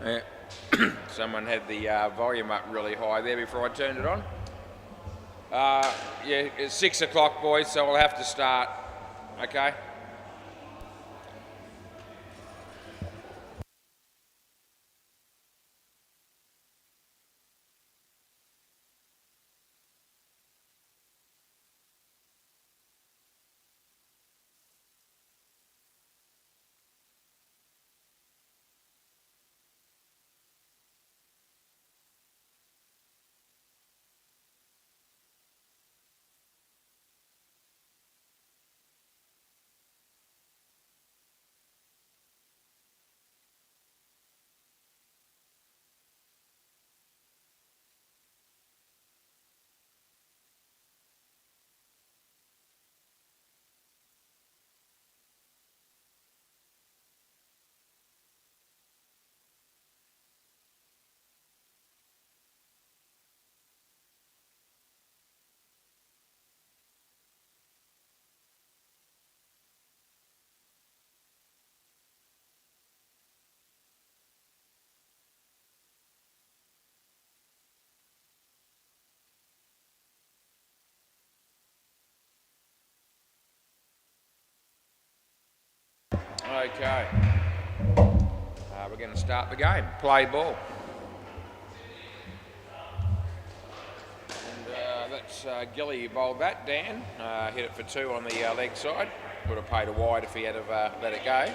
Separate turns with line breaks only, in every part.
Yeah. Someone had the volume up really high there before I turned it on. Yeah, it's 6 o'clock, boys, so we'll have to start. Okay? Okay. We're going to start the game. Play ball. And that's Gilly who bowled that. Dan hit it for 2 on the leg side. Would have paid a wide if he had have, let it go.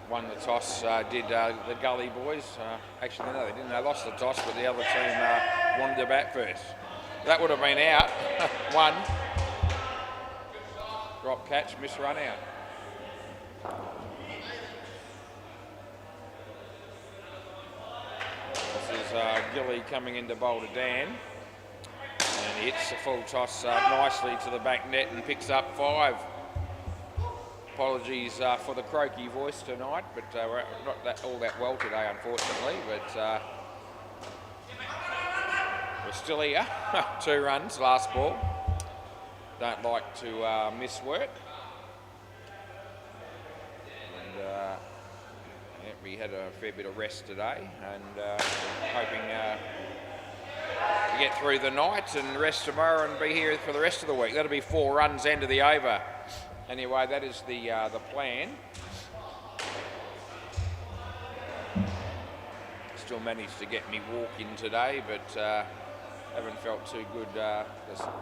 Won the toss, did the Gully boys. Actually, no, they didn't. They lost the toss, but the other team wanted to bat first. That would have been out. 1. Drop catch, miss run out. This is Gilly coming into bowl to Dan. And he hits the full toss nicely to the back net and picks up 5. Apologies for the croaky voice tonight, but we're not all that well today, unfortunately. But we're still here. 2 runs, last ball. Don't like to miss work. And yeah, we had a fair bit of rest today, and hoping to get through the night and rest tomorrow and be here for the rest of the week. That'll be 4 runs, end of the over. Anyway, that is the plan. Still managed to get me walking today, but haven't felt too good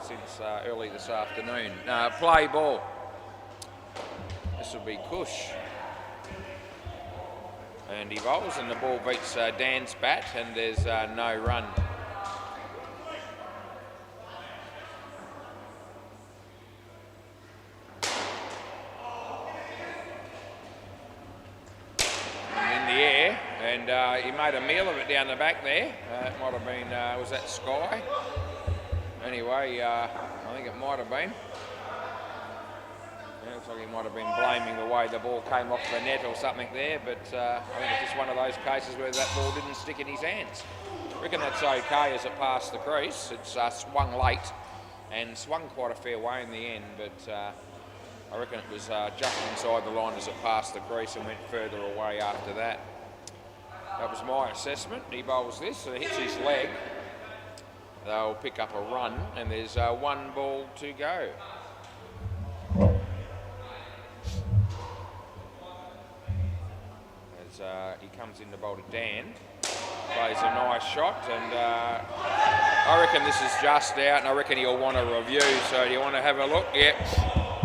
since early this afternoon. Play ball. This will be Kush. And he bowls, and the ball beats Dan's bat, and there's no run. He made a meal of it down the back there. It might have been, was that Sky? Anyway, I think it might have been. Yeah, looks like he might have been blaming the way the ball came off the net or something there, but I think it's just one of those cases where that ball didn't stick in his hands. I reckon that's okay as it passed the crease. It's swung late and swung quite a fair way in the end, but I reckon it was just inside the line as it passed the crease and went further away after that. That was my assessment. He bowls this and it hits his leg. They'll pick up a run, and there's 1 ball to go. As he comes in to bowl to Dan, plays a nice shot, and I reckon this is just out, and I reckon he'll want a review. So do you want to have a look? Yep.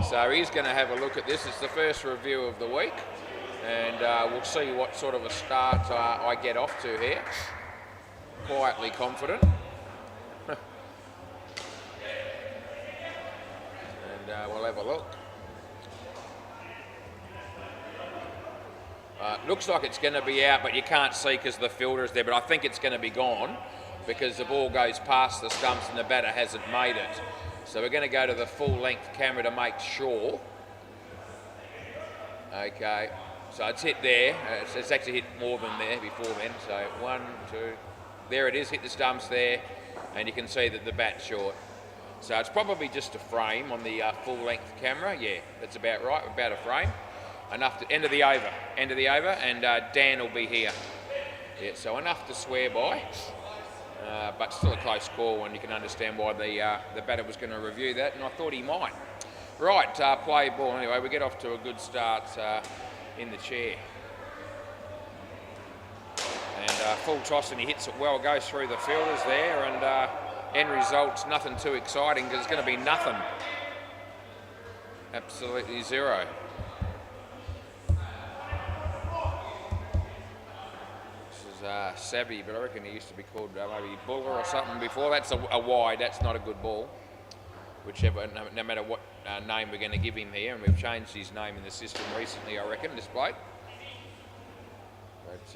So he's going to have a look at this. It's the first review of the week. And we'll see what sort of a start I get off to here. Quietly confident. And we'll have a look. Looks like it's going to be out, but you can't see because the filter's there. But I think it's going to be gone because the ball goes past the stumps and the batter hasn't made it. So we're going to go to the full-length camera to make sure. Okay. So it's hit there. It's actually hit more than there before then. So 1, 2, there it is. Hit the stumps there, and you can see that the bat's short. So it's probably just a frame on the full-length camera. Yeah, that's about right. About a frame. enough to end of the over, and Dan will be here. Yeah, so enough to swear by, but still a close call, and you can understand why the batter was going to review that, and I thought he might. Right, play ball. Anyway, we get off to a good start in the chair. And full toss, and he hits it well, goes through the fielders there, and end result's nothing too exciting because it's going to be nothing. Absolutely zero. Savvy, but I reckon he used to be called maybe Buller or something before. That's a wide, that's not a good ball. Whichever, no matter what name we're going to give him here, and we've changed his name in the system recently, I reckon, this bloke. But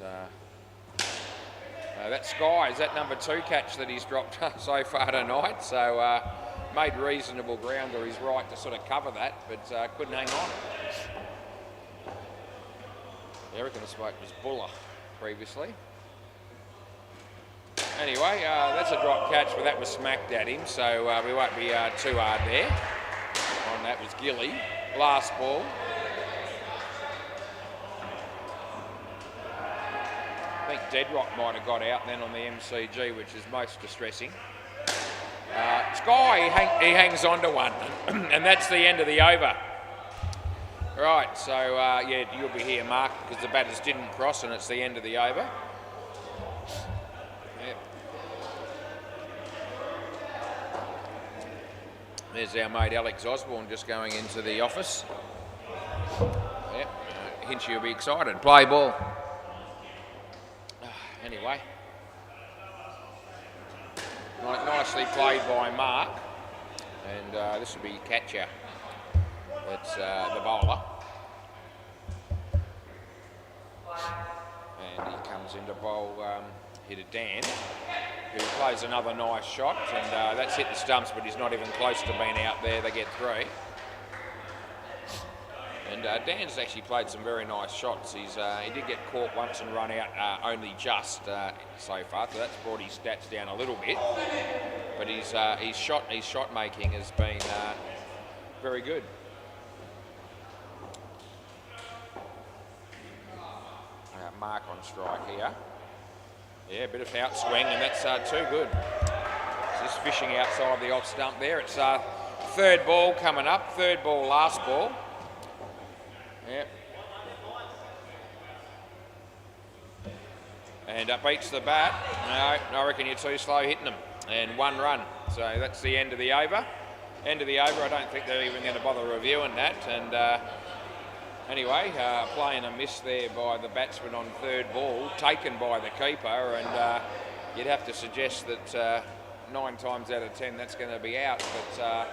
that Sky is that number 2 catch that he's dropped so far tonight, so made reasonable ground, or he's right to sort of cover that, but couldn't hang on. I reckon this bloke was Buller previously. Anyway, that's a drop catch, but that was smacked at him, so we won't be too hard there. On that was Gilly. Last ball. I think Deadrock might have got out then on the MCG, which is most distressing. Sky, he hangs on to one, and that's the end of the over. Right, so yeah, you'll be here, Mark, because the batters didn't cross, and it's the end of the over. Yep. There's our mate Alex Osborne just going into the office. Yep, Hinchy will be excited. Play ball. Anyway, nicely played by Mark, and this will be catcher. That's the bowler, and he comes into bowl hitter Dan, who plays another nice shot, and that's hit the stumps, but he's not even close to being out there. They get 3. And Dan's actually played some very nice shots. He did get caught once and run out only just so far, so that's brought his stats down a little bit. But his shot making has been very good. Mark on strike here. Yeah, a bit of outswing, and that's too good. Just fishing outside the off stump there. It's third ball coming up, third ball, last ball. Yep. And beats the bat. No, I reckon you're too slow hitting them. And 1 run. So that's the end of the over. End of the over. I don't think they're even going to bother reviewing that. And anyway, playing a miss there by the batsman on third ball, taken by the keeper. And you'd have to suggest that 9 times out of 10 that's going to be out. But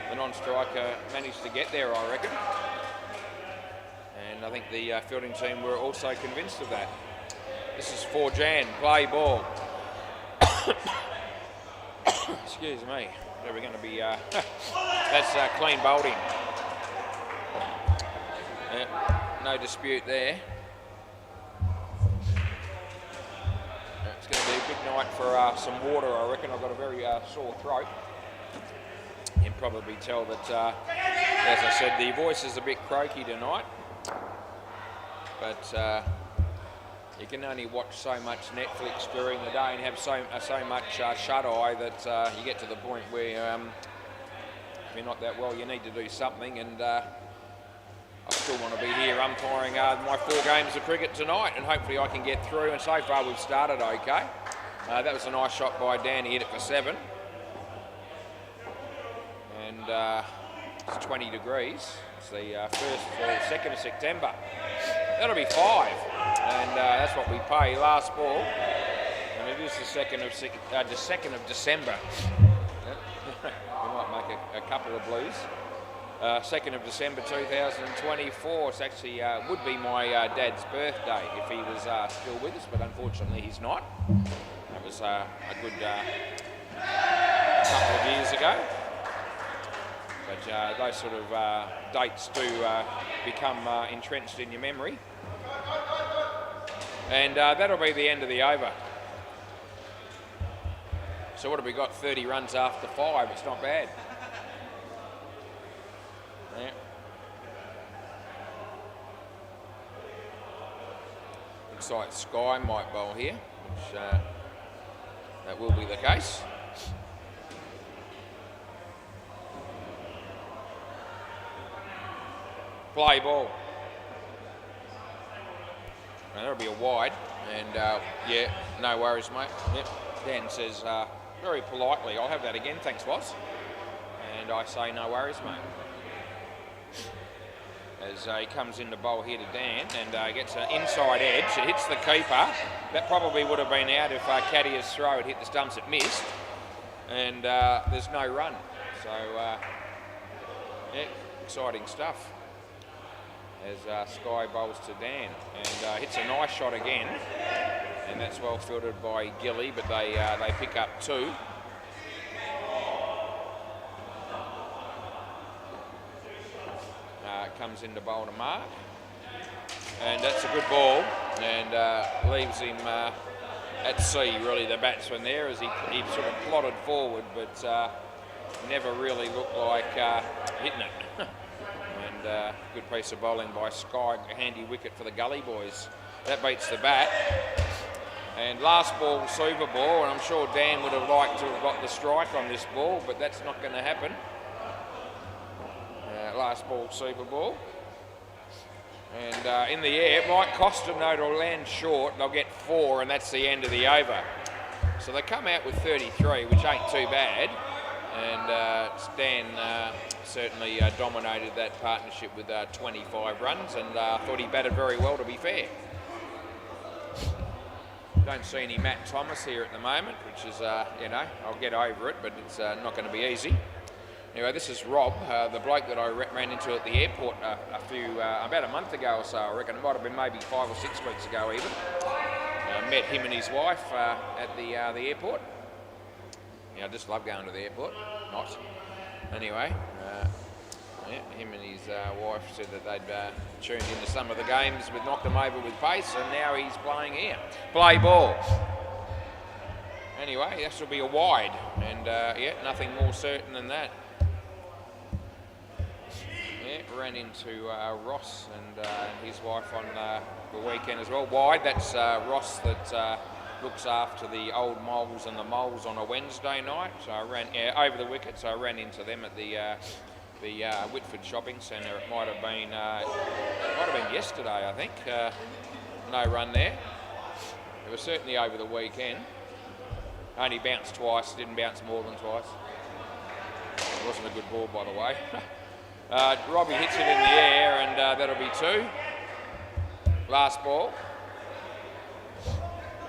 the non-striker managed to get there, I reckon. And I think the fielding team were also convinced of that. This is for Jan, play ball. Excuse me, are we going to be, that's clean bowled in. No dispute there. It's going to be a good night for some water, I reckon. I've got a very sore throat. You can probably tell that, as I said, the voice is a bit croaky tonight. But you can only watch so much Netflix during the day and have so much shut-eye that you get to the point where if you're not that well, you need to do something. And I still want to be here umpiring my 4 games of cricket tonight, and hopefully I can get through. And so far we've started okay. That was a nice shot by Dan. He hit it for 7. And it's 20 degrees. It's the 2nd of September. That'll be 5, and that's what we pay. Last ball, and it is the 2nd of December. We might make a couple of blues. 2nd of December 2024. It's actually would be my dad's birthday if he was still with us, but unfortunately he's not. That was a good couple of years ago. But those sort of dates do become entrenched in your memory. And that'll be the end of the over. So what have we got? 30 runs after 5. It's not bad. Yeah. looks like Sky might bowl here, which that will be the case. Play ball. Now that'll be a wide, and yeah, no worries, mate. Yep. Dan says very politely, "I'll have that again, thanks, boss." And I say, "No worries, mate." As he comes in to bowl here to Dan and gets an inside edge, it hits the keeper. That probably would have been out if Caddy's throw had hit the stumps. It missed, and there's no run. So yeah, exciting stuff. As Sky bowls to Dan and hits a nice shot again, and that's well fielded by Gilly, but they pick up 2. Comes in to bowl to Mark, and that's a good ball, and leaves him at sea, really, the batsman there, as he sort of plodded forward, but never really looked like hitting it. And good piece of bowling by Sky, a handy wicket for the Gully boys. That beats the bat. And last ball, super ball, and I'm sure Dan would have liked to have got the strike on this ball, but that's not going to happen. Last ball, super ball. And in the air, it might cost them though to land short. They'll get 4, and that's the end of the over. So they come out with 33, which ain't too bad. And Dan certainly dominated that partnership with 25 runs, and thought he batted very well, to be fair. Don't see any Matt Thomas here at the moment, which is, you know, I'll get over it, but it's not going to be easy. Anyway, this is Rob, the bloke that I ran into at the airport about a month ago or so, I reckon. It might have been maybe 5 or 6 weeks ago even. Met him and his wife at the airport. Yeah, I just love going to the airport. Not. Anyway, yeah, him and his wife said that they'd tuned into some of the games, knocked them over with pace, and now he's playing here. Play ball. Anyway, this will be a wide, and yeah, nothing more certain than that. Yeah, ran into Ross and his wife on the weekend as well. Wide, that's Ross that looks after the old moles and the moles on a Wednesday night. So I ran over the wicket, so I ran into them at the Whitford Shopping Centre. It might have been yesterday, I think. No run there. It was certainly over the weekend. Only bounced twice, didn't bounce more than twice. It wasn't a good ball, by the way. Robbie hits it in the air, and that'll be 2. Last ball.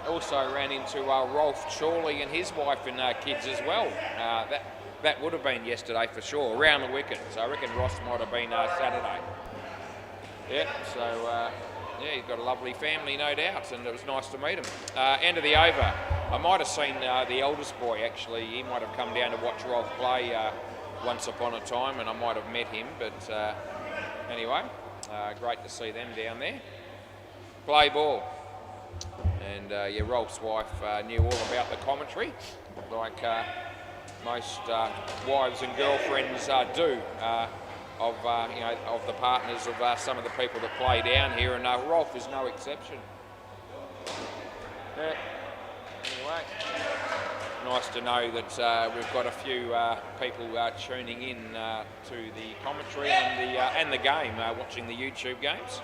Also ran into Rolf Chorley and his wife and kids as well. That would have been yesterday for sure, around the wicket. So I reckon Ross might have been Saturday. Yeah, so yeah, he's got a lovely family, no doubt, and it was nice to meet him. End of the over. I might have seen the eldest boy, actually. He might have come down to watch Rolf play once upon a time, and I might have met him, but anyway, great to see them down there. Play ball. And yeah, Rolf's wife knew all about the commentary, like most wives and girlfriends do of you know, of the partners of some of the people that play down here, and Rolf is no exception. Yeah. Anyway, nice to know that we've got a few people tuning in to the commentary and the game, watching the YouTube games.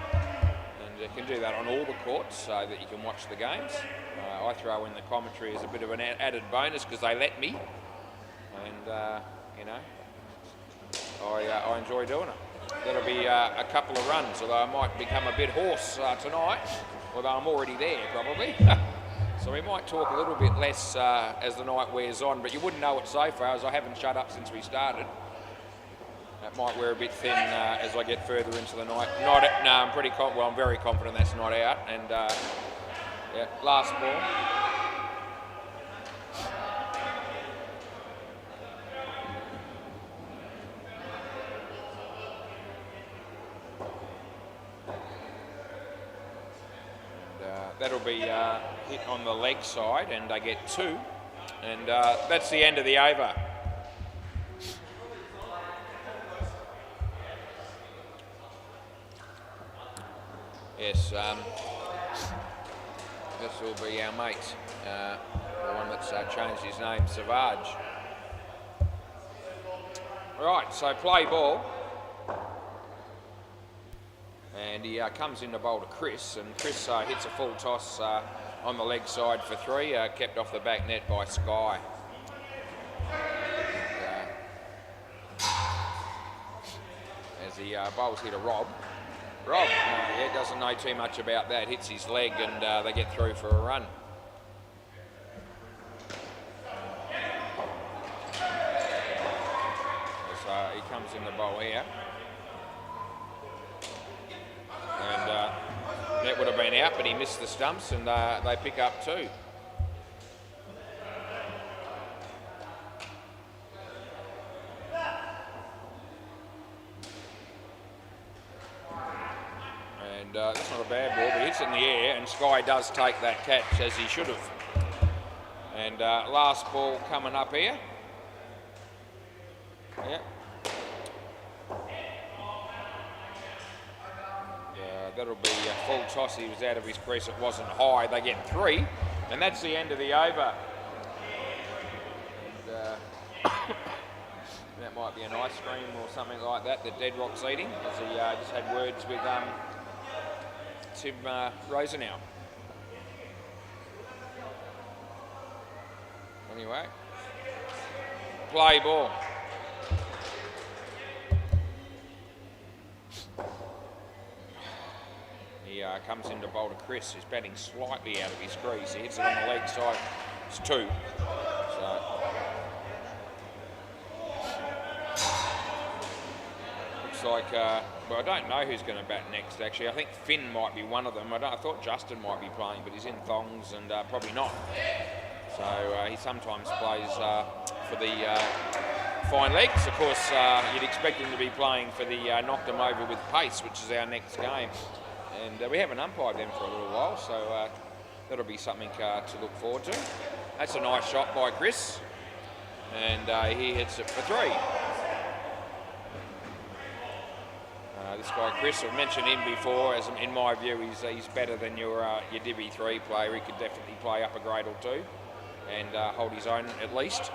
And you can do that on all the courts so that you can watch the games. I throw in the commentary as a bit of an added bonus because they let me, and you know, I enjoy doing it. That'll be a couple of runs, although I might become a bit hoarse tonight, although I'm already there probably. So we might talk a little bit less as the night wears on, but you wouldn't know it so far as I haven't shut up since we started. That might wear a bit thin as I get further into the night. No, I'm very confident that's not out. And yeah, last ball. That'll be hit on the leg side, and they get 2, and that's the end of the over. Yes, This will be our mate, the one that's changed his name, Savage. Right, so play ball. And he comes in to bowl to Chris, and Chris hits a full toss on the leg side for 3, kept off the back net by Sky. As he bowls here to Rob. Rob, doesn't know too much about that, hits his leg and they get through for a run. So he comes in the bowl here. And that would have been out, but he missed the stumps and they pick up 2. And that's not a bad ball, but he hits it in the air, and Sky does take that catch as he should have. And last ball coming up here. Yeah. That'll be a full toss. He was out of his crease. It wasn't high. They get 3, and that's the end of the over. And, that might be an ice cream or something like that Dead Rock's eating, as he just had words with Tim Rosenau. Anyway, play ball. He comes in to bowl to Chris. He's batting slightly out of his crease. He hits it on the leg side. It's 2. So looks like, well, I don't know who's going to bat next, actually. I think Finn might be one of them. I thought Justin might be playing, but he's in thongs and probably not. So he sometimes plays for the fine legs. Of course, you'd expect him to be playing for the knock them over with pace, which is our next game. And we haven't umpired them for a little while, so that'll be something to look forward to. That's a nice shot by Chris, and he hits it for 3. This guy Chris, I've mentioned him before. As in my view, he's better than your Divi 3 player. He could definitely play up a grade or 2 and hold his own at least.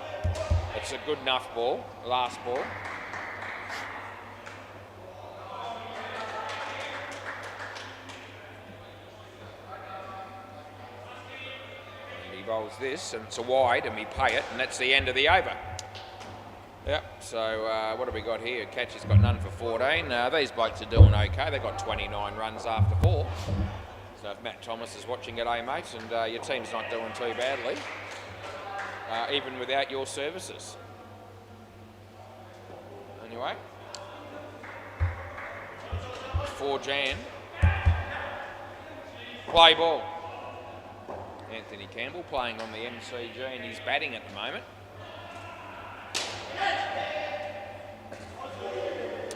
It's a good enough ball, last ball. Bowls this, and it's a wide, and we pay it, and that's the end of the over. Yep, so what have we got here? Catcher's got none for 14. These blokes are doing okay. They've got 29 runs after 4. So if Matt Thomas is watching it, mate, and your team's not doing too badly, even without your services. Anyway, 4 Jan. Play ball. Anthony Campbell playing on the MCG, and he's batting at the moment.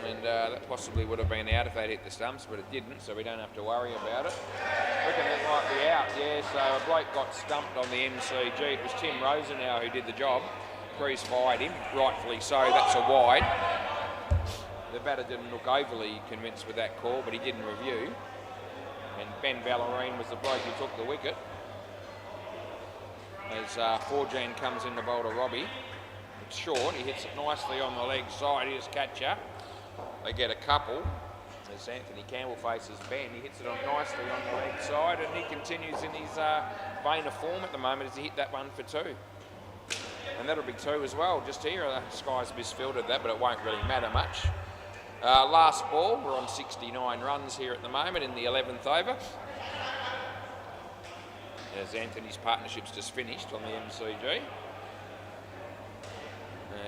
And that possibly would have been out if they'd hit the stumps, but it didn't, so we don't have to worry about it. I reckon that might be out, yeah, so a bloke got stumped on the MCG. It was Tim Rosenau who did the job. Crease fired him, rightfully so, that's a wide. The batter didn't look overly convinced with that call, but he didn't review. And Ben Ballerine was the bloke who took the wicket. As 4 Jan comes in to bowl to Robbie. It's short, he hits it nicely on the leg side. Here's catcher. They get a couple. As Anthony Campbell faces Ben, he hits it on nicely on the leg side, and he continues in his vein of form at the moment as he hit that one for 2. And that'll be 2 as well, just here. Sky's misfielded that, but it won't really matter much. Last ball, we're on 69 runs here at the moment in the 11th over. As Anthony's partnership's just finished on the MCG.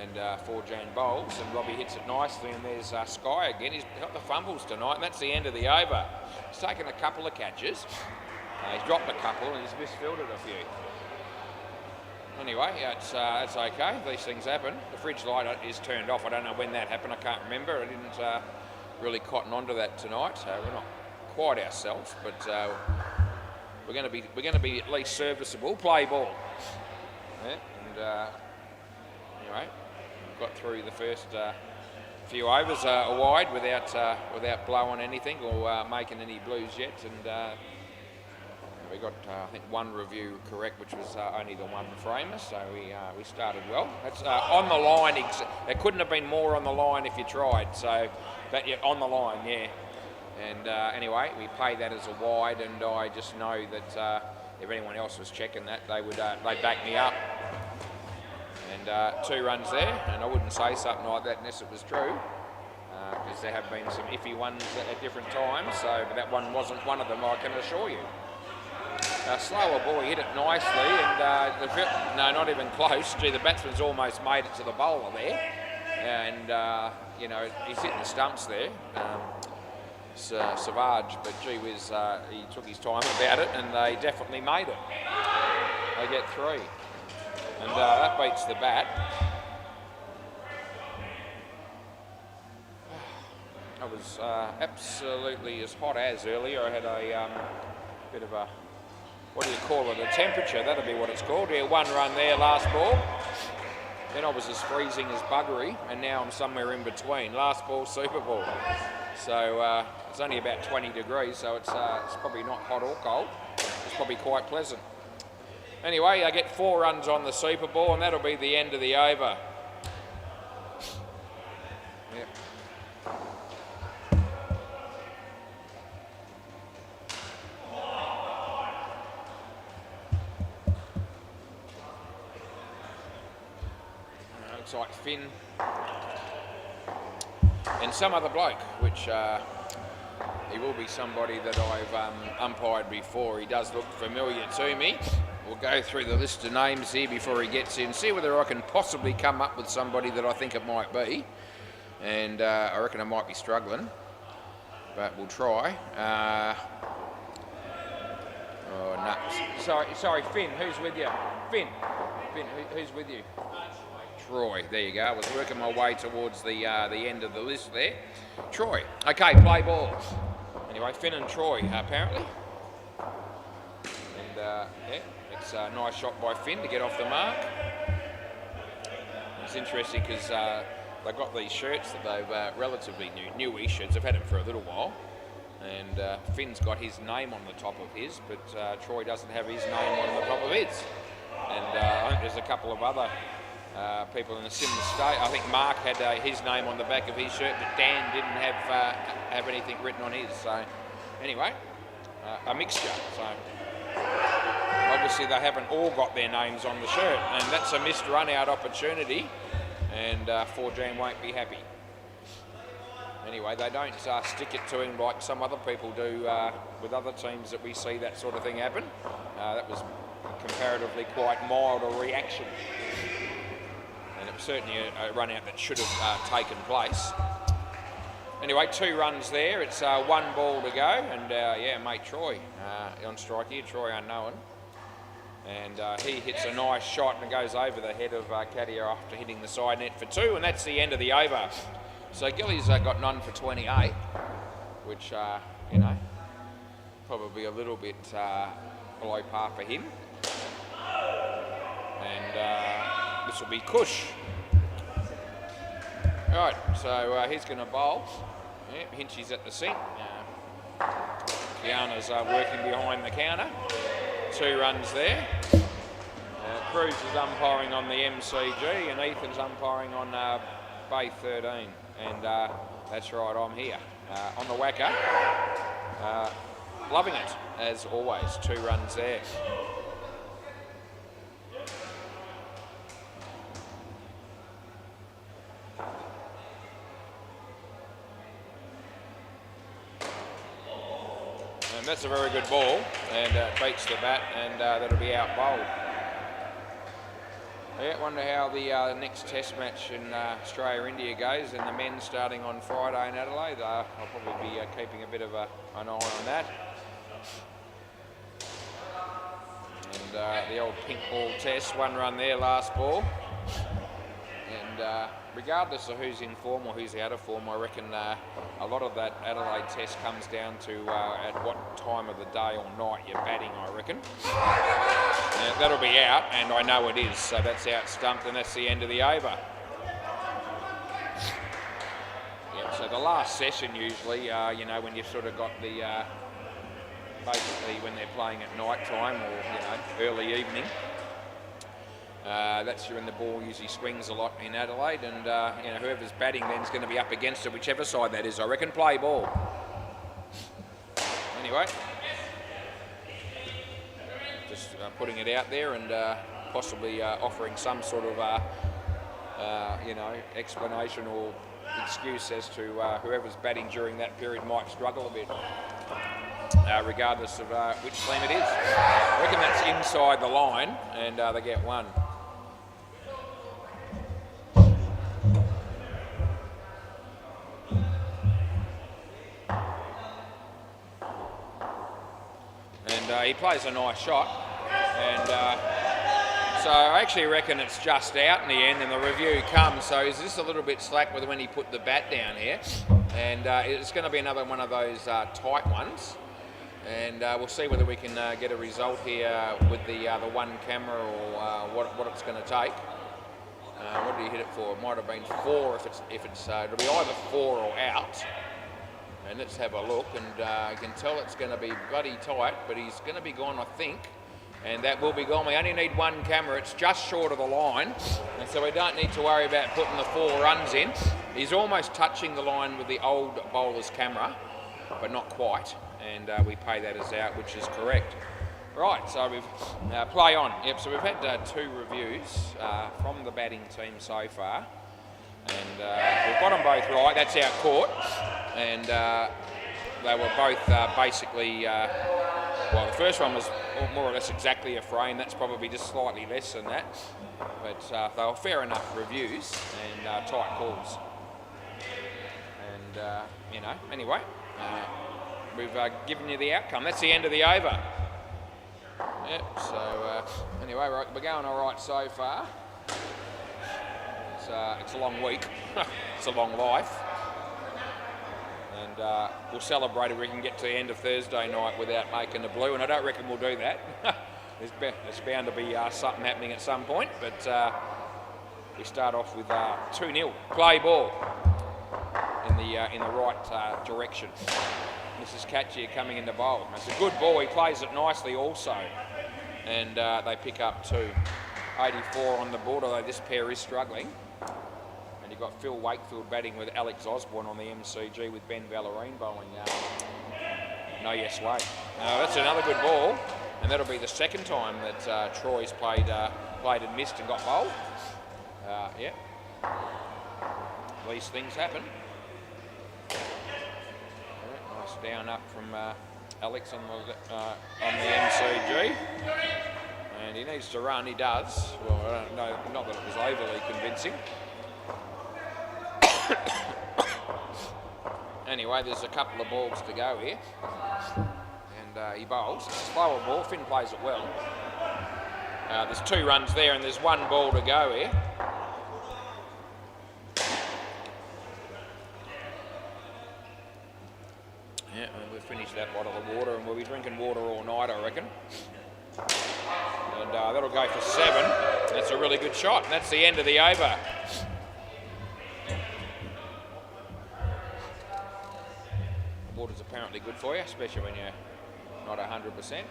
And 4 Jan bowls, and Robbie hits it nicely, and there's Sky again. He's got the fumbles tonight, and that's the end of the over. He's taken a couple of catches. He's dropped a couple, and he's misfielded a few. Anyway, it's okay. These things happen. The fridge light is turned off. I don't know when that happened. I can't remember. I didn't really cotton onto that tonight, so we're not quite ourselves, but we're going to be at least serviceable. Play ball. Yeah, and anyway, got through the first few overs wide without blowing anything or making any blues yet, and We got, I think, one review correct, which was only the one framer, so we started well. That's on the line. There couldn't have been more on the line if you tried. So, but yeah, on the line, yeah. And anyway, we played that as a wide, and I just know that if anyone else was checking that, they'd back me up. And 2 runs there, and I wouldn't say something like that unless it was true, because there have been some iffy ones at different times. So, but that one wasn't one of them, I can assure you. Slower ball, he hit it nicely, and no, not even close. Gee, the batsman's almost made it to the bowler there, and you know, he's hitting the stumps there. Savage, but gee whiz, he took his time about it, and they definitely made it. They get 3, and that beats the bat. I was absolutely as hot as earlier. I had a bit of a, what do you call it, a temperature, that'll be what it's called. Yeah, 1 run there, last ball. Then I was as freezing as buggery, and now I'm somewhere in between. Last ball, super ball. So it's only about 20 degrees, so it's probably not hot or cold. It's probably quite pleasant. Anyway, I get 4 runs on the super ball, and that'll be the end of the over. Yep. Looks like Finn and some other bloke, which he will be somebody that I've umpired before. He does look familiar to me. We'll go through the list of names here before he gets in, see whether I can possibly come up with somebody that I think it might be. And I reckon I might be struggling, but we'll try. Oh, no. Sorry, Finn, who's with you? Finn, who's with you? Troy, there you go. I was working my way towards the end of the list there. Troy, okay, play ball. Anyway, Finn and Troy, apparently. And yeah, it's a nice shot by Finn to get off the mark. It's interesting because they've got these shirts that they've relatively newish shirts. They've had them for a little while. And Finn's got his name on the top of his, but Troy doesn't have his name on the top of his. And I think there's a couple of other people in a similar state. I think Mark had his name on the back of his shirt, but Dan didn't have anything written on his. So anyway, a mixture. So obviously they haven't all got their names on the shirt, and that's a missed run-out opportunity, and 4Jan won't be happy. Anyway, they don't stick it to him like some other people do with other teams that we see that sort of thing happen. That was comparatively quite mild a reaction. And it was certainly a run-out that should have taken place. Anyway, 2 runs there. It's 1 ball to go. And yeah, mate Troy on strike here, Troy unknown. And he hits a nice shot and goes over the head of Kadia after hitting the side net for 2. And that's the end of the over. So Gilly's got none for 28, which, you know, probably a little bit below par for him. And this will be Cush. Right, so he's going to bowl. Yep, Hinchy's at the sink. Kiana's working behind the counter. 2 runs there. Cruz is umpiring on the MCG, and Ethan's umpiring on Bay 13. And that's right, I'm here on the WACA. Loving it, as always. 2 runs there. And that's a very good ball, and beats the bat, and that'll be out bowled. Yeah, wonder how the next test match in Australia-India goes, and the men starting on Friday in Adelaide. I'll probably be keeping a bit of an eye on that. And the old pink ball test, 1 run there, last ball. And regardless of who's in form or who's out of form, I reckon a lot of that Adelaide test comes down to at what time of the day or night you're batting, I reckon. That'll be out, and I know it is, so that's out stumped, and that's the end of the over. Yep, so the last session usually, you know, when you've sort of got the basically when they're playing at night time or early evening. That's when the ball usually swings a lot in Adelaide, and whoever's batting then is going to be up against it, whichever side that is. I reckon play ball. Anyway, just putting it out there and possibly offering some sort of explanation or excuse as to whoever's batting during that period might struggle a bit, regardless of which team it is. I reckon that's inside the line, and they get one. And he plays a nice shot, and so I actually reckon it's just out in the end, and the review comes. So is this a little bit slack with when he put the bat down here? And it's going to be another one of those tight ones, and we'll see whether we can get a result here with the one camera or what it's going to take. What did he hit it for? It might have been 4 if it's it'll be either 4 or out. And let's have a look, and you can tell it's going to be bloody tight, but he's going to be gone, I think, and that will be gone. We only need one camera. It's just short of the line, and so we don't need to worry about putting the 4 runs in. He's almost touching the line with the old bowler's camera, but not quite, and we pay that as out, which is correct. Right, so we've play on. Yep, so we've had 2 reviews from the batting team so far. And we've got them both right. That's our court, and they were both basically. Well, the first one was more or less exactly a frame. That's probably just slightly less than that, but they were fair enough reviews and tight calls. And anyway, we've given you the outcome. That's the end of the over. Yep. So anyway, we're going all right so far. It's a long week, it's a long life, and we'll celebrate if we can get to the end of Thursday night without making the blue, and I don't reckon we'll do that. There's bound to be something happening at some point, but we start off with 2-0, play ball in the right direction. This is Katchia coming in the bowl. It's a good ball, he plays it nicely also, and they pick up 2. 84 on the board, although this pair is struggling. And you've got Phil Wakefield batting with Alex Osborne on the MCG with Ben Vallerine bowling. No yes way. That's another good ball, and that'll be the second time that Troy's played and missed and got bowled. Yeah, these things happen. Nice down up from Alex on the MCG. And he needs to run, he does. Well, I don't know, not that it was overly convincing. Anyway, there's a couple of balls to go here. And he bowls. It's a slower ball, Finn plays it well. There's 2 runs there and there's 1 ball to go here. Yeah, and we've finished that bottle of water and we'll be drinking water all night, I reckon. And that'll go for 7. That's a really good shot. And that's the end of the over. Water's apparently good for you, especially when you're not 100%.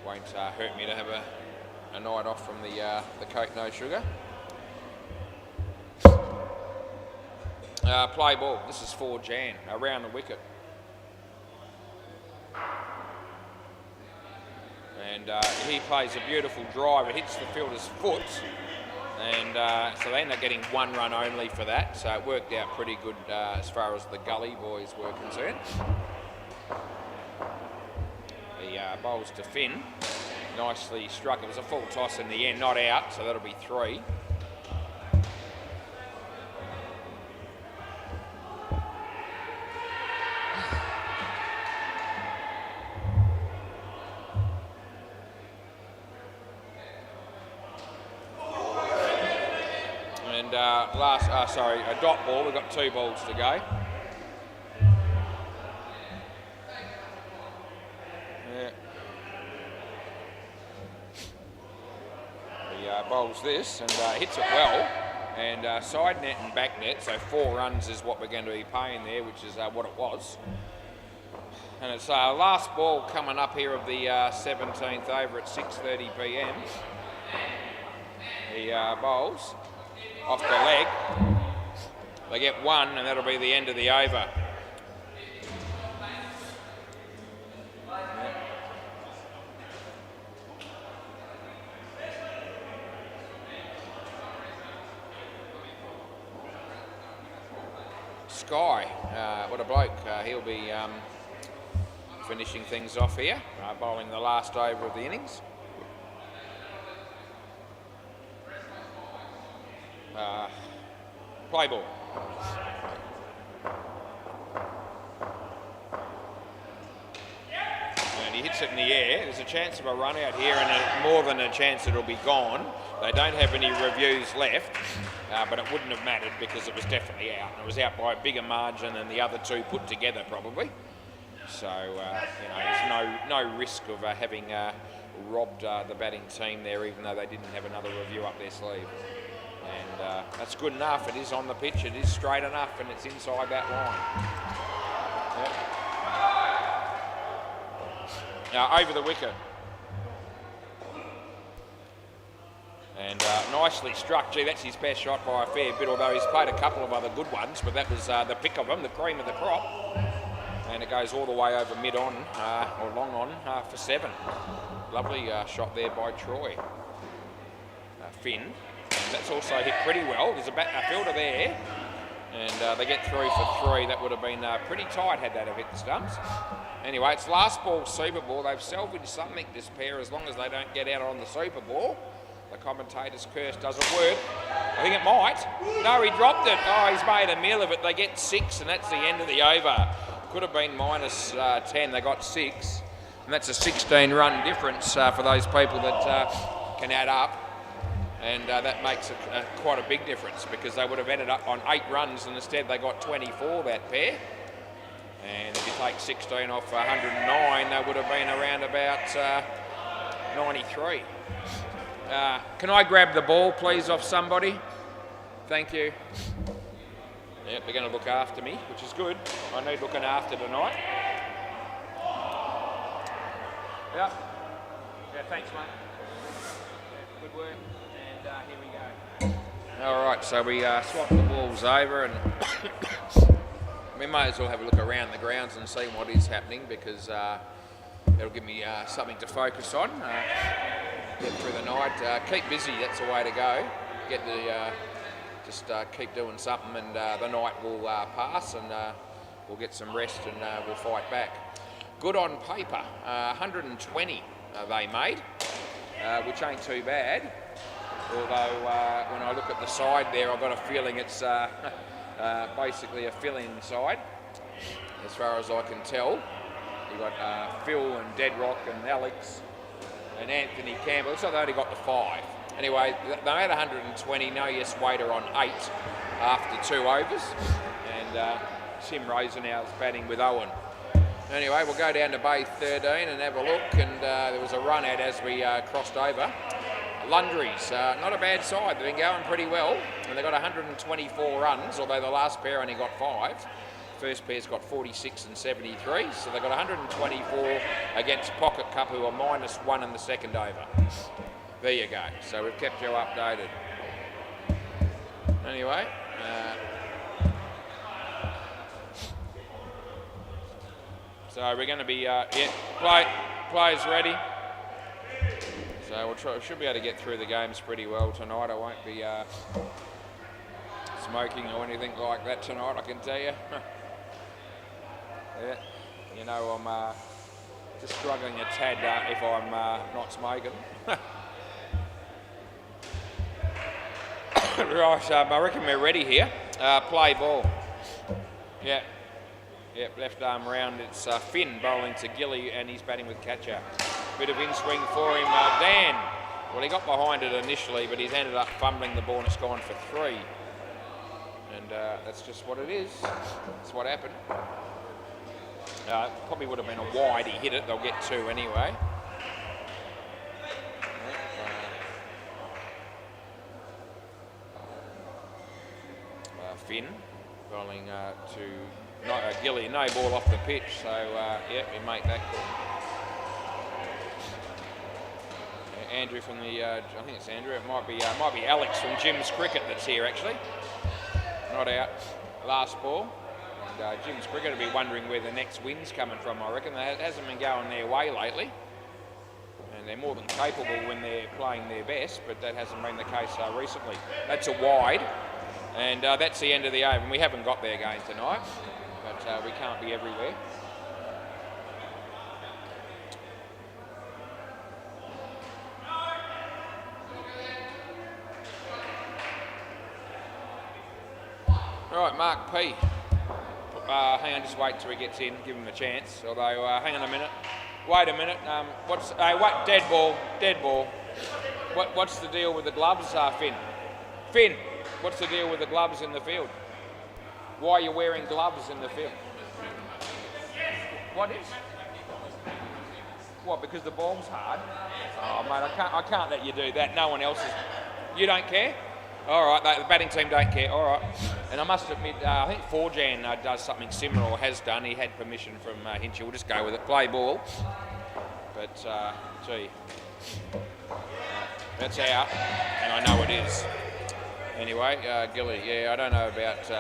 Won't hurt me to have a night off from the Coke No Sugar. Play ball. This is for Jan, around the wicket. And he plays a beautiful drive. It hits the fielder's foot. And so they end up getting 1 run only for that. So it worked out pretty good as far as the Gully boys were concerned. The bowls to Finn. Nicely struck. It was a full toss in the end, not out. So that'll be 3. And a dot ball, we've got 2 balls to go. Yeah. He bowls this and hits it well. And side net and back net, so 4 runs is what we're going to be paying there, which is what it was. And it's last ball coming up here of the 17th over at 6:30 p.m. The bowls off the leg. They get one, and that'll be the end of the over. Sky, what a bloke. He'll be finishing things off here, bowling the last over of the innings. Play ball. And he hits it in the air. There's a chance of a run out here, and more than a chance it'll be gone. They don't have any reviews left, but it wouldn't have mattered because it was definitely out. And it was out by a bigger margin than the other two put together, probably. So, there's no risk of having robbed the batting team there, even though they didn't have another review up their sleeve. And that's good enough. It is on the pitch. It is straight enough, and it's inside that line. Yep. Now, over the wicket. And nicely struck. Gee, that's his best shot by a fair bit, although he's played a couple of other good ones, but that was the pick of them, the cream of the crop. And it goes all the way over mid-on, or long on, for 7. Lovely shot there by Troy. Finn. And that's also hit pretty well. There's a fielder there. And they get through for 3. That would have been pretty tight had that have hit the stumps. Anyway, it's last ball Super Ball. They've salvaged something, this pair, as long as they don't get out on the Super Ball. The commentator's curse doesn't work. I think it might. No, he dropped it. Oh, he's made a meal of it. They get 6, and that's the end of the over. Could have been minus 10. They got 6. And that's a 16-run difference for those people that can add up. And that makes quite a big difference, because they would have ended up on 8 runs, and instead they got 24, that pair. And if you take 16 off 109, they would have been around about 93. Can I grab the ball, please, off somebody? Thank you. Yep, they're going to look after me, which is good. I need looking after tonight. Yep. Yeah, thanks, mate. Yeah, good work. And here we go. All right, so we swap the balls over, and we may as well have a look around the grounds and see what is happening, because it'll give me something to focus on. Get through the night. Keep busy, that's the way to go. Get the just keep doing something, and the night will pass, and we'll get some rest, and we'll fight back. Good on paper. 120 they made, which ain't too bad. Although when I look at the side there, I've got a feeling it's basically a fill-in side, as far as I can tell. You've got Phil and Deadrock and Alex and Anthony Campbell. Looks like they only got the 5. Anyway, they made 120. No yes waiter on 8 after 2 overs. And Tim Rosenau's batting with Owen. Anyway, we'll go down to Bay 13 and have a look. And there was a run out as we crossed over. Lundries, not a bad side. They've been going pretty well. And they got 124 runs, although the last pair only got 5. First pair's got 46 and 73, so they've got 124 against Pocket Cup, who are -1 in the second over. There you go. So we've kept you updated. Anyway, so we're going to be, players ready. So we should be able to get through the games pretty well tonight. I won't be smoking or anything like that tonight, I can tell you. Yeah, you know, I'm just struggling a tad if I'm not smoking. Right, I reckon we're ready here. Play ball. Yeah. Yep, left arm round. It's Finn bowling to Gilly, and he's batting with catcher. Bit of in-swing for him. Dan. Well, he got behind it initially, but he's ended up fumbling the ball, and it's gone for 3. And that's just what it is. That's what happened. Probably would have been a wide. He hit it. They'll get 2 anyway. Finn bowling to Gilly, no ball off the pitch, so yeah, we make that call. Andrew from the, I think it's Andrew. It might be Alex from Jim's Cricket that's here actually. Not out. Last ball. And Jim's Cricket will be wondering where the next win's coming from. I reckon that hasn't been going their way lately, and they're more than capable when they're playing their best. But that hasn't been the case recently. That's a wide, and that's the end of the over. And we haven't got there again tonight, but we can't be everywhere. Right, Mark P. Hang on, just wait till he gets in, give him a chance. Although, hang on a minute. Wait a minute. What? Dead ball. What's the deal with the gloves, Finn? Finn, what's the deal with the gloves in the field? Why are you wearing gloves in the field? What is? What? Because the ball's hard. Oh mate, I can't let you do that. No one else is. You don't care? All right, the batting team don't care. All right, and I must admit, I think Forjan does something similar, or has done. He had permission from Hinchy. We'll just go with it. Play ball, but gee, that's out, and I know it is. Anyway, Gilly, yeah, I don't know about.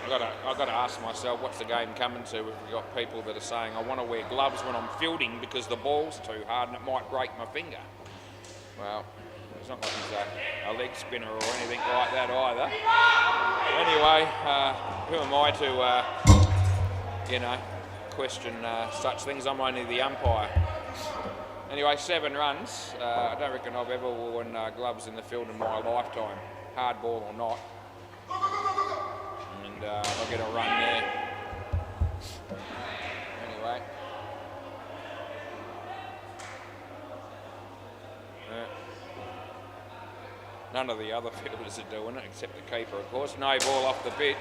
I've got to ask myself, what's the game coming to if we've got people that are saying, I want to wear gloves when I'm fielding because the ball's too hard and it might break my finger. Well, it's not like he's a leg spinner or anything like that either. Anyway, who am I to, question such things? I'm only the umpire. Anyway, 7 runs. I don't reckon I've ever worn gloves in the field in my lifetime, hard ball or not. And I'll get a run there. Anyway. None of the other fielders are doing it, except the keeper, of course. No ball off the pitch.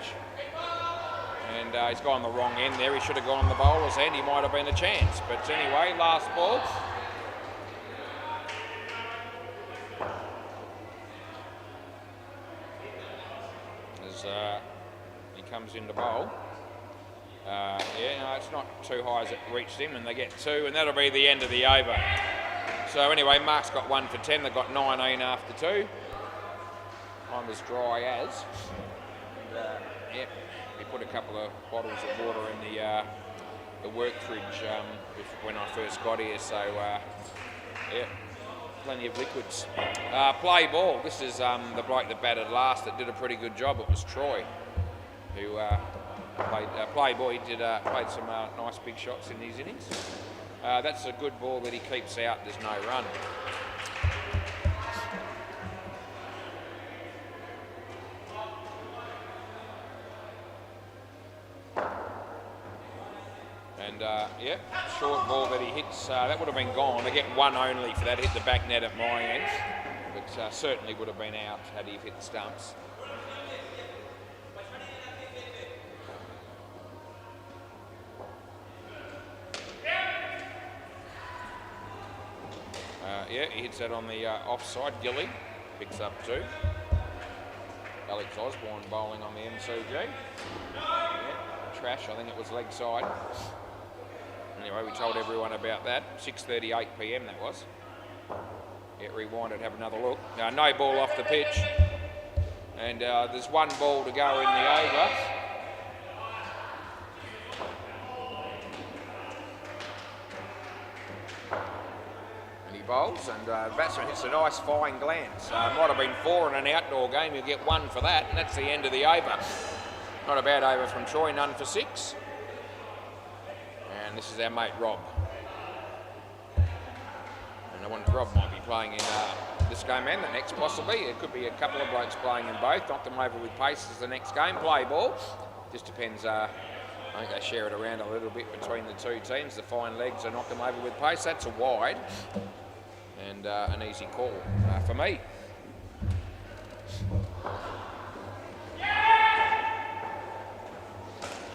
And he's gone the wrong end there. He should have gone the bowler's end. He might have been a chance. But anyway, last ball. As he comes into bowl. It's not too high as it reached him, and they get 2, and that'll be the end of the over. So anyway, Mark's got 1 for 10. They've got 19 after 2. I'm as dry as. And, we put a couple of bottles of water in the work fridge when I first got here, so plenty of liquids. Play ball. This is the bloke that batted last that did a pretty good job. It was Troy, who played play ball. He played some nice big shots in these innings. That's a good ball that he keeps out. There's no run. And short ball that he hits, that would have been gone. They get 1 only for that, hit the back net at my end, but certainly would have been out had he hit the stumps. He hits that on the offside. Gilly picks up 2. Alex Osborne bowling on the MCG. Trash, I think it was leg side. Anyway, we told everyone about that. 6:38 PM that was. Rewind it, have another look. No ball off the pitch. And there's 1 ball to go in the over. And he bowls, and the batsman hits a nice fine glance. Might have been 4 in an outdoor game. You'll get 1 for that, and that's the end of the over. Not a bad over from Troy, none for 6. And this is our mate Rob. And I wonder if Rob might be playing in this game and the next possibly. It could be a couple of blokes playing in both. Knock them over with pace as the next game. Play ball. Just depends. I think they share it around a little bit between the 2 teams. The fine legs are knock them over with pace. That's a wide. And an easy call for me.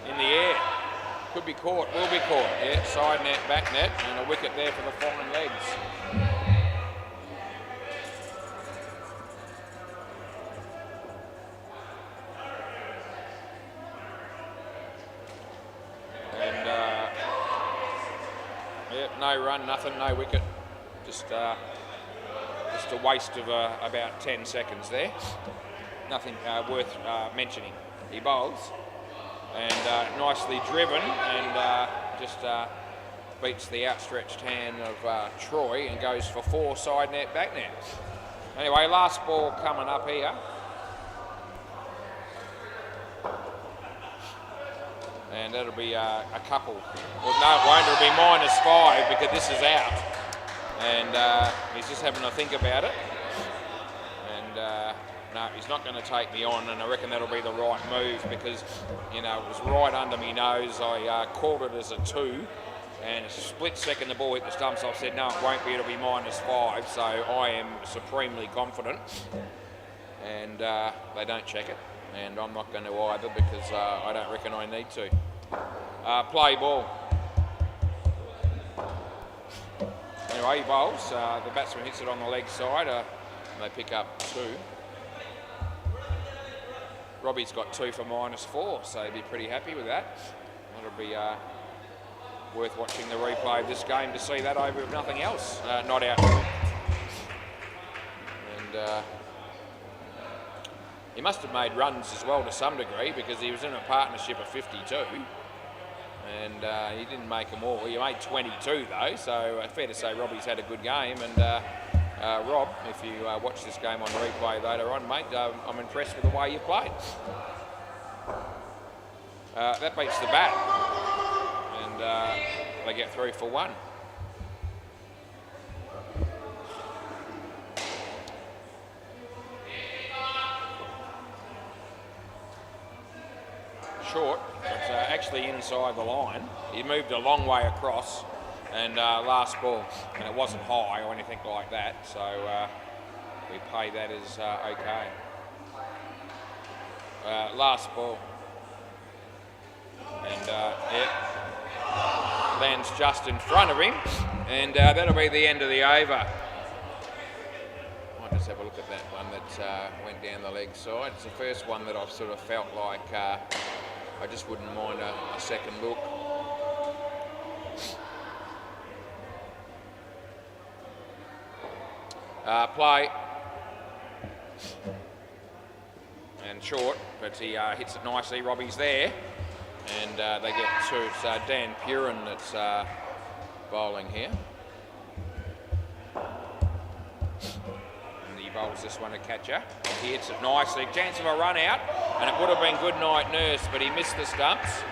In the air. Could be caught, will be caught. Yeah, side net, back net, and a wicket there for the fine legs. no run, nothing, no wicket. Just a waste of about 10 seconds there. Nothing worth mentioning. He bowls and nicely driven and just beats the outstretched hand of Troy and goes for 4 side net, back net. Anyway, last ball coming up here. And that'll be a couple. Well, no, it won't. It'll be -5 because this is out. And he's just having to think about it. And no, he's not going to take me on. And I reckon that'll be the right move because, you know, it was right under me nose. I called it as a 2. And a split second the ball hit the stumps. I said, no, it won't be. It'll be -5. So I am supremely confident. And they don't check it. And I'm not going to either because I don't reckon I need to. Play ball. Anyway, he bowls. The batsman hits it on the leg side. And they pick up 2. Robbie's got 2 for -4, so he'd be pretty happy with that. That'll be worth watching the replay of this game to see that over if nothing else. Not out. And he must have made runs as well to some degree because he was in a partnership of 52 and he didn't make them all. He made 22 though, so fair to say Robbie's had a good game. And Rob, if you watch this game on replay later on, mate, I'm impressed with the way you played. That beats the bat and they get through for 1. Short, but actually inside the line. He moved a long way across and last ball, and it wasn't high or anything like that, so we pay that as okay. Last ball, and yeah, lands just in front of him, and that'll be the end of the over. Might just have a look at that one that went down the leg side. It's the first one that I've sort of felt like I just wouldn't mind a second look. Play. And short, but he hits it nicely. Robbie's there. And they get 2. It's Dan Purin that's bowling here. He bowls this one to catcher. He hits it nicely. Chance of a run out, and it would have been good night nurse, but he missed the stumps.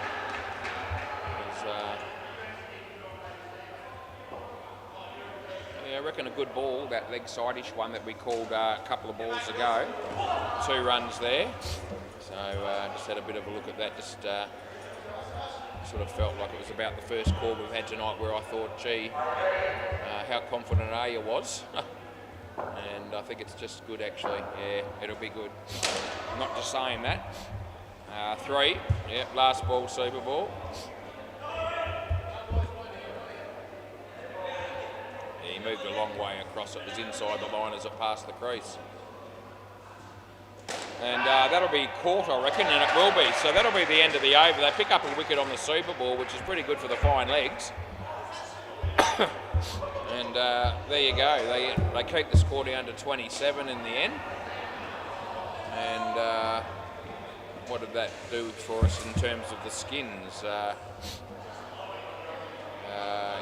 Yeah, I reckon a good ball, that leg side-ish one that we called a couple of balls ago. 2 runs there. So just had a bit of a look at that. Just sort of felt like it was about the first call we've had tonight where I thought, gee, how confident Aya was. And I think it's just good actually. Yeah, it'll be good. I'm not just saying that. 3, yeah, last ball, super ball. Yeah, he moved a long way across. It was inside the line as it passed the crease. And that'll be caught, I reckon, and it will be. So that'll be the end of the over. They pick up a wicket on the super ball, which is pretty good for the fine legs. And there you go. They keep the score down to 27 in the end. And what did that do for us in terms of the skins?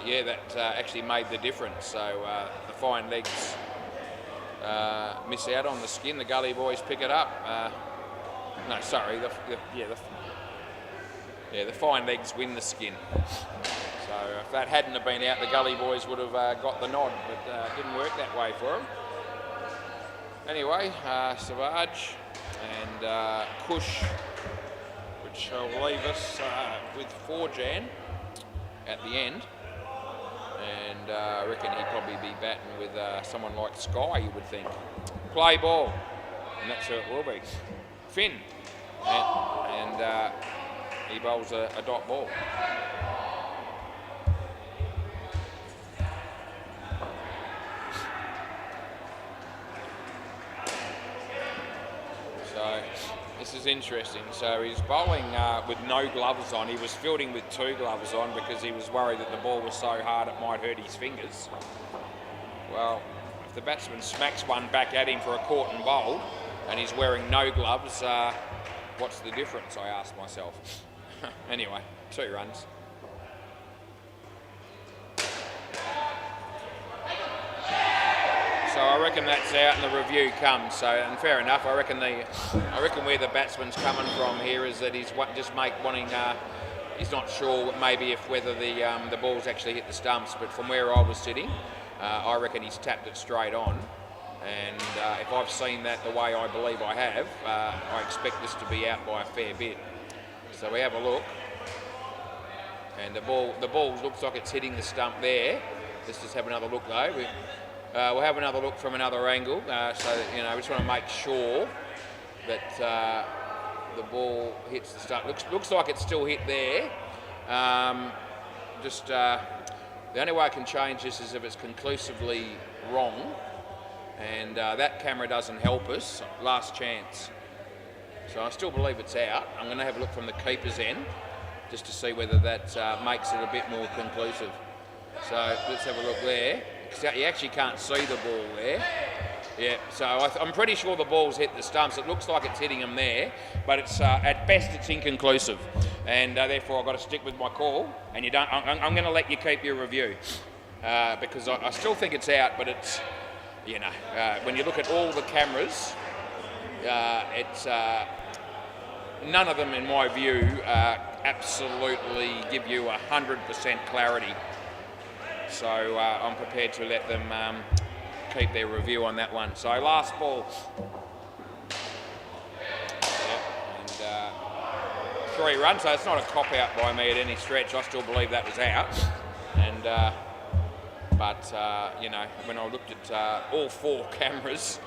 Yeah, that actually made the difference. So the fine legs miss out on the skin. The Gully boys pick it up. No, sorry. The fine legs win the skin. So if that hadn't have been out, the Gully boys would have got the nod, but it didn't work that way for them. Anyway, Savage and Kush, which will leave us with 4 Jan at the end. And I reckon he'd probably be batting with someone like Sky, you would think. Play ball, and that's who it will be. Finn, and he bowls a dot ball. This is interesting. So he's bowling with no gloves on. He was fielding with 2 gloves on because he was worried that the ball was so hard it might hurt his fingers. Well, if the batsman smacks one back at him for a caught and bowled and he's wearing no gloves, what's the difference, I asked myself. Anyway, 2 runs. So I reckon that's out and the review comes. So, and fair enough. I reckon where the batsman's coming from here is that he's wanting. He's not sure maybe if whether the ball's actually hit the stumps, but from where I was sitting, I reckon he's tapped it straight on. And if I've seen that the way I believe I have, I expect this to be out by a fair bit. So we have a look, and the ball looks like it's hitting the stump there. Let's just have another look though. We'll have another look from another angle, so that, you know, we just want to make sure that the ball hits the stump. Looks like it's still hit there. The only way I can change this is if it's conclusively wrong, and that camera doesn't help us. Last chance. So I still believe it's out. I'm going to have a look from the keeper's end just to see whether that makes it a bit more conclusive. So let's have a look there. You actually can't see the ball there. Yeah, so I'm pretty sure the ball's hit the stumps. It looks like it's hitting them there, but it's at best it's inconclusive, and therefore I've got to stick with my call. And I'm going to let you keep your review because I still think it's out, but it's, you know, when you look at all the cameras, it's none of them, in my view, absolutely give you 100% clarity. So I'm prepared to let them keep their review on that one. So last ball. Yeah, and 3 runs, so it's not a cop-out by me at any stretch. I still believe that was out. And but you know, when I looked at all 4 cameras,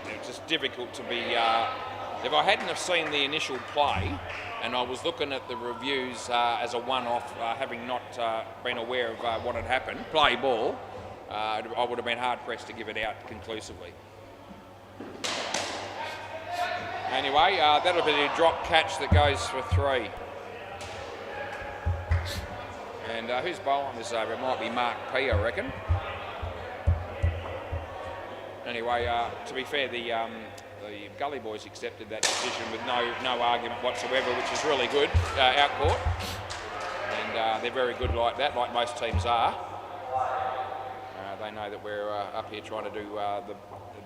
it's just difficult to be... if I hadn't have seen the initial play, and I was looking at the reviews as a one-off, having not been aware of what had happened, play ball, I would have been hard-pressed to give it out conclusively. Anyway, that'll be a drop catch that goes for 3. And who's bowling this over? It might be Mark P, I reckon. Anyway, to be fair, the Gully boys accepted that decision with no argument whatsoever, which is really good, out court. And they're very good like that, like most teams are. They know that we're up here trying to do the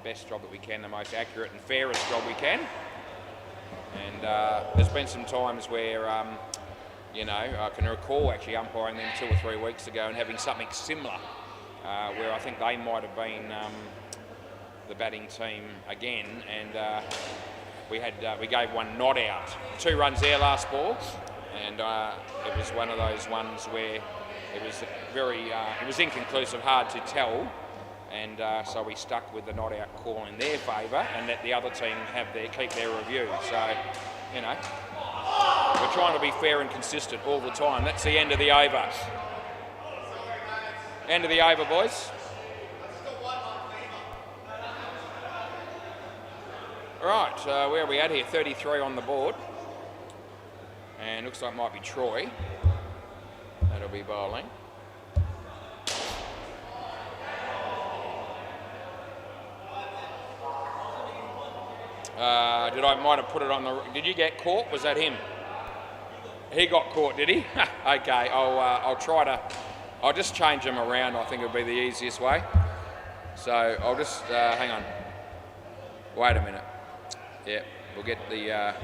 best job that we can, the most accurate and fairest job we can. And there's been some times where, you know, I can recall actually umpiring them 2 or 3 weeks ago and having something similar, where I think they might have been the batting team again, and we gave one not out. 2 runs there last ball, and it was one of those ones where it was it was inconclusive, hard to tell, and so we stuck with the not out call in their favour and let the other team keep their review. So, you know, we're trying to be fair and consistent all the time. That's the end of the over. End of the over, boys. Right, where are we at here? 33 on the board. And looks like it might be Troy. That'll be bowling. Might have put it on the... Did you get caught? Was that him? He got caught, did he? Okay, I'll just change them around. I think it'll be the easiest way. So I'll just, hang on. Wait a minute. Yeah, we'll get the,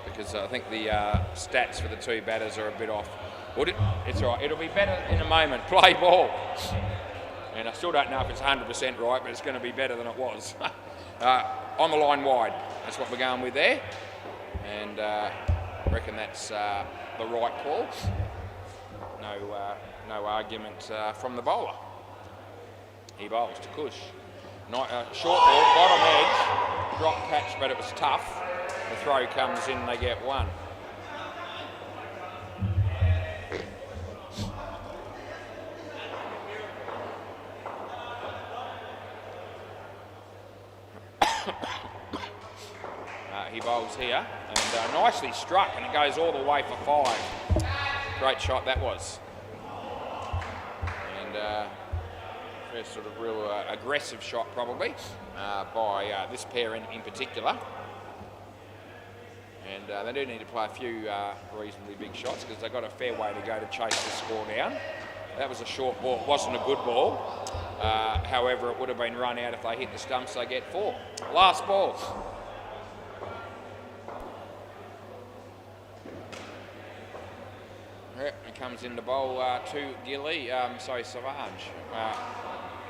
because I think the stats for the 2 batters are a bit off. It's all right, it'll be better in a moment. Play ball. And I still don't know if it's 100% right, but it's going to be better than it was. On the line wide, that's what we're going with there. And I reckon that's the right call. No argument from the bowler. He bowls to Kush. Short ball, bottom edge, drop catch, but it was tough. The throw comes in, they get 1. he bowls here, and nicely struck, and it goes all the way for 5. Great shot that was. And first sort of real aggressive shot probably by this pair in particular. And they do need to play a few reasonably big shots because they've got a fair way to go to chase the score down. That was a short ball. It wasn't a good ball. However, it would have been run out if they hit the stumps. They get 4. Last ball. Yep, it comes into bowl to Gilly. Savage.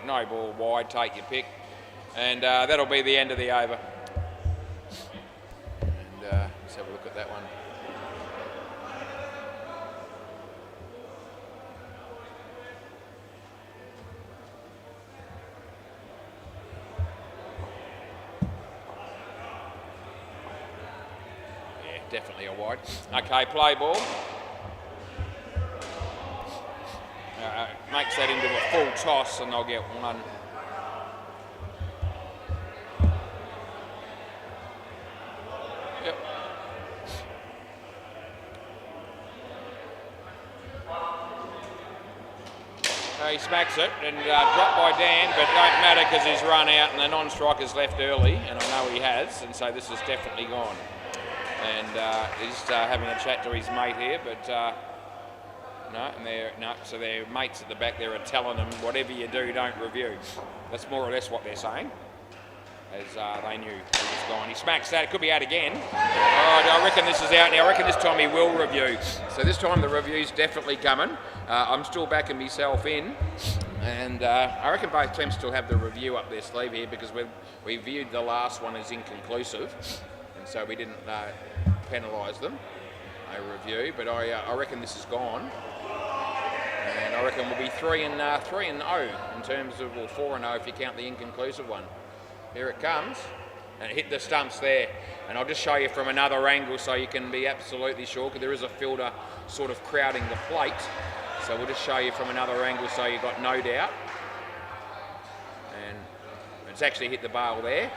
No ball wide. Take your pick. And that'll be the end of the over. Let's have a look at that one. Yeah, definitely a wide. Okay, play ball. Makes that into a full toss and they'll get 1. Yep. He smacks it and dropped by Dan, but don't matter because he's run out and the non-striker's left early, and I know he has, and so this is definitely gone. And he's having a chat to his mate here, but so their mates at the back there are telling him, whatever you do, don't review. That's more or less what they're saying, as they knew he was gone. He smacks that. It could be out again. I reckon this is out now. I reckon this time he will review. So this time the review's definitely coming. I'm still backing myself in, and I reckon both teams still have the review up their sleeve here because we viewed the last one as inconclusive, and so we didn't penalise them. A review, but I reckon this is gone, and I reckon we'll be 3-0 in terms of, or 4-0 if you count the inconclusive one. Here it comes, and it hit the stumps there, and I'll just show you from another angle so you can be absolutely sure, because there is a fielder sort of crowding the plate, so we'll just show you from another angle so you've got no doubt. And it's actually hit the bail there.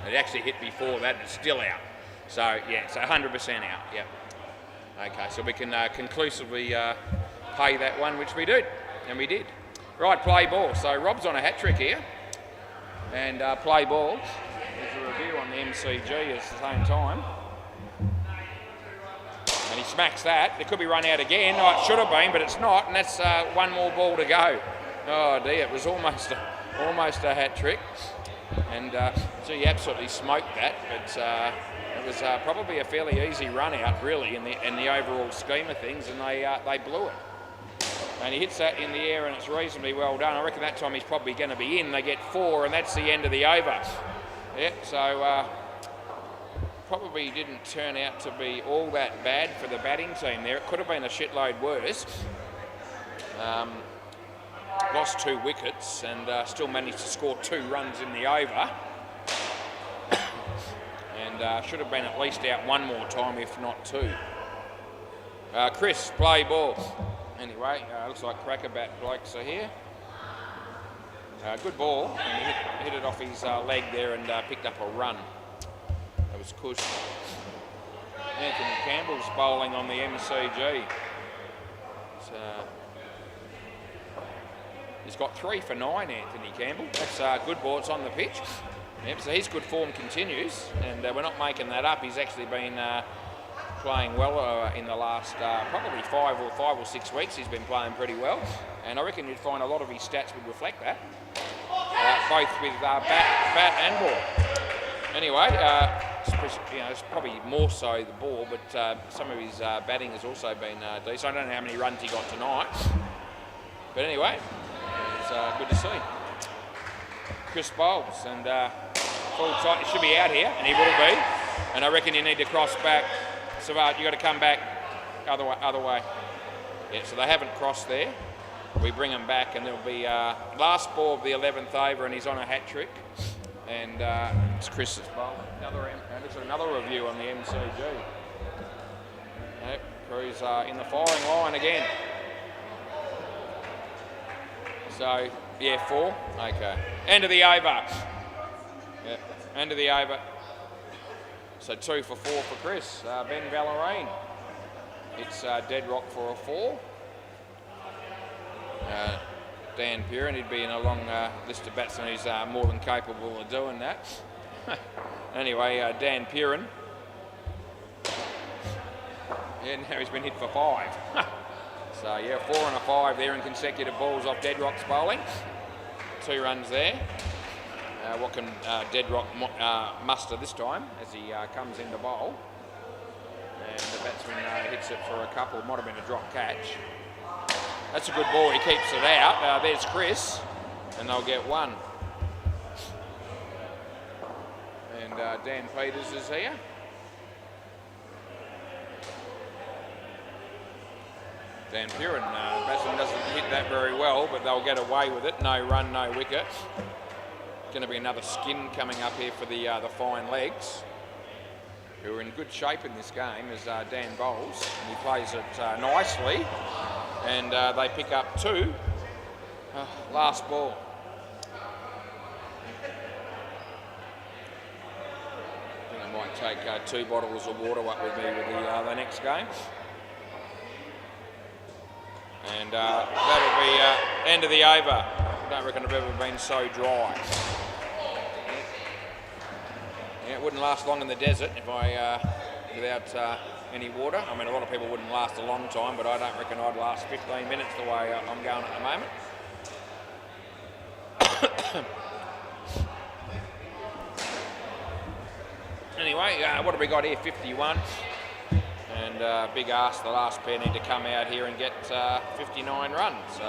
It actually hit before that, it's still out. So yeah, so 100% out, yep. Okay, so we can conclusively pay that one, which we do, and we did. Right, play ball. So Rob's on a hat trick here, and play ball. There's a review on the MCG at the same time. And he smacks that. It could be run out again. Oh, it should have been, but it's not, and that's 1 more ball to go. Oh dear, it was almost a hat trick. And so he absolutely smoked that, but it was probably a fairly easy run out, really, in the overall scheme of things, and they blew it. And he hits that in the air, and it's reasonably well done. I reckon that time he's probably going to be in. They get 4, and that's the end of the over. Yeah, so probably didn't turn out to be all that bad for the batting team there. It could have been a shitload worse. Lost 2 wickets and still managed to score 2 runs in the over. And should have been at least out 1 more time, if not 2. Chris, play ball. Anyway, looks like crackerbat blokes are here. Good ball, and he hit it off his leg there and picked up a run. That was cush. Anthony Campbell's bowling on the MCG. He's got 3 for 9, Anthony Campbell. That's good ball. It's on the pitch. Yep, so his good form continues, and we're not making that up. He's actually been playing well in the last probably 5 or 6 weeks. He's been playing pretty well, and I reckon you'd find a lot of his stats would reflect that, both with bat and ball. Anyway, it's probably more so the ball, but some of his batting has also been decent. I don't know how many runs he got tonight, but anyway, it's good to see. Chris bowls, and full tight. He should be out here, and he will be. And I reckon you need to cross back. Savard, you got to come back other way. Yeah, so they haven't crossed there. We bring him back, and there'll be last ball of the 11th over, and he's on a hat trick. And it's Chris's bowl. Another review on the MCG. Yep, Crew's in the firing line again. So, yeah, 4. Okay. End of the over. Yeah. End of the over. So 2 for 4 for Chris. Ben Vallerine. It's dead rock for a 4. Dan Purin, he'd be in a long list of batsmen who's more than capable of doing that. Anyway, Dan Purin. Yeah, now he's been hit for 5. So yeah, 4 and a 5 there in consecutive balls off Deadrock's bowling. 2 runs there. What can Deadrock muster this time as he comes into bowl? And the batsman hits it for a couple. Might have been a drop catch. That's a good ball. He keeps it out. There's Chris, and they'll get 1. And Dan Peters is here. Dan Purin, batsman doesn't hit that very well, but they'll get away with it. No run, no wicket. Going to be another skin coming up here for the fine legs, who are in good shape in this game as Dan bowls. And he plays it nicely, and they pick up 2. Last ball. I think I might take 2 bottles of water up with me with the next game. And that'll be end of the over. I don't reckon I've ever been so dry. Yeah, it wouldn't last long in the desert if without any water. I mean, a lot of people wouldn't last a long time, but I don't reckon I'd last 15 minutes the way I'm going at the moment. Anyway, what have we got here? 51. And big ask, the last pair need to come out here and get 59 runs.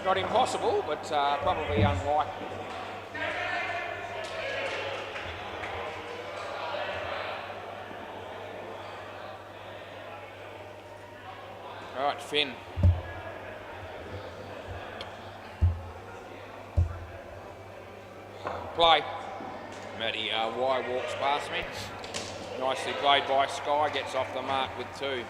Not impossible, but probably unlikely. All right, Finn. Play. Matty Y walks past me. Nicely played by Sky, gets off the mark with 2.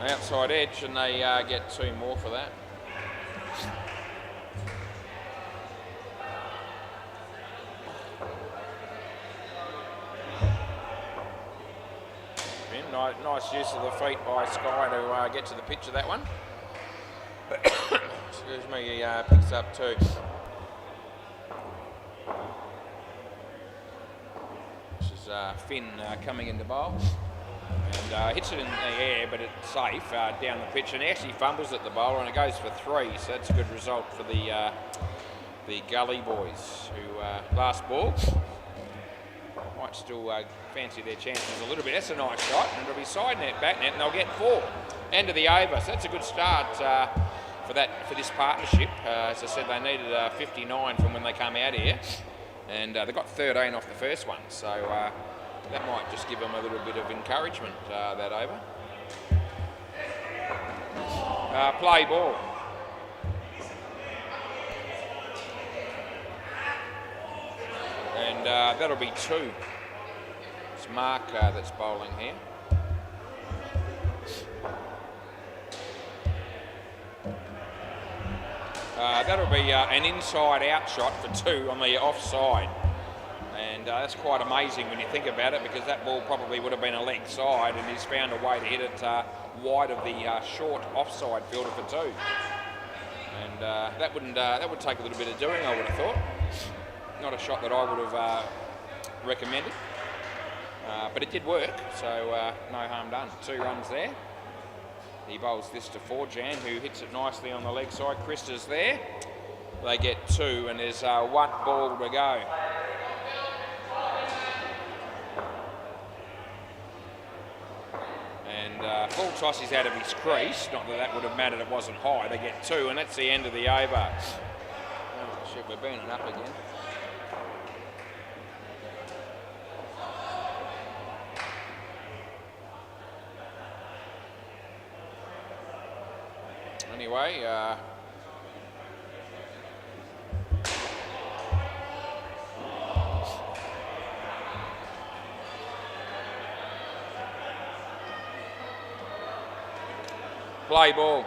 Outside edge, and they get 2 more for that. Nice use of the feet by Sky to get to the pitch of that one. Excuse me, he picks up 2. This is Finn coming into bowl. And hits it in the air, but it's safe down the pitch. And he actually fumbles at the bowler, and it goes for 3. So that's a good result for the Gully boys, who last ball might still fancy their chances a little bit. That's a nice shot, and it'll be side net, back net, and they'll get 4. End of the over. So that's a good start for this partnership. As I said, they needed 59 from when they come out here, and they got 13 off the first one. So that might just give them a little bit of encouragement, that over. Play ball. And that'll be 2. It's Mark that's bowling here. That'll be an inside-out shot for 2 on the offside. And that's quite amazing when you think about it, because that ball probably would have been a leg side, and he's found a way to hit it wide of the short offside fielder for 2. And that would take a little bit of doing, I would have thought. Not a shot that I would have recommended, but it did work, so no harm done. 2 runs there. He bowls this to Forjan, who hits it nicely on the leg side. Krista's there. They get 2, and there's 1 ball to go. And full toss, he's out of his crease. Not that that would have mattered, it wasn't high. They get 2, and that's the end of the over. Oh shit, we're burning up again. Anyway, Play ball.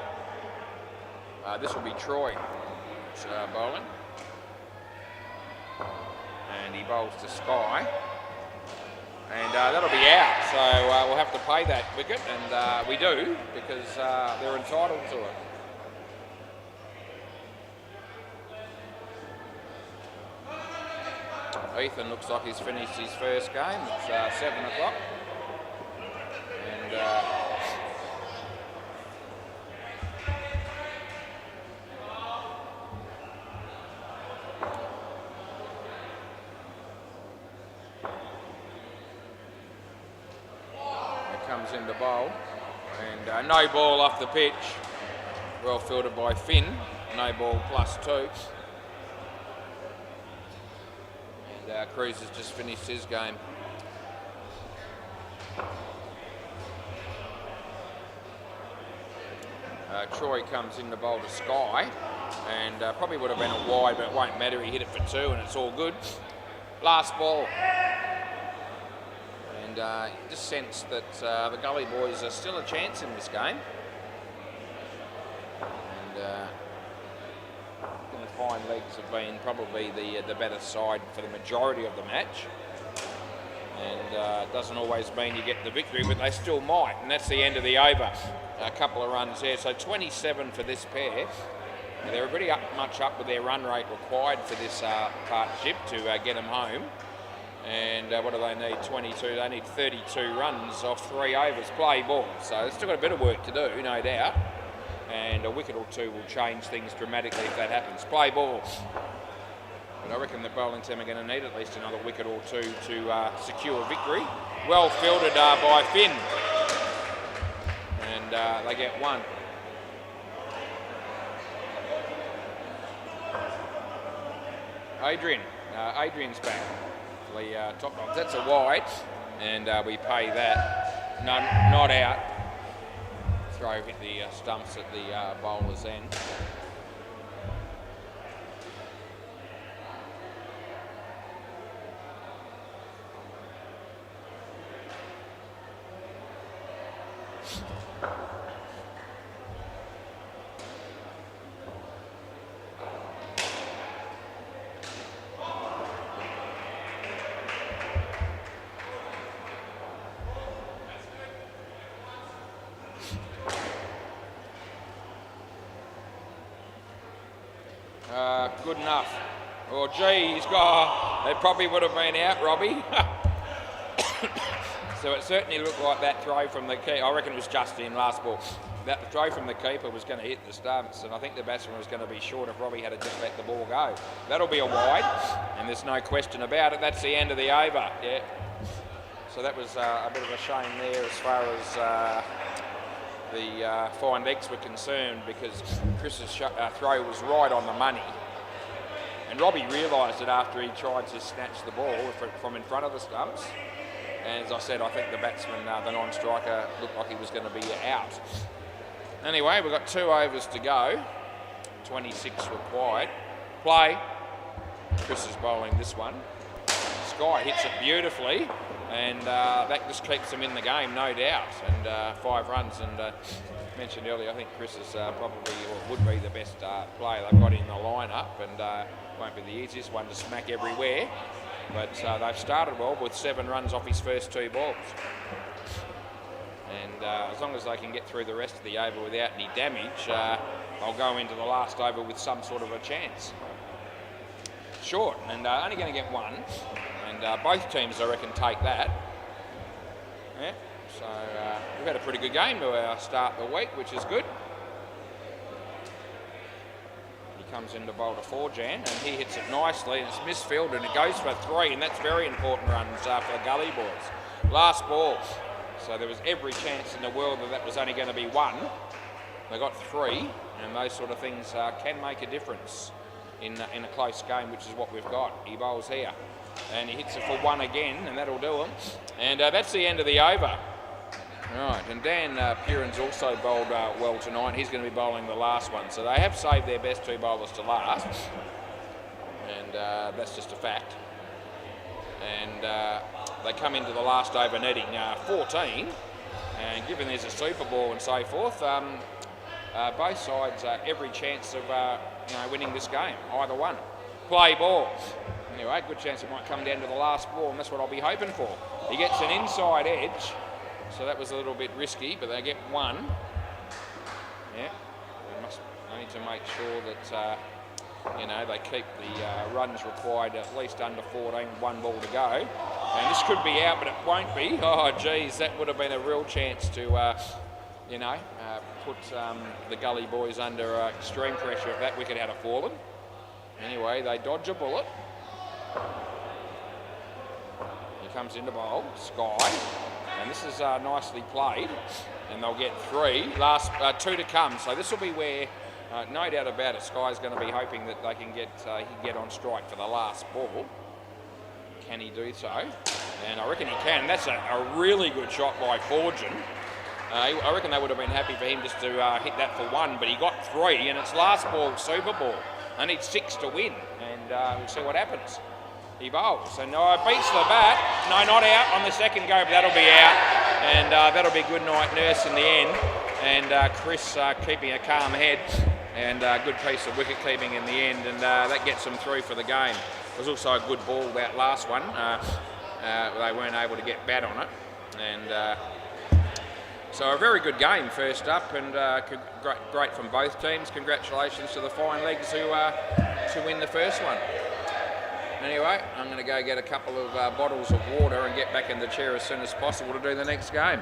This will be Troy bowling. And he bowls to Sky. And that'll be out, so we'll have to pay that wicket, and we do, because they're entitled to it. Ethan looks like he's finished his first game. It's 7 o'clock. And he comes in to bowl. And no ball off the pitch. Well fielded by Finn. No ball +2. Cruz has just finished his game. Troy comes in to bowl to Sky, and probably would have been a wide, but it won't matter. He hit it for 2 and it's all good. Last ball. And just sense that the Gully boys are still a chance in this game. And Fine Legs have been probably the better side for the majority of the match, and it doesn't always mean you get the victory, but they still might, and that's the end of the over. A couple of runs there, so 27 for this pair. They were pretty much up with their run rate required for this partnership to get them home. And what do they need? 22. They need 32 runs off 3 overs. Play ball, so they've still got a bit of work to do, no doubt. And a wicket or 2 will change things dramatically if that happens. Play ball. But I reckon the bowling team are going to need at least another wicket or 2 to secure victory. Well fielded by Finn. And they get 1. Adrian's back. The top box. That's a wide. And we pay that. Not out. Throw hit the stumps at the bowler's end. Good enough. Oh, gee, he's got... They probably would have been out, Robbie. So it certainly looked like that throw from the keeper. I reckon it was just in last ball. That throw from the keeper was going to hit the stumps, and I think the batsman was going to be short if Robbie had just let the ball go. That'll be a wide, and there's no question about it. That's the end of the over. Yeah. So that was a bit of a shame there as far as the Fine Legs were concerned, because Chris's throw was right on the money. And Robbie realised it after he tried to snatch the ball from in front of the stumps. And as I said, I think the batsman, the non-striker, looked like he was going to be out. Anyway, we've got 2 overs to go. 26 required. Play. Chris is bowling this one. Sky hits it beautifully. And that just keeps them in the game, no doubt. And 5 runs. And mentioned earlier, I think Chris is probably, or would be, the best player they've got in the lineup. And won't be the easiest one to smack everywhere. But they've started well with 7 runs off his first 2 balls. And as long as they can get through the rest of the over without any damage, I'll go into the last over with some sort of a chance. Short, and only going to get 1. And both teams, I reckon, take that. Yeah. So we've had a pretty good game to start the week, which is good. Comes in to bowl to 4-Jan, and he hits it nicely, and it's misfielded, and it goes for 3, and that's very important runs for the Gully boys. Last ball, so there was every chance in the world that was only going to be 1. They got 3, and those sort of things can make a difference in a close game, which is what we've got. He bowls here, and he hits it for 1 again, and that'll do him. And that's the end of the over. Right, and Dan Purin's also bowled well tonight. He's going to be bowling the last one. So they have saved their best 2 bowlers to last. And that's just a fact. And they come into the last over netting 14. And given there's a Super Ball and so forth, both sides every chance of winning this game, either one. Play ball. Anyway, good chance it might come down to the last ball, and that's what I'll be hoping for. He gets an inside edge, so that was a little bit risky, but they get one. Yeah, they need to make sure that they keep the runs required at least under 14, one ball to go. And this could be out, but it won't be. Oh, geez, that would have been a real chance to, put the Gully boys under extreme pressure if that wicket had fallen. Anyway, they dodge a bullet. He comes into bowl, Sky, and this is nicely played, and they'll get 3. Last 2 to come, so this will be where, no doubt about it, Sky's going to be hoping that they can get on strike for the last ball. Can he do so? And I reckon he can. That's a really good shot by Fortune. I reckon they would have been happy for him just to hit that for 1, but he got 3, and it's last ball, super ball. They need 6 to win, and we'll see what happens. He bowls, and beats the bat. No, not out on the second go, but that'll be out, and that'll be good night nurse in the end. And Chris keeping a calm head, and a good piece of wicket keeping in the end, and that gets them through for the game. It was also a good ball, that last one. They weren't able to get bat on it, and so a very good game first up, and great from both teams. Congratulations to the fine legs who to win the first one. Anyway, I'm going to go get a couple of bottles of water and get back in the chair as soon as possible to do the next game.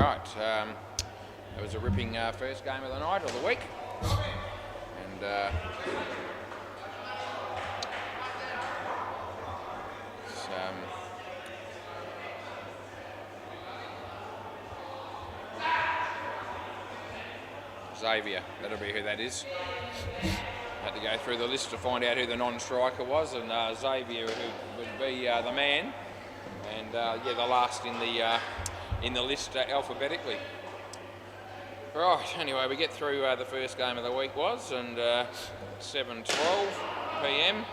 Right, it was a ripping first game of the night or the week, and Xavier, that'll be who that is. Had to go through the list to find out who the non-striker was, and Xavier who would be the man, and yeah, the last in the list alphabetically. Right, anyway, we get through the first game of the week was, and 7:12 p.m.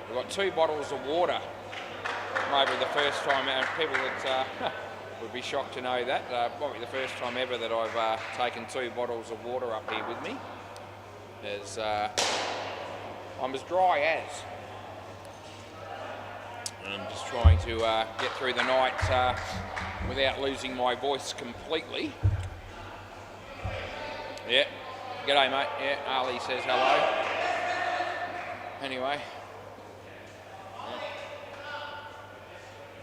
We've got 2 bottles of water. Maybe the first time, people that would be shocked to know that, probably the first time ever that I've taken 2 bottles of water up here with me. As I'm as dry as. And I'm just trying to get through the night without losing my voice completely. Yeah, g'day mate. Yeah, Ali says hello. Anyway.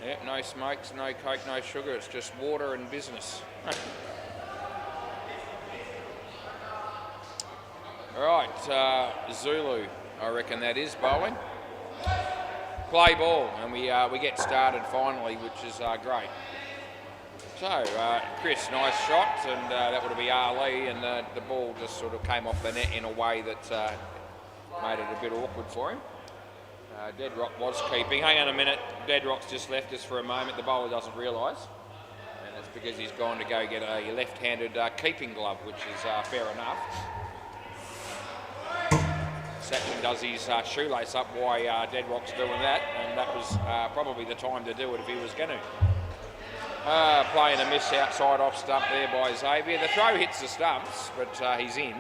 Yeah, no smokes, no coke, no sugar. It's just water and business. Right, Zulu, I reckon that is bowling. Play ball, and we get started finally, which is great. So, Chris, nice shot, and that would be Ali, and the ball just sort of came off the net in a way that made it a bit awkward for him. Deadrock was keeping. Hang on a minute, Deadrock's just left us for a moment. The bowler doesn't realise, and it's because he's gone to go get a left-handed keeping glove, which is fair enough. Sachin does his shoelace up while Deadrock's doing that, and that was probably the time to do it if he was going to. Playing a miss outside off stump there by Xavier. The throw hits the stumps, but he's in.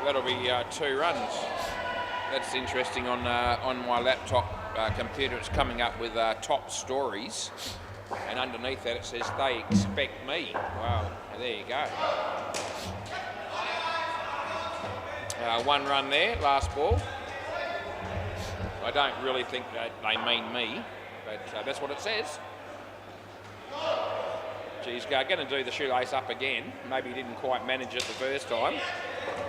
That'll be 2 runs. That's interesting. On my laptop computer, it's coming up with top stories, and underneath that it says they expect me. Wow, there you go. 1 run there, last ball. I don't really think that they mean me, but that's what it says. He's going to do the shoelace up again. Maybe he didn't quite manage it the first time.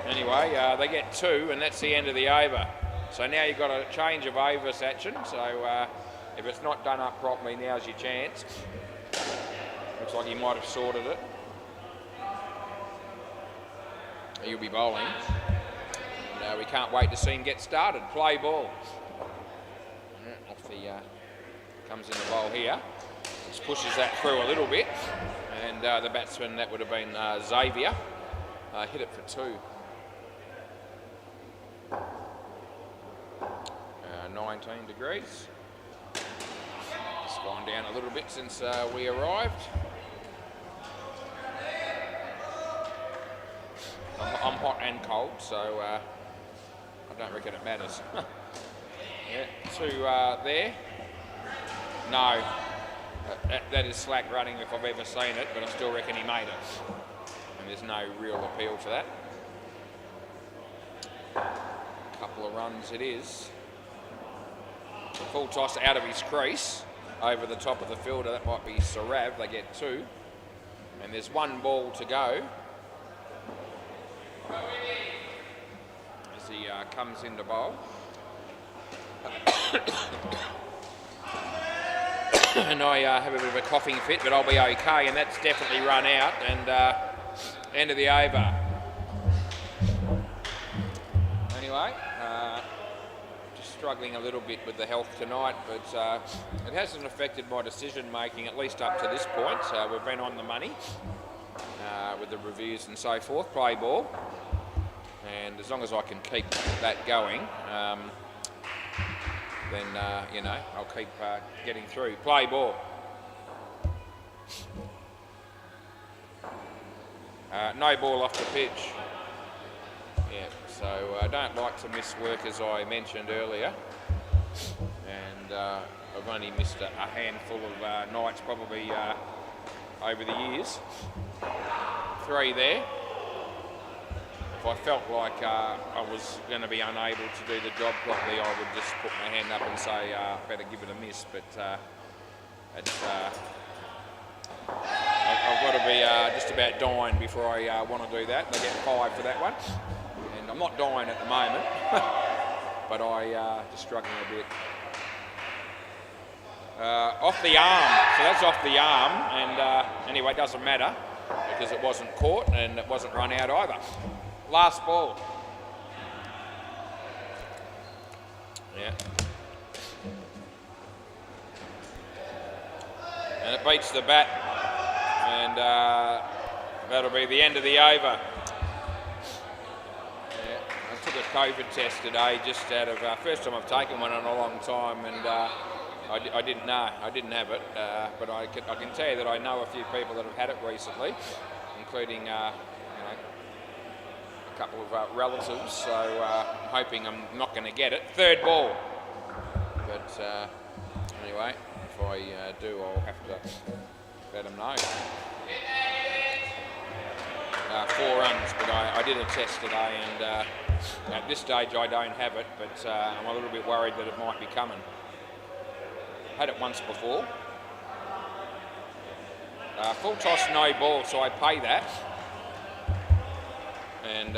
Anyway, they get 2, and that's the end of the over. So now you've got a change of over, Sachin. So if it's not done up properly, now's your chance. Looks like he might have sorted it. He'll be bowling. And, we can't wait to see him get started. Play ball. Off the comes in the bowl here. Just pushes that through a little bit, and the batsman, that would have been Xavier, hit it for 2. 19 degrees. It's gone down a little bit since we arrived. I'm hot and cold, so I don't reckon it matters. Yeah, 2 there. No. That is slack running if I've ever seen it, but I still reckon he made it. And there's no real appeal for that. A couple of runs it is. Full toss out of his crease over the top of the fielder. That might be Sarav. They get 2. And there's 1 ball to go. As he comes into bowl. And I have a bit of a coughing fit, but I'll be okay, and that's definitely run out, and end of the over. Anyway, just struggling a little bit with the health tonight, but it hasn't affected my decision making, at least up to this point. We've been on the money with the reviews and so forth. Play ball, and as long as I can keep that going, then, you know, I'll keep getting through. Play ball. No ball off the pitch. Yeah, so I don't like to miss work, as I mentioned earlier. And I've only missed a handful of nights, probably over the years. 3 there. If I felt like I was going to be unable to do the job properly, I would just put my hand up and say, better give it a miss. But I've got to be just about dying before I want to do that. They get 5 for that one. And I'm not dying at the moment, but I just struggling a bit. Off the arm, so that's off the arm, and anyway, it doesn't matter because it wasn't caught and it wasn't run out either. Last ball. Yeah. And it beats the bat, and that'll be the end of the over. Yeah. I took a COVID test today, just out of first time I've taken one in a long time, and I didn't know. I didn't have it, but I can tell you that I know a few people that have had it recently, including a couple of relatives. So I'm hoping I'm not going to get it. Third ball. But anyway, if I do, I'll have to let them know. 4 runs, but I did a test today, and at this stage I don't have it, but I'm a little bit worried that it might be coming. Had it once before. Full toss, no ball, so I pay that. And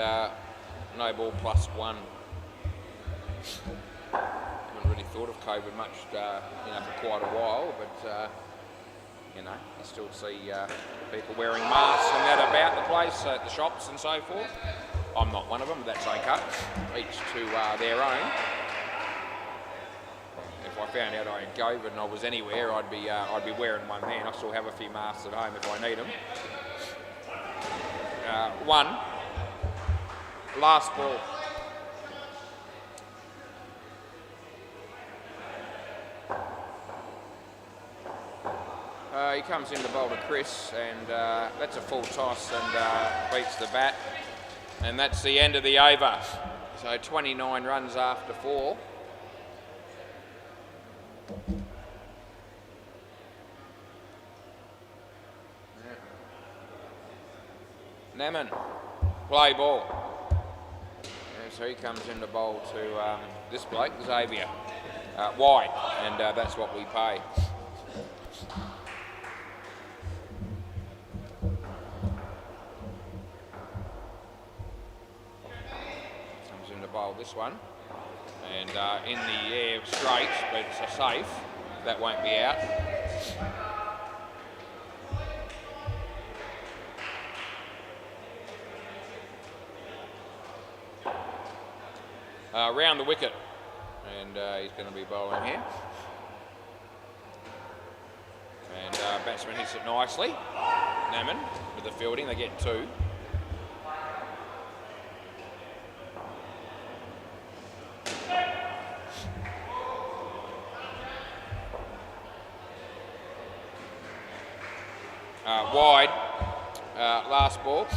no ball +1. Haven't really thought of COVID much, for quite a while, but you still see people wearing masks and that about the place at the shops and so forth. I'm not one of them, but that's okay. Each to their own. If I found out I had COVID and I was anywhere, I'd be wearing one then. I still have a few masks at home if I need them. 1. Last ball. He comes in to bowl to Chris, and that's a full toss and beats the bat. And that's the end of the over. So 29 runs after 4. Naman, play ball. So he comes in to bowl to this bloke, Xavier, wide, and that's what we pay. Comes in to bowl this one, and in the air straight, but it's a safe. That won't be out. Round the wicket, and he's going to be bowling here. And batsman hits it nicely. Naman with the fielding, they get 2. Wide, last ball.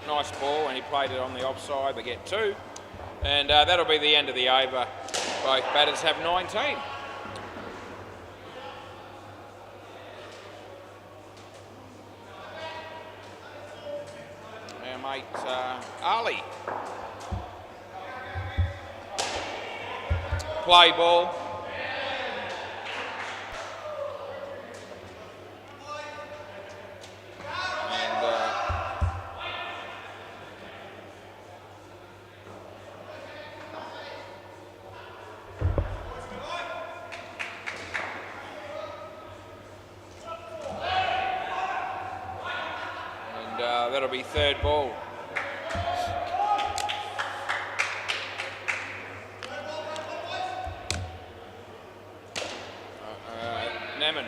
Nice ball, and he played it on the offside. They get 2, and that'll be the end of the over. Both batters have 19. Our mate Ali. Play ball. That'll be third ball. Naman,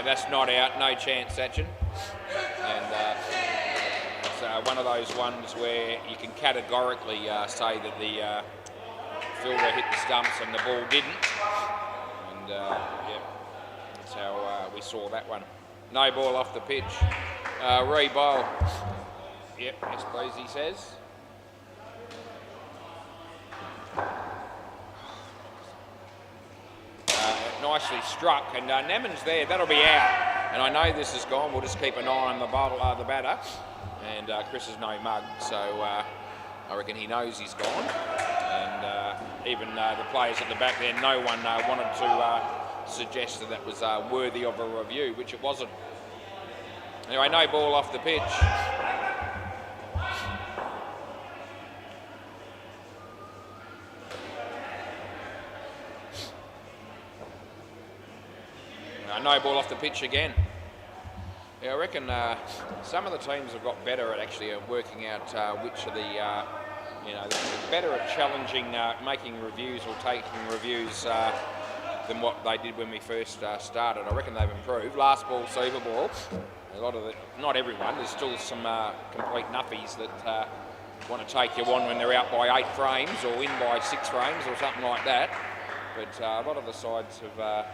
that's not out, no chance, Sachin. And it's one of those ones where you can categorically say that the fielder hit the stumps and the ball didn't. And yeah, that's how we saw that one. No ball off the pitch. Re-bowl. Yep, yes please, he says. nicely struck, and Naman's there. That'll be out. And I know this is gone. We'll just keep an eye on the the batter. And Chris is no mug, so I reckon he knows he's gone. And even the players at the back there, no one wanted to suggest that was worthy of a review, which it wasn't. Anyway, no ball off the pitch. No ball off the pitch again. Yeah, I reckon some of the teams have got better at actually working out which of the, they're better at challenging, making reviews or taking reviews than what they did when we first started. I reckon they've improved. Last ball, Super Ball. A lot of the, not everyone, there's still some complete nuffies that want to take you on when they're out by 8 frames or win by 6 frames or something like that. But a lot of the sides have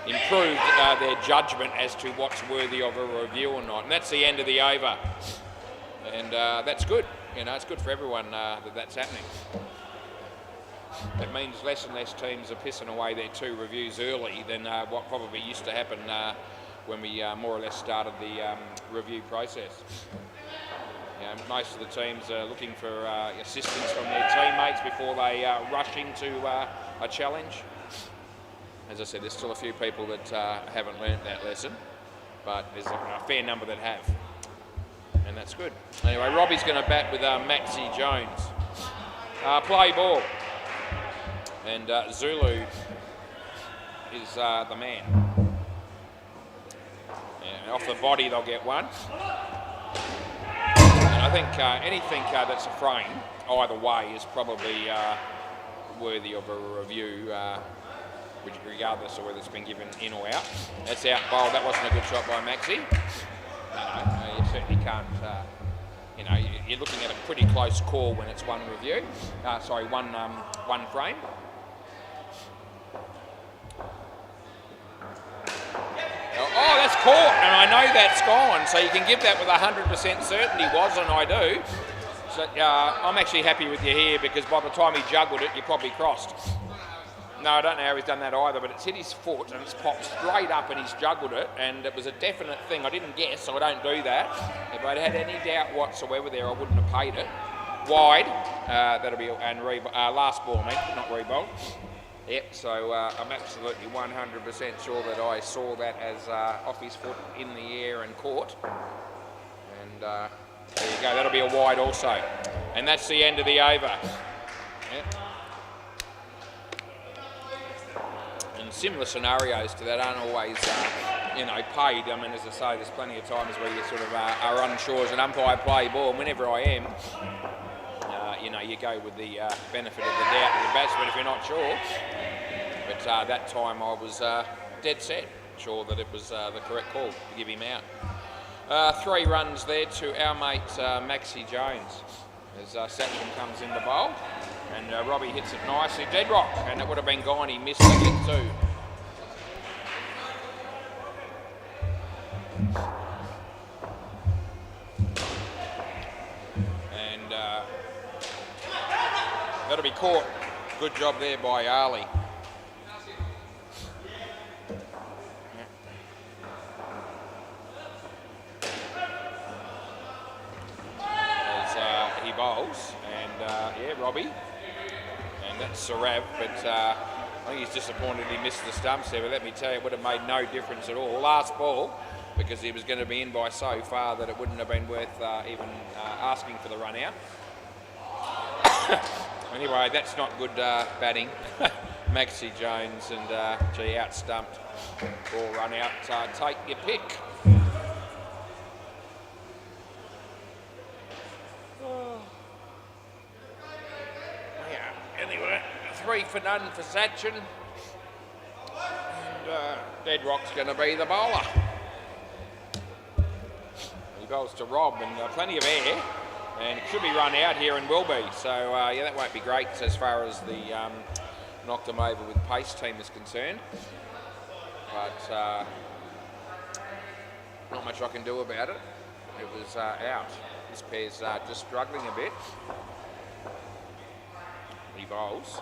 improved their judgment as to what's worthy of a review or not. And that's the end of the over. And that's good. It's good for everyone that that's happening. It means less and less teams are pissing away their 2 reviews early than what probably used to happen when we more or less started the review process. Most of the teams are looking for assistance from their teammates before they rush into a challenge. As I said, there's still a few people that haven't learnt that lesson, but there's a fair number that have, and that's good. Anyway, Robbie's going to bat with Maxie Jones. Play ball, and Zulu is the man. Yeah, off the body, they'll get one. And I think anything that's a frame, either way, is probably worthy of a review. Regardless of whether it's been given in or out. That's out bowled. That wasn't a good shot by Maxie. You certainly can't, you're looking at a pretty close call when it's one review. One frame. Oh, that's caught, and I know that's gone, so you can give that with 100% certainty, and I do. So I'm actually happy with you here, because by the time he juggled it, you probably crossed. No, I don't know how he's done that either, but it's hit his foot and it's popped straight up and he's juggled it, and it was a definite thing. I didn't guess, so I don't do that. If I'd had any doubt whatsoever there, I wouldn't have paid it. Wide, that'll be, and last ball, not rebowled. Yep, so I'm absolutely 100% sure that I saw that as off his foot in the air and caught. And there you go, that'll be a wide also. And that's the end of the over. Yep. Similar scenarios to that aren't always, paid. I mean, as I say, there's plenty of times where you sort of are unsure as an umpire play ball. And whenever I am, you go with the benefit of the doubt of the batsman if you're not sure. But that time I was dead set, sure that it was the correct call to give him out. 3 runs there to our mate Maxie Jones as Sachin comes in the bowl. And Robbie hits it nicely, dead rock, and it would have been gone. He missed it too. And that'll be caught. Good job there by Ali. As he bowls, and Robbie. And that's Sarav, but I think he's disappointed he missed the stumps there, but let me tell you, it would have made no difference at all. Last ball, because he was going to be in by so far that it wouldn't have been worth even asking for the run out. Anyway, that's not good batting. Maxie Jones and out stumped. Ball run out, take your pick. Anyway, 3 for none for Sachin. And Dead Rock's going to be the bowler. He bowls to Rob, and plenty of air. And it should be run out here and will be. So, that won't be great as far as the knocked them over with pace team is concerned. But not much I can do about it. It was out. This pair's just struggling a bit. He bowls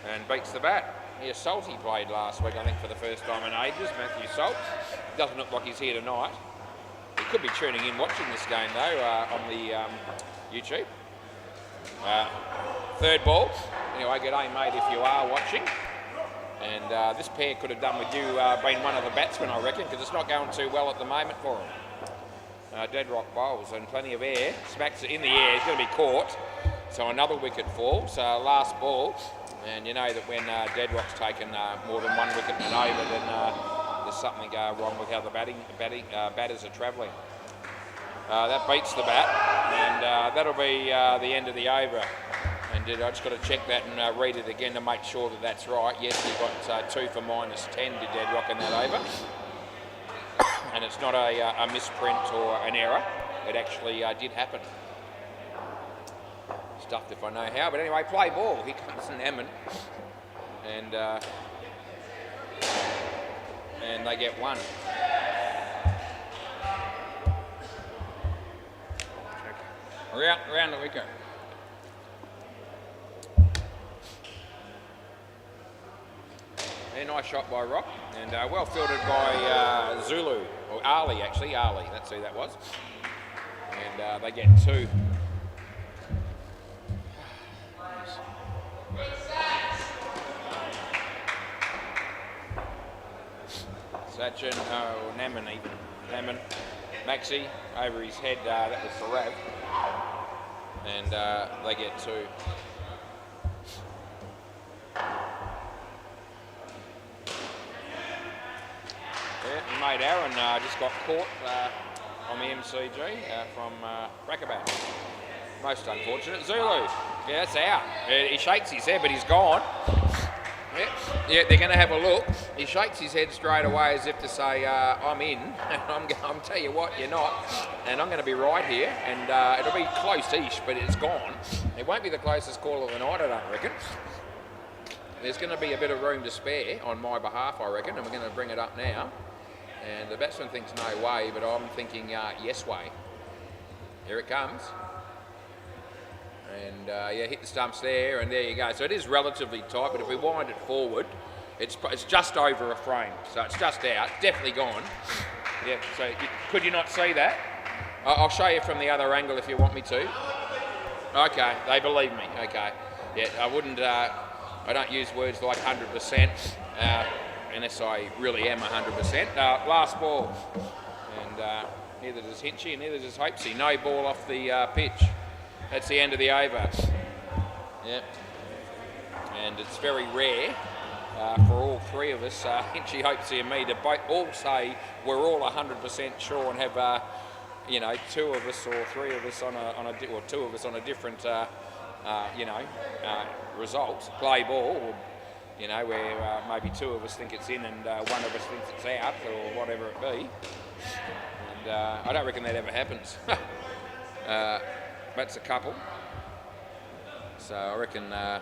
and beats the bat. Salty played last week, I think, for the first time in ages. Matthew Salt. Doesn't look like he's here tonight. He could be tuning in watching this game, though, on the YouTube. Third ball. Anyway, good aim, mate, if you are watching. And this pair could have done with you being one of the batsmen, I reckon, because it's not going too well at the moment for him. Dead rock bowls and plenty of air. Smacks it in the air. He's going to be caught. So another wicket fall. So last ball. And you know that when Dead Rock's taken more than one wicket and over, then there's something wrong with how the batters are travelling. That beats the bat. And that'll be the end of the over. And I just got to check that and read it again to make sure that that's right. Yes, he got 2 for -10 to Dead Rock in that over. And it's not a misprint or an error. It actually did happen. Stuffed if I know how. But anyway, play ball. Here comes Naman. And they get 1. Round the wicket. A nice shot by Rock, and well fielded by Zulu, or Ali actually, Ali, that's who that was. And they get 2. Sachin, Naman even. Naman, Maxi, over his head, that was Sarav. And they get 2. Yeah, mate Aaron just got caught on the MCG from Rackabat. Most unfortunate. Zulu, yeah, that's out. He shakes his head, but he's gone. Yeah, they're going to have a look. He shakes his head straight away as if to say, I'm in, and I'm tell you what, you're not, and I'm going to be right here, and it'll be close-ish, but it's gone. It won't be the closest call of the night, I don't reckon. There's going to be a bit of room to spare on my behalf, I reckon, and we're going to bring it up now. And the batsman thinks no way, but I'm thinking yes way. Here it comes. And yeah, hit the stumps there, and there you go. So it is relatively tight, but if we wind it forward, it's just over a frame. So it's just out, definitely gone. Yeah, so could you not see that? I'll show you from the other angle if you want me to. Okay, they believe me, okay. Yeah, I wouldn't, I don't use words like 100%, unless I really am 100%. Last ball, and neither does Hinchy and neither does Hopesy. No ball off the pitch. That's the end of the over. Yep. And it's very rare for all 3 of us, Hinchy, Hopesy and me, to all say we're all 100% sure and have, you know, 2 of us or 3 of us on or 2 of us on a different, you know, result. Play ball, or, you know, where maybe 2 of us think it's in and 1 of us thinks it's out, or whatever it be. And I don't reckon that ever happens. That's a couple. So I reckon, yeah,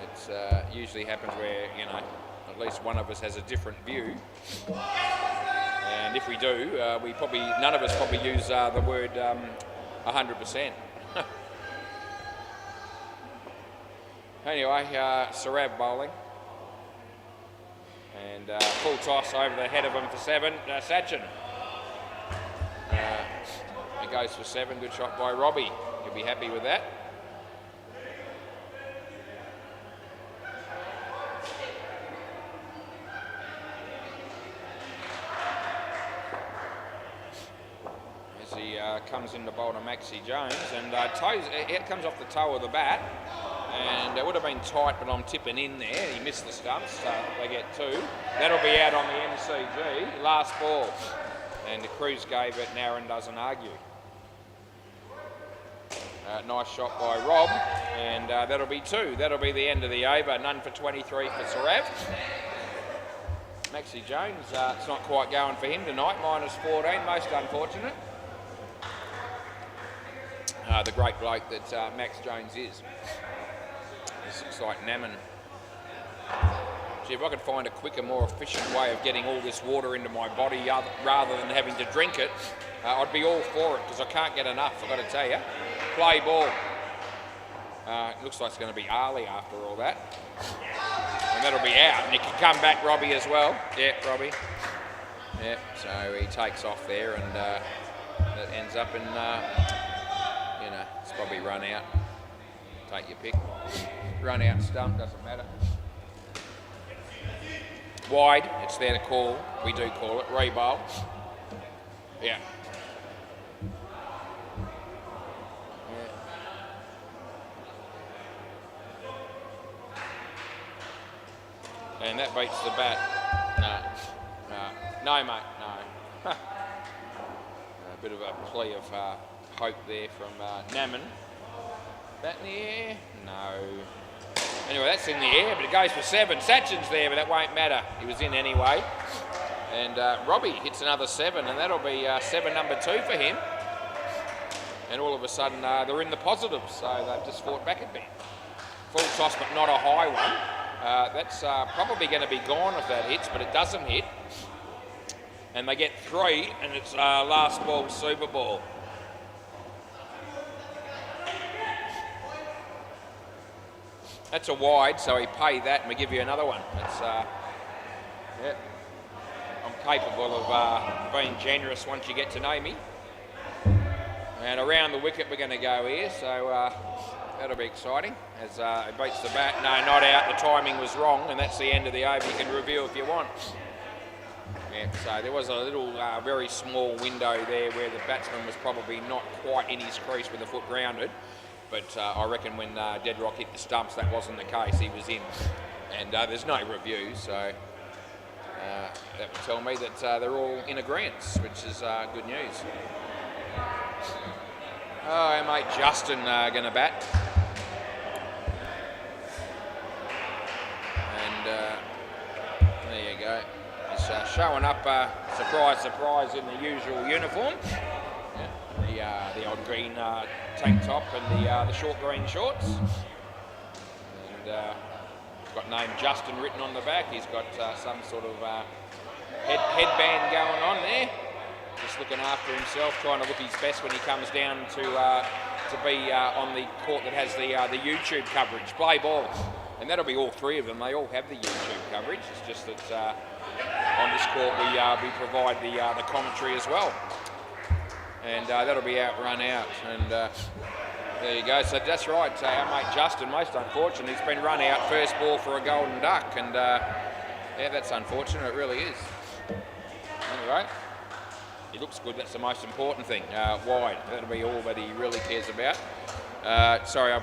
it's usually happens where, you know, at least one of us has a different view. And if we do, none of us probably use the word 100%. Anyway, Sarab bowling. And full toss over the head of him for 7. Sachin. He goes for 7. Good shot by Robbie. He'll be happy with that. As he comes in to bowl to Maxi Jones, and it comes off the toe of the bat, and it would have been tight, but I'm tipping in there. He missed the stumps, so they get 2. That'll be out on the MCG. Last ball, and the Cruz gave it, and Aaron doesn't argue. Nice shot by Rob, and that'll be 2. That'll be the end of the over. None for 23 for Sarav. Maxi Jones, it's not quite going for him tonight. -14, most unfortunate. The great bloke that Max Jones is. This looks like Naman. Gee, if I could find a quicker, more efficient way of getting all this water into my body rather than having to drink it, I'd be all for it, because I can't get enough, I've got to tell you. Play ball. It looks like it's going to be Ali after all that. And that'll be out. And he can come back, Robbie, as well. Yeah, Robbie. Yeah, so he takes off there, and that ends up in, it's probably run out. Take your pick. Run out stump, doesn't matter. Wide, it's there to call. We do call it. Re-bowl. Yeah. And that beats the bat. No, mate, no. A bit of a plea of hope there from Naman. Bat in the air? No. Anyway, that's in the air, but it goes for 7. Sachin's there, but that won't matter. He was in anyway. And Robbie hits another 7, and that'll be 7 number 2 for him. And all of a sudden, they're in the positives, so they've just fought back a bit. Full toss, but not a high one. That's probably going to be gone if that hits, but it doesn't hit. And they get 3, and it's last ball, super ball. That's a wide, so he paid that, and we give you another one. That's, yeah. I'm capable of being generous once you get to know me. And around the wicket we're going to go here, so that'll be exciting. As it beats the bat. No, not out. The timing was wrong, and that's the end of the over. You can review if you want. Yeah, so there was a little, very small window there where the batsman was probably not quite in his crease with the foot grounded. But I reckon when Deadrock hit the stumps, that wasn't the case. He was in. And there's no review, so that would tell me that they're all in agreement, which is good news. Oh, our mate Justin going to bat. And there you go. He's showing up, surprise, surprise, in the usual uniform. Yeah, the old green tank top and the short green shorts. And he's got name Justin written on the back. He's got some sort of headband going on there. Just looking after himself, trying to look his best when he comes down to be on the court that has the YouTube coverage. Play ball. And that'll be all 3 of them. They all have the YouTube coverage. It's just that on this court we provide the commentary as well. And that'll be out, run out. And there you go. So that's right. Our mate Justin, most unfortunate, he's been run out first ball for a golden duck. And yeah, that's unfortunate. It really is. Anyway, he looks good. That's the most important thing. Wide. That'll be all that he really cares about. Sorry,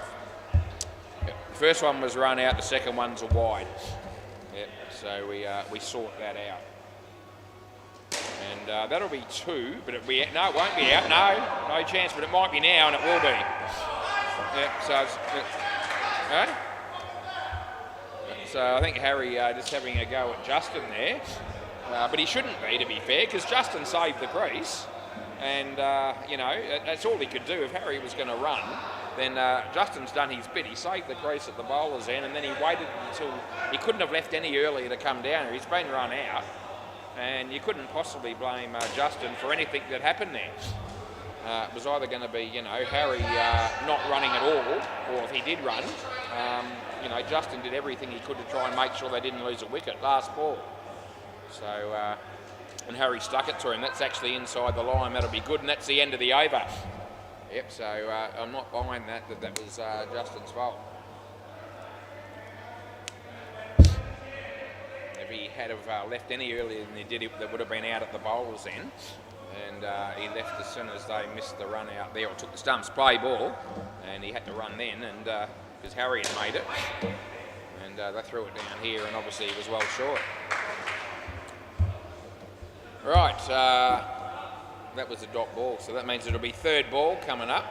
the first one was run out. The second one's a wide. Yep. So we sort that out. And that'll be 2, but it won't be out. No chance, but it might be now, and it will be. Yeah, so I think Harry just having a go at Justin there, but he shouldn't be, to be fair, because Justin saved the crease, and that's all he could do. If Harry was going to run, then Justin's done his bit. He saved the crease at the bowler's end, and then he waited until he couldn't have left any earlier to come down here. He's been run out. And you couldn't possibly blame Justin for anything that happened there. It was either going to be, Harry not running at all, or if he did run, Justin did everything he could to try and make sure they didn't lose a wicket last ball. So, and Harry stuck it to him. That's actually inside the line. That'll be good, and that's the end of the over. Yep. So I'm not buying that was Justin's fault. If he had have left any earlier than he did, that would have been out at the bowler's end. And he left as soon as they missed the run out there, or took the stumps, play ball, and he had to run then, and because Harry had made it, and they threw it down here, and obviously he was well short. Right, that was a dot ball, so that means it'll be 3rd ball coming up.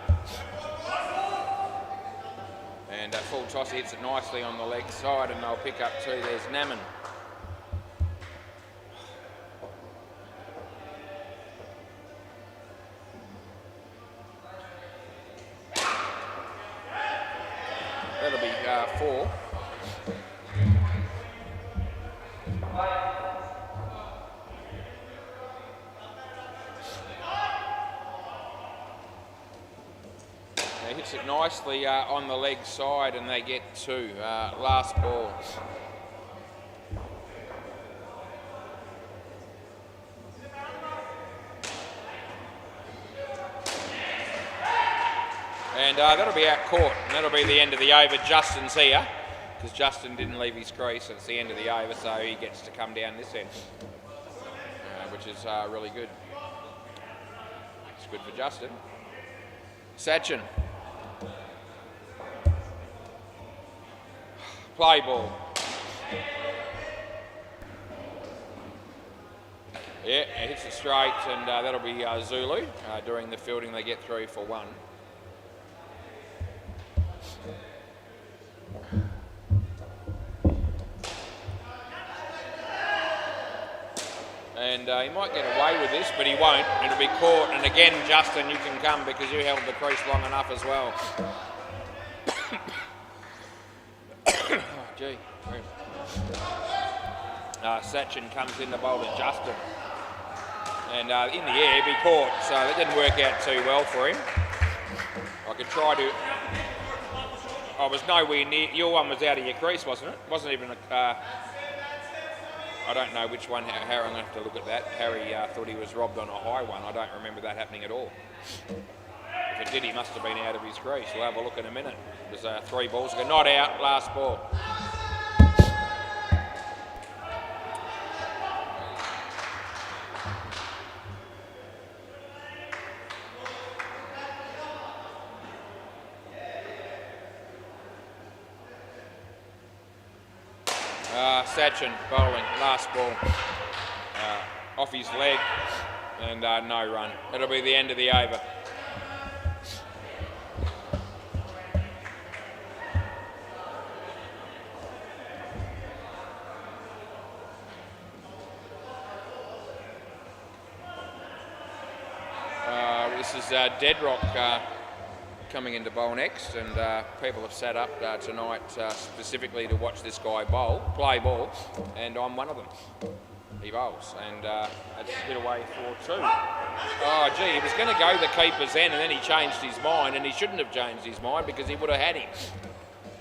And full toss hits it nicely on the leg side, and they'll pick up 2. There's Naman. That'll be 4. He hits it nicely on the leg side, and they get 2. Last ball. And that'll be out court, and that'll be the end of the over. Justin's here, because Justin didn't leave his crease, and it's the end of the over, so he gets to come down this end, which is really good. It's good for Justin. Sachin. Play ball. Yeah, it hits it straight, and that'll be Zulu. During the fielding, they get 3 for 1. And he might get away with this, but he won't. It'll be caught. And again, Justin, you can come because you held the crease long enough as well. Oh, gee. Sachin comes in to bowl to Justin. And in the air, he'll be caught. So that didn't work out too well for him. I could try to... I was nowhere near... Your one was out of your crease, wasn't it? Wasn't even a... I don't know which one, Harry, I'm going to have to look at that. Harry thought he was robbed on a high one. I don't remember that happening at all. If it did, he must have been out of his crease. We'll have a look in a minute. There's 3 balls ago. Not out, last ball. Sachin bowling, last ball, off his leg, and no run. It'll be the end of the over. This is Deadrock coming into bowl next, and people have sat up tonight specifically to watch this guy play ball, and I'm one of them. He bowls, and that's hit away for 2. Oh, gee, he was going to go the keeper's end, and then he changed his mind, and he shouldn't have changed his mind because he would have had him.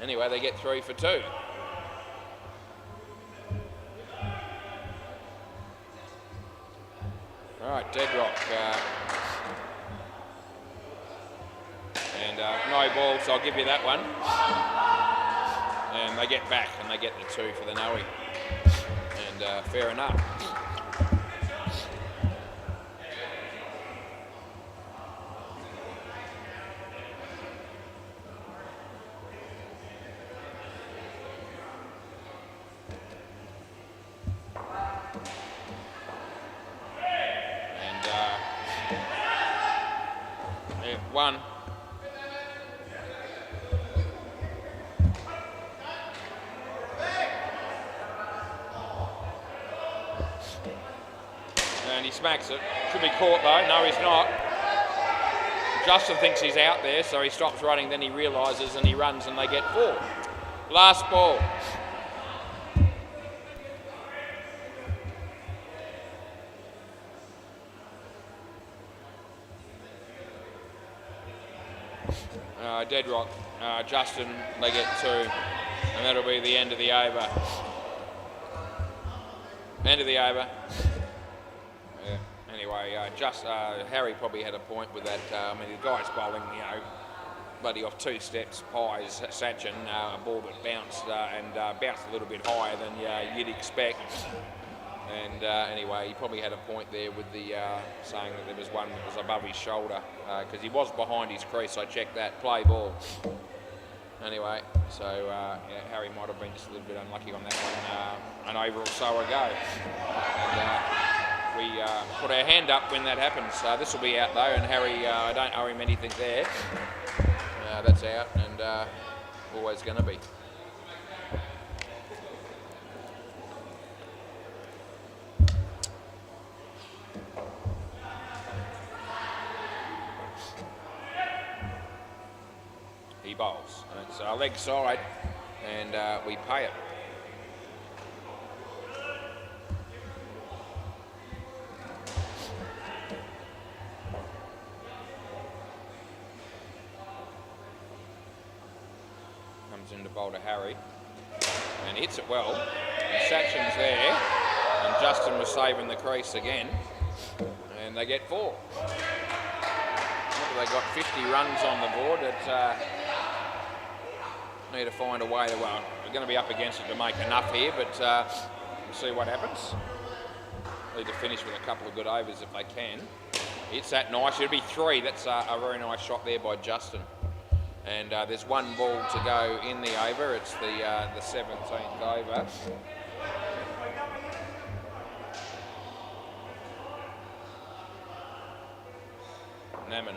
Anyway, they get 3 for 2. All right, Deadrock. And no ball, so I'll give you that one. And they get back, and they get the 2 for the Noe. And fair enough. And yeah, 1. And he smacks it. Should be caught though. No, he's not. Justin thinks he's out there, so he stops running, then he realises and he runs, and they get 4. Last ball. Deadrock, Justin, they get 2, and that'll be the end of the over. End of the over. Yeah. Anyway, Harry probably had a point with that. I mean, the guy's bowling, bloody off 2 steps high as Sachin, a ball that bounced bounced a little bit higher than you'd expect. And anyway, he probably had a point there with the saying that there was one that was above his shoulder because he was behind his crease. I checked that. Play ball. Anyway, so Harry might have been just a little bit unlucky on that one, an over or so ago. And we put our hand up when that happens. This will be out though, and Harry, I don't owe him anything there. That's out, and always going to be. He bowls. It's our leg side, and we pay it. comes into bowl to Harry and hits it well. And Sachin's there, and Justin was saving the crease again, and they get 4. They got 50 runs on the board. Need to find a way to, well, we're going to be up against it to make enough here, but we'll see what happens. Need to finish with a couple of good overs if they can. It's that nice. It'll be 3. That's a very nice shot there by Justin. And there's 1 ball to go in the over. It's the 17th over. Naman.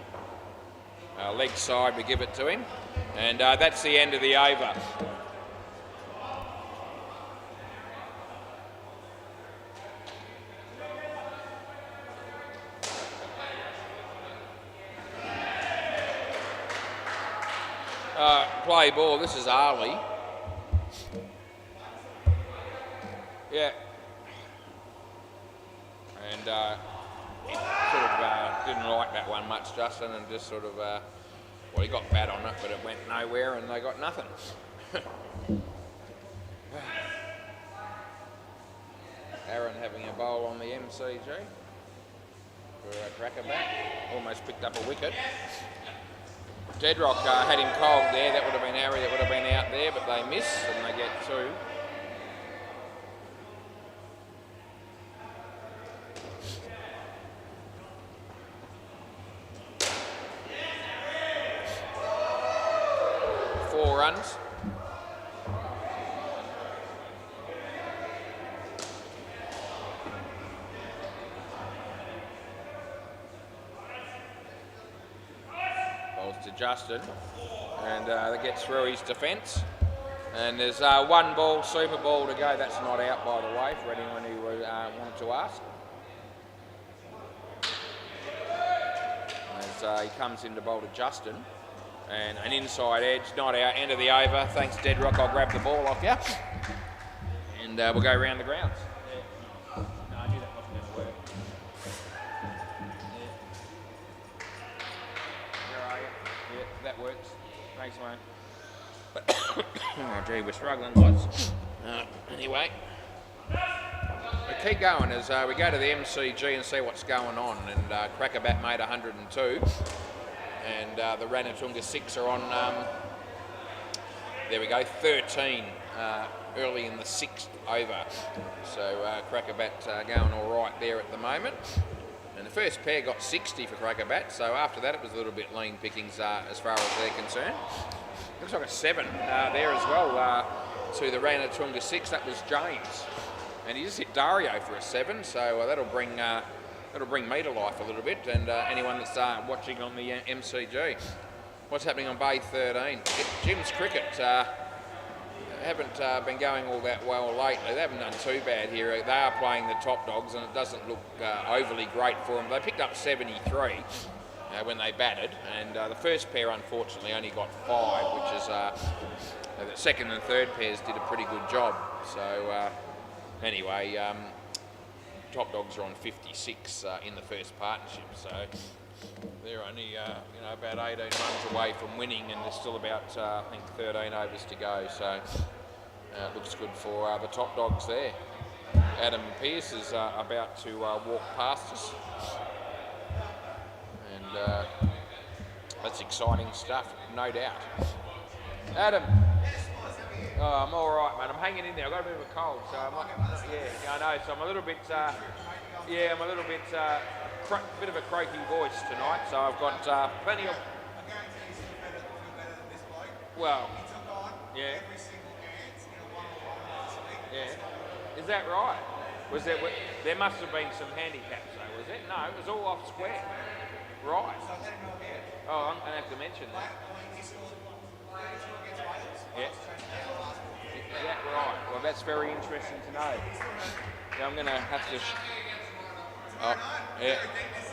Leg side, we give it to him. And that's the end of the over. Play ball, this is Arlie. Yeah. And he sort of didn't like that one much, Justin, and just sort of, well, he got bat on it, but it went nowhere and they got nothing. Aaron having a bowl on the MCG for a cracker bat. Almost picked up a wicket. Deadrock had him cold there. That would have been Harry that would have been out there, but they miss and they get 2. Runs. Balls to Justin, and that gets through his defence. And there's 1 ball, super ball to go. That's not out, by the way, for anyone who wanted to ask. As he comes into bowl to Justin. And an inside edge, not out, end of the over. Thanks, Deadrock. I'll grab the ball off you. And we'll go around the grounds. Yeah. No, I knew that wasn't going to work. Yeah. Where are you? Yeah, that works. Thanks, mate. Oh, gee, we're struggling, lads. Anyway, we keep going as we go to the MCG and see what's going on. And Crackerbat made 102. And the Ranatunga 6 are on, there we go, 13 early in the 6th over. So Crackerbat going all right there at the moment. And the first pair got 60 for Crackerbat, so after that it was a little bit lean pickings as far as they're concerned. Looks like a 7 there as well to the Ranatunga 6. That was James. And he just hit Dario for a 7, so that'll bring me to life a little bit, and anyone that's watching on the MCG. What's happening on Bay 13? Jim's cricket haven't been going all that well lately. They haven't done too bad here. They are playing the top dogs, and it doesn't look overly great for them. They picked up 73 when they batted, and the first pair unfortunately only got 5, which is the second and third pairs did a pretty good job. So anyway. Top dogs are on 56 in the first partnership, so they're only about 18 runs away from winning, and there's still about I think 13 overs to go. So it looks good for the top dogs there. Adam Pearce is about to walk past us, and that's exciting stuff, no doubt. Adam. Oh, I'm all right, mate. I'm hanging in there. I've got a bit of a cold, so I'm not, yeah, I know. So I'm a little bit, bit of a croaky voice tonight. So I've got plenty of. Well, yeah. Yeah. Is that right? Was there? There must have been some handicaps, though, was it? No, it was all off square. Right. Oh, I'm gonna have to mention that. Yeah. Yeah, right. Well, that's very interesting to know. Yeah, I'm going to have to.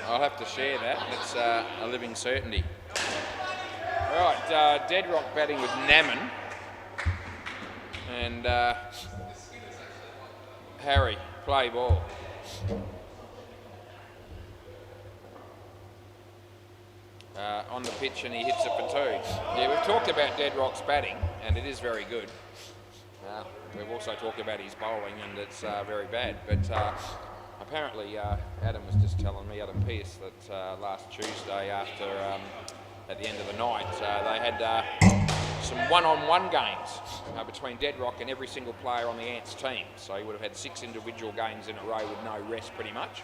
I'll have to share that. It's a living certainty. Right, Deadrock batting with Naman, and Harry play ball. on the pitch and he hits it for 2. Yeah, we've talked about Deadrock's batting, and it is very good. We've also talked about his bowling, and it's very bad. But apparently, Adam was just telling me, Adam Pearce, that last Tuesday after, at the end of the night, they had some one-on-one games between Deadrock and every single player on the Ants team. So he would have had 6 individual games in a row with no rest pretty much.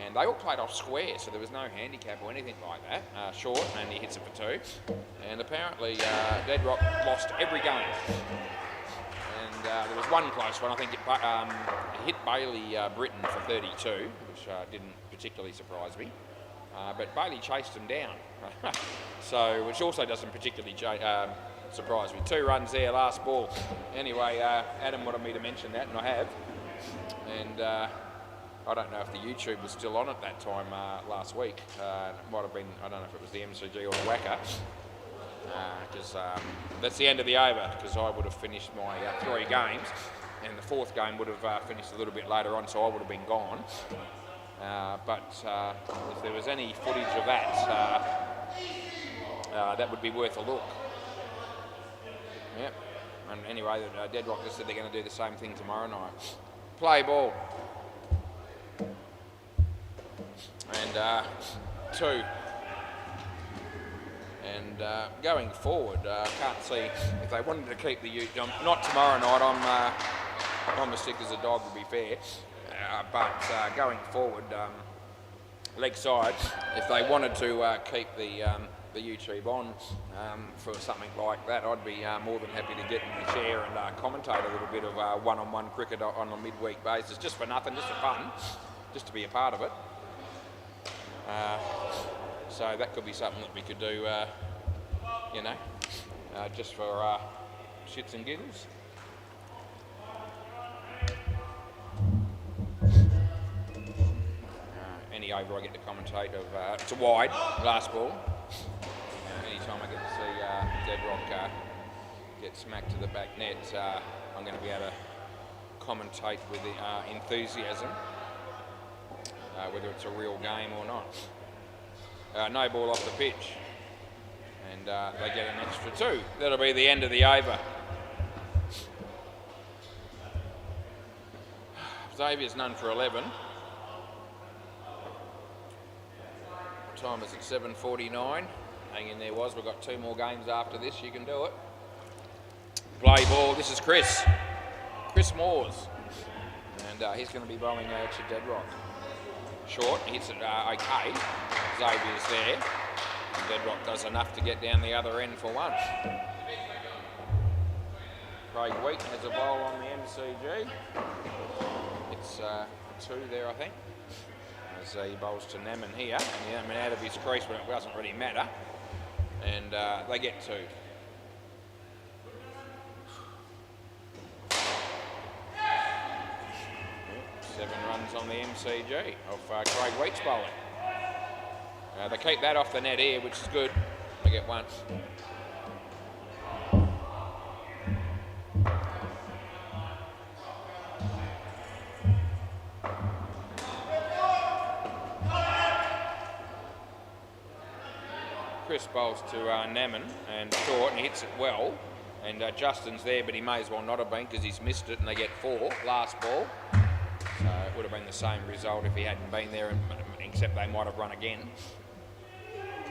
And they all played off square, so there was no handicap or anything like that. Short, and he hits it for 2. And apparently Deadrock lost every game. And there was one close one. I think it hit Bailey Britton for 32, which didn't particularly surprise me. But Bailey chased him down, so which also doesn't particularly surprise me. 2 runs there, last ball. Anyway, Adam wanted me to mention that, and I have. And I don't know if the YouTube was still on at that time last week. It might have been, I don't know if it was the MCG or the WACA. Because that's the end of the over, because I would have finished my 3 games, and the 4th game would have finished a little bit later on, so I would have been gone. But if there was any footage of that, that would be worth a look. Yep. And anyway, Deadrock just said they're going to do the same thing tomorrow night. Play ball. And 2. And going forward, I can't see if they wanted to keep the not tomorrow night. I'm as sick as a dog, to be fair. But going forward, leg side, if they wanted to keep the YouTube on for something like that, I'd be more than happy to get in the chair and commentate a little bit of one-on-one cricket on a midweek basis, just for nothing, just for fun, just to be a part of it. So that could be something that we could do, just for shits and giggles. Any over I get to commentate of, it's a wide, last ball. Anytime I get to see Deadrock get smacked to the back net, I'm going to be able to commentate with enthusiasm, whether it's a real game or not. No ball off the pitch, and they get an extra 2. That'll be the end of the over. Xavier's none for 11. Time is at 7:49. Hang in there, Was. We've got 2 more games after this. You can do it. Play ball. This is Chris Moores, and he's going to be bowling to Deadrock. Short, hits it okay. Xavier's there. And Deadrock does enough to get down the other end for 1. Craig Wheaton has a bowl on the MCG. It's 2 there, I think. As he bowls to Naman here, and Naman out of his crease, but it doesn't really matter. And they get 2. Seven runs on the MCG of Craig Wheat's bowling. They keep that off the net here, which is good. They get 1. Chris bowls to Naman and short, and he hits it well. And Justin's there, but he may as well not have been because he's missed it, and they get 4. Last ball. So it would have been the same result if he hadn't been there, except they might have run again.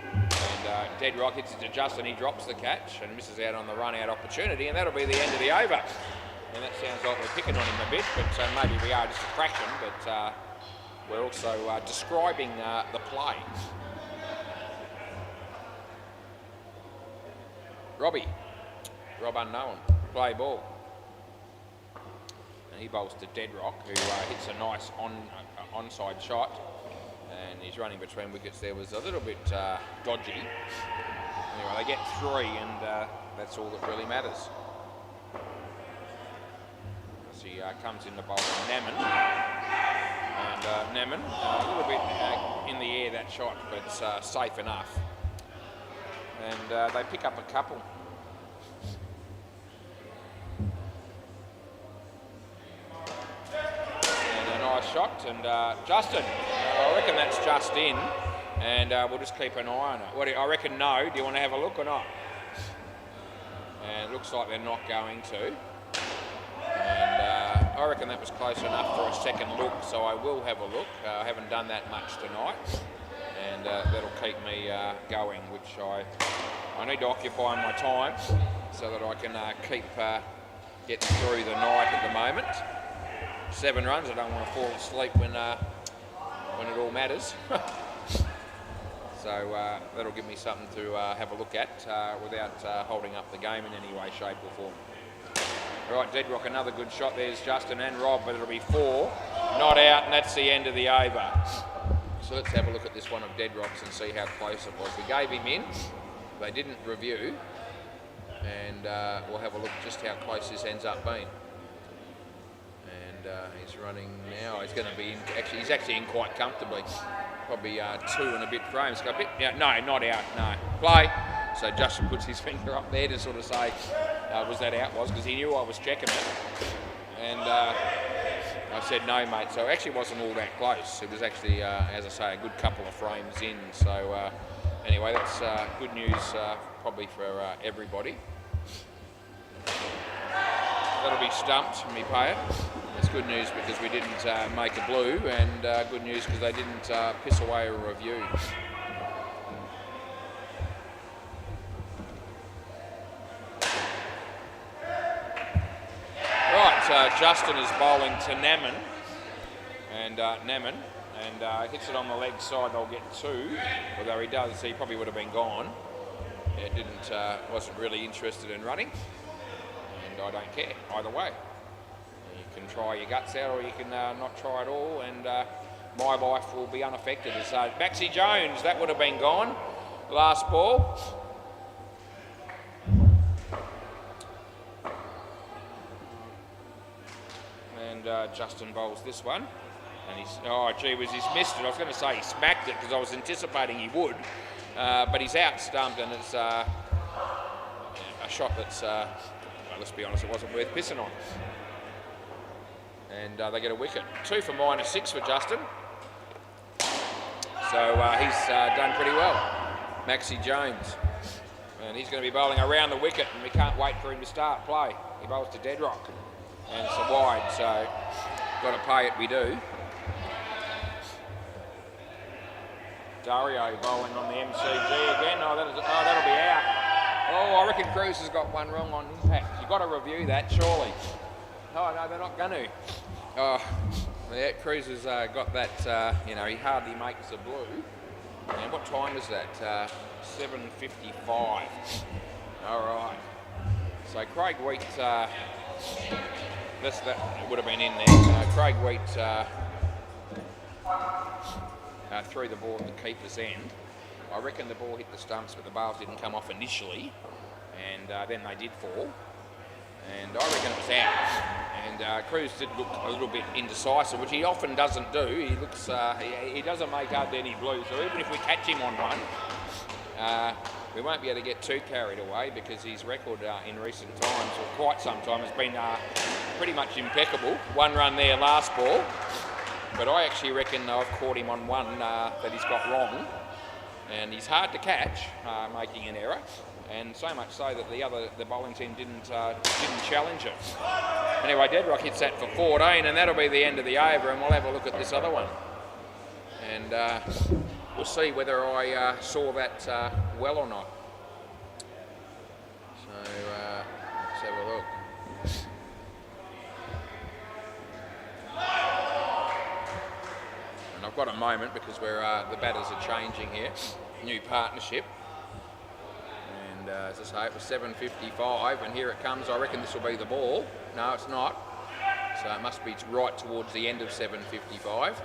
And Deadrock hits it to Justin. He drops the catch and misses out on the run-out opportunity, and that'll be the end of the over. And that sounds like we're picking on him a bit, but maybe we are just a fraction, but we're also describing the play. Rob Unknown, play ball. And he bowls to Deadrock, who hits a nice onside shot. And he's running between wickets there, was a little bit dodgy. Anyway, they get 3, and that's all that really matters. As he comes in the bowl from Naman. And Naman, a little bit in the air, that shot, but safe enough. And they pick up a couple. And a nice shot, and Justin, I reckon that's just in, And we'll just keep an eye on it. What do you, I reckon no. Do you want to have a look or not? And it looks like they're not going to. And I reckon that was close enough for a second look, so I will have a look. I haven't done that much tonight, and that'll keep me going, which I need to occupy my time so that I can keep getting through the night at the moment. 7 runs, I don't want to fall asleep when it all matters. So that'll give me something to have a look at without holding up the game in any way, shape or form. Right, Deadrock, another good shot. There's Justin and Rob, but it'll be 4. Not out, and that's the end of the over. So let's have a look at this one of Deadrock's and see how close it was. We gave him in, they didn't review, and we'll have a look just how close this ends up being. And he's running now. He's going to be in, he's actually in quite comfortably. Probably 2 and a bit frames. Got a bit, yeah, no, not out, no. Play. So Justin puts his finger up there to sort of say, was that out? Was, because he knew I was checking it. And I said, no, mate. So it actually wasn't all that close. It was actually, as I say, a good couple of frames in. So anyway, that's good news probably for everybody. That'll be stumped, me payer. It's good news because we didn't make a blue, and good news because they didn't piss away a review. Right, Justin is bowling to Naman, and hits it on the leg side. They'll get 2, although he does. He probably would have been gone. It wasn't really interested in running, and I don't care either way. You can try your guts out, or you can not try at all, and my life will be unaffected. So Maxie Jones, that would have been gone. Last ball. And Justin bowls this one. And he's, oh gee whiz, he's missed it. I was going to say he smacked it because I was anticipating he would. But he's out stumped, and it's a shot that's, well, let's be honest, it wasn't worth pissing on. And they get a wicket. 2 for -6 for Justin. So he's done pretty well. Maxie Jones. And he's going to be bowling around the wicket, and we can't wait for him to start play. He bowls to Deadrock. And it's a wide, so got to pay it, we do. Dario bowling on the MCG again. Oh, that'll be out. Oh, I reckon Cruz has got one wrong on impact. You've got to review that, surely. Oh, no, they're not going to. Oh, yeah, Cruz has got that, you know, he hardly makes a blue. And what time is that? 7:55. All right. So Craig Wheat, that would have been in there. Craig Wheat threw the ball at the keeper's end. I reckon the ball hit the stumps, but the bails didn't come off initially. And then they did fall. And I reckon it was out. And Cruz did look a little bit indecisive, which he often doesn't do. He looks, he doesn't make up any blue. So even if we catch him on one, we won't be able to get too carried away, because his record in recent times, or quite some time, has been pretty much impeccable. 1 run there last ball. But I actually reckon I've caught him on one that he's got wrong. And he's hard to catch, making an error. And so much so that the bowling team didn't challenge it. Anyway, Deadrock hits that for 14, and that'll be the end of the over, and we'll have a look at this other one. And we'll see whether I saw that well or not. So let's have a look. And I've got a moment because we're the batters are changing here. New partnership. And as I say, it was 7:55, and here it comes. I reckon this will be the ball. No, it's not. So it must be right towards the end of 7:55.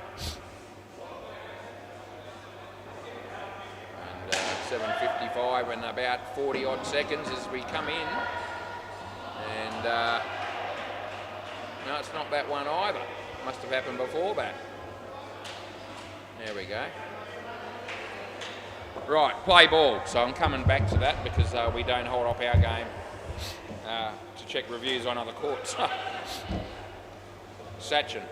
And 7:55 and about 40 odd seconds as we come in. And no, it's not that one either. Must have happened before that. There we go. Right, play ball. So I'm coming back to that because we don't hold up our game to check reviews on other courts. Sachin.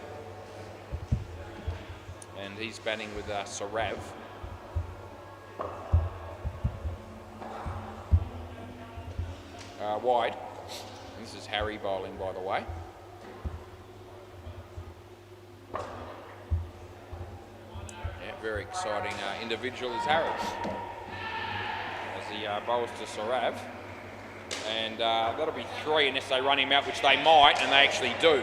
And he's batting with Sarav. wide. And this is Harry bowling, by the way. Yeah, very exciting individual is Harry. As he bowls to Sarav. And that'll be 3 unless they run him out, which they might, and they actually do.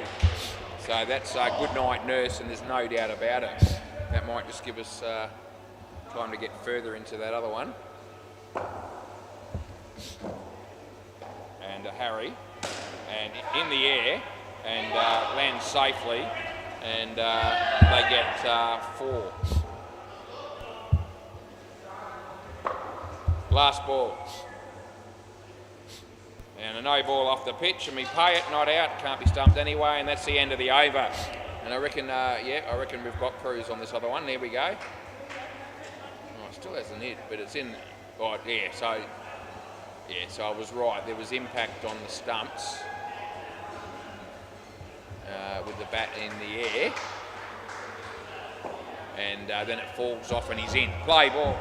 So that's a good night, Nurse, and there's no doubt about it. That might just give us time to get further into that other one. And Harry, and in the air, and lands safely, and they get 4. Last ball. And a no ball off the pitch, and we pay it, not out, can't be stumped anyway, and that's the end of the over. And I reckon, I reckon we've got Cruz on this other one. There we go. Oh, it still hasn't hit, but it's in. Oh, yeah. So I was right. There was impact on the stumps with the bat in the air, and then it falls off, and he's in. Play ball.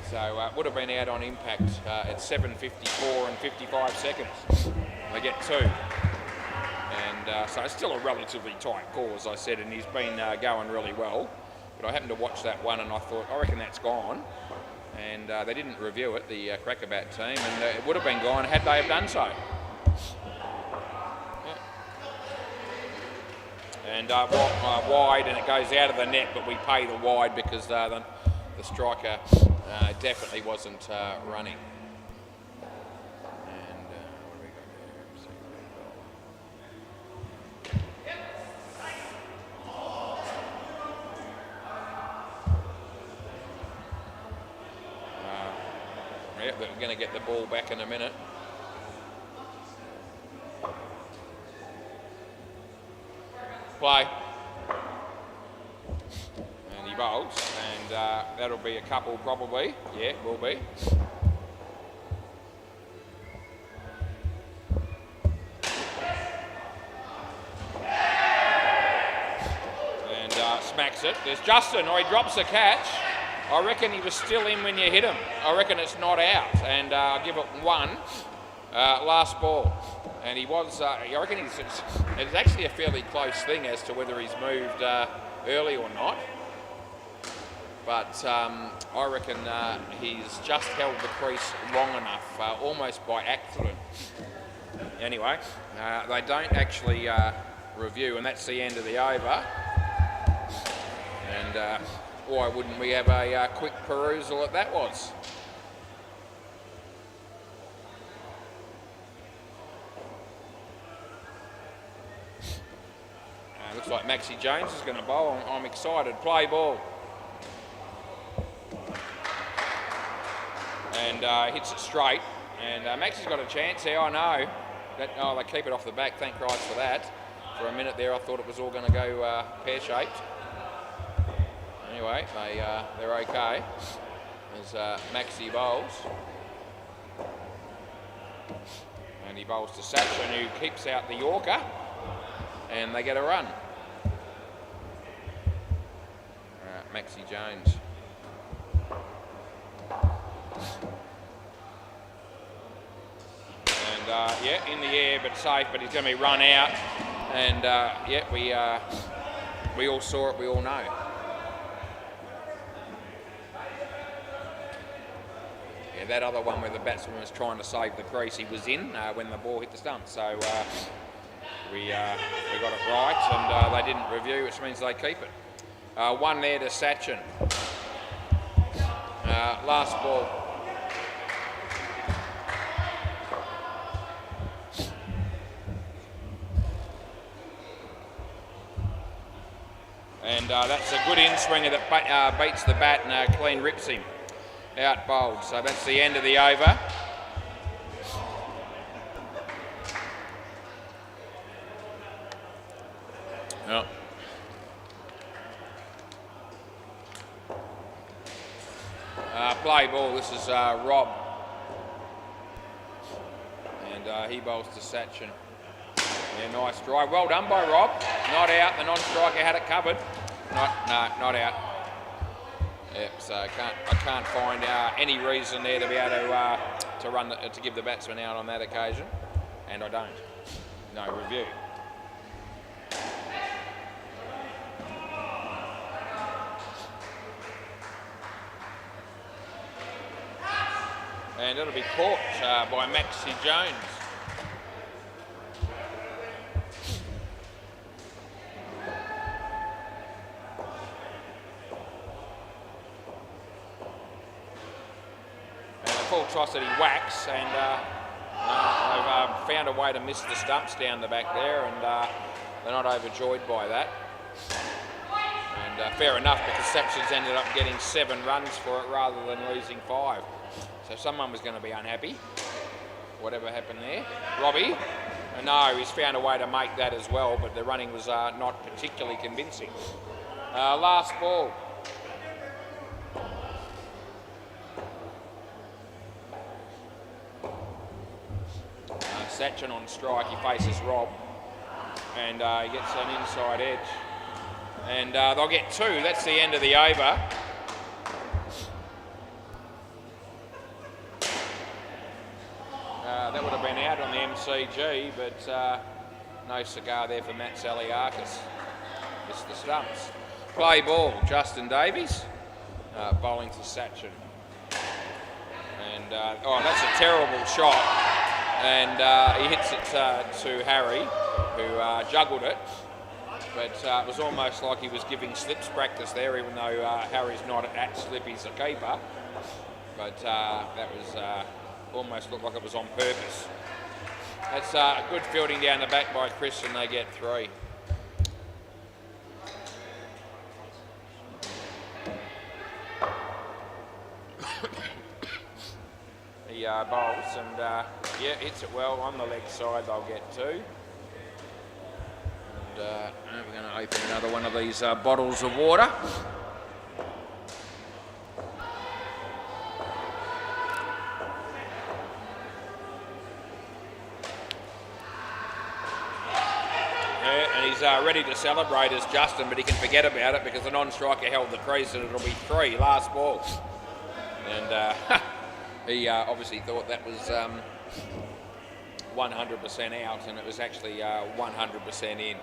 So would have been out on impact at 7:54 and 55 seconds. They get 2. And so it's still a relatively tight call, as I said, and he's been going really well. But I happened to watch that one, and I thought, I reckon that's gone. And they didn't review it, the Crackerbat team, and it would have been gone had they have done so. Yeah. And wide, and it goes out of the net, but we pay the wide because the striker definitely wasn't running. And what do we got there? Yeah, but we're going to get the ball back in a minute. Play. And he bowls, and that'll be a couple probably. Yeah, it will be. And smacks it. There's Justin. Oh, he drops the catch. I reckon he was still in when you hit him. I reckon it's not out, and I'll give it 1. Last ball. And he was, I reckon it's actually a fairly close thing as to whether he's moved early or not. But I reckon he's just held the crease long enough, almost by accident. Anyway, they don't actually review, and that's the end of the over. And why wouldn't we have a quick perusal at that was? Looks like Maxie Jones is going to bowl. I'm excited. Play ball. And hits it straight. And Maxie's got a chance here, I know. They keep it off the back. Thank Christ for that. For a minute there, I thought it was all going to go pear-shaped. Anyway, they're okay. As Maxie bowls. And he bowls to Sachin, who keeps out the Yorker. And they get a run. Maxie Jones. And yeah, in the air but safe, but he's going to be run out. And yeah, we all saw it, we all know. Yeah, that other one where the batsman was trying to save the crease, he was in when the ball hit the stump. So we got it right, and they didn't review, which means they keep it. 1 there to Sachin. Last ball. And that's a good in-swinger that beats the bat and clean rips him. Out bowled. So that's the end of the over. Oh. Play ball. This is Rob. And he bowls to Sachin. Yeah, nice drive. Well done by Rob. Not out. The non-striker had it covered. Not out. Yep, so I can't find any reason there to be able to run to give the batsman out on that occasion, and I don't. No review. And it'll be caught by Maxie Jones. Full toss that he whacks, and they've found a way to miss the stumps down the back there, and they're not overjoyed by that. And fair enough, because Satchins ended up getting 7 runs for it rather than losing 5. So someone was going to be unhappy, whatever happened there. Robbie, no, he's found a way to make that as well, but the running was not particularly convincing. Last ball. Satchin on strike, he faces Rob, and he gets an inside edge, and they'll get 2. That's the end of the over. That would have been out on the MCG, but no cigar there for Matt Saliakis. Missed the stumps. Play ball, Justin Davies, bowling to Satchin, and oh, that's a terrible shot. And he hits it to Harry, who juggled it, but it was almost like he was giving slips practice there, even though Harry's not at slip, he's a keeper. But that was almost looked like it was on purpose. That's good fielding down the back by Chris, and they get 3. He bowls and yeah, hits it well on the leg side. They'll get 2. And we're going to open another one of these bottles of water. Yeah, and he's ready to celebrate as Justin, but he can forget about it because the non-striker held the crease, and it'll be 3. Last ball. And he obviously thought that was 100% out, and it was actually 100% in.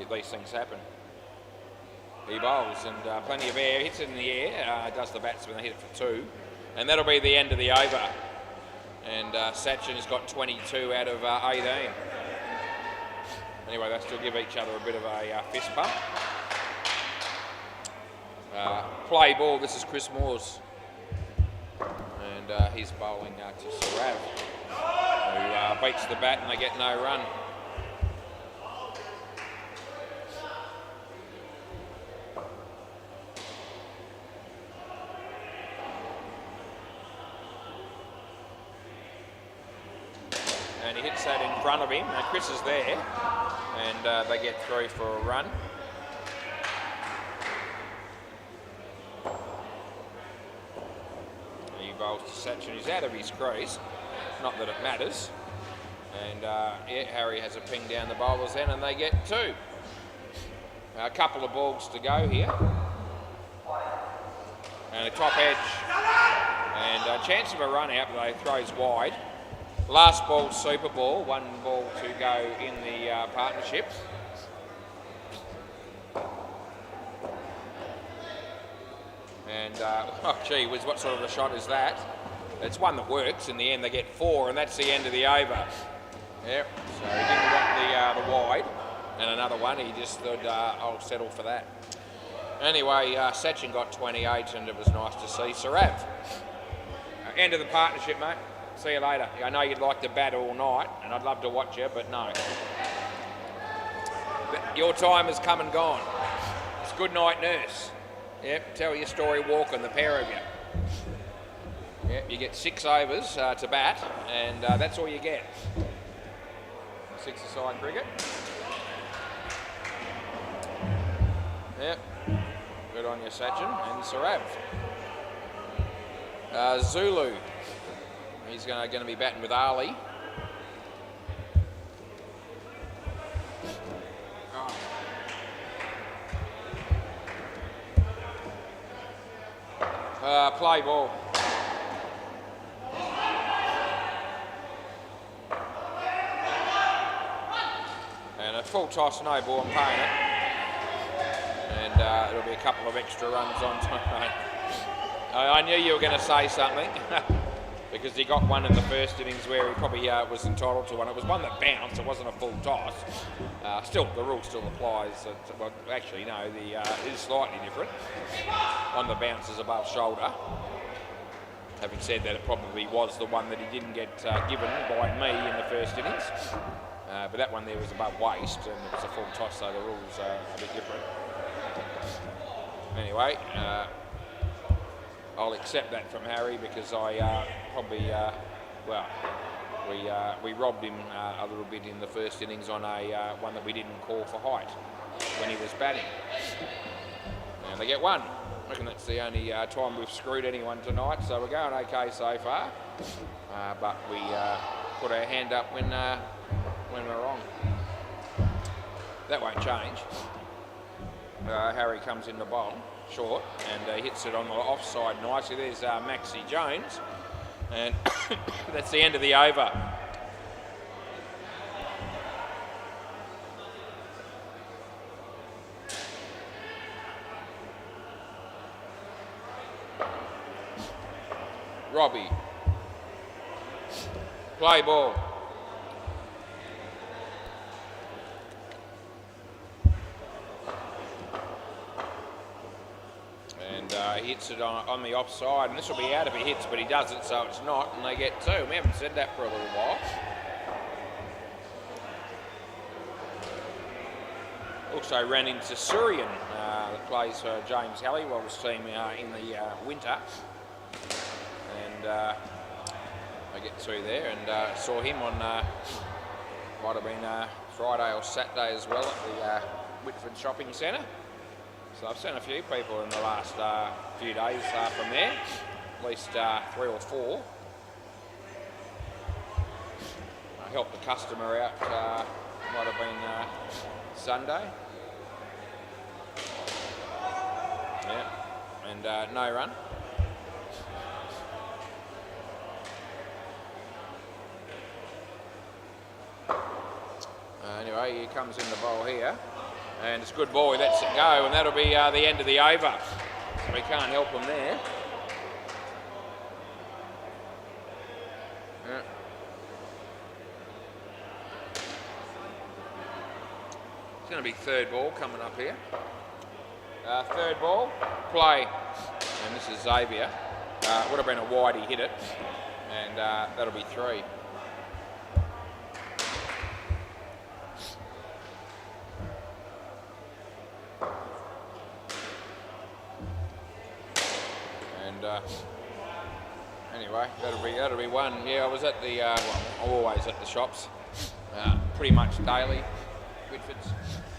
These things happen. He bowls, and plenty of air, hits it in the air, does the batsman, they hit it for 2, and that'll be the end of the over. And Satchin's got 22 out of 18. Anyway, they still give each other a bit of a fist bump. Play ball, this is Chris Moores. And he's bowling to Sarav, who beats the bat, and they get no run. And he hits that in front of him. Now Chris is there, and they get 3 for a run. He bowls to Satchin. He's out of his crease. Not that it matters. And yeah, Harry has a ping down the bowlers then, and they get 2. A couple of balls to go here. And a top edge. And a chance of a run out, but they throws wide. Last ball, super ball. 1 ball to go in the partnership. And, oh gee whiz, what sort of a shot is that? It's one that works. In the end, they get 4, and that's the end of the over. Yep, so he didn't want the wide. And another one, he just thought, I'll settle for that. Anyway, Satchin got 28, and it was nice to see Sarav. End of the partnership, mate. See you later. I know you'd like to bat all night, and I'd love to watch you, but no. Your time has come and gone. It's good night, nurse. Yep, tell your story walking, the pair of you. Yep, you get 6 overs to bat, and that's all you get. 6-a-side cricket. Yep, good on you, Satchin, and Sarav. Zulu. He's going to be batting with Ali. Play ball. And a full toss, no ball, I'm paying it. And it'll be a couple of extra runs on time. I knew you were going to say something. Because he got one in the first innings where he probably was entitled to one. It was one that bounced, it wasn't a full toss. Still, the rule still applies. Well, actually, no, it is slightly different. On the bounces above shoulder. Having said that, it probably was the one that he didn't get given by me in the first innings. But that one there was above waist, and it was a full toss, so the rules are a bit different. Anyway, I'll accept that from Harry because I probably, we robbed him a little bit in the first innings on a one that we didn't call for height when he was batting. And they get one. I reckon that's the only time we've screwed anyone tonight, so we're going okay so far. But we put our hand up when we're wrong. That won't change. Harry comes in the bowl, short, and hits it on the offside nicely. There's Maxie Jones, and that's the end of the over. Robbie, play ball. And he hits it on the offside, and this will be out if he hits, but he doesn't, so it's not, and they get two. We haven't said that for a little while. Also ran into Surian, that plays for James Halliwell's team in the winter. And I get through there, and saw him on, might have been Friday or Saturday as well at the Whitford Shopping Centre. So I've seen a few people in the last few days from there, at least 3 or 4. I helped the customer out, might have been Sunday. Yeah, and no run. Anyway, he comes in the bowl here. And it's a good ball, he lets it go, and that'll be the end of the over. So we can't help him there. Yeah. It's going to be third ball coming up here. Third ball, play. And this is Xavier. Would have been a wide, he hit it. And that'll be 3. Anyway, that'll be 1. Yeah, I was at the I'm always at the shops, pretty much daily, Whitford's.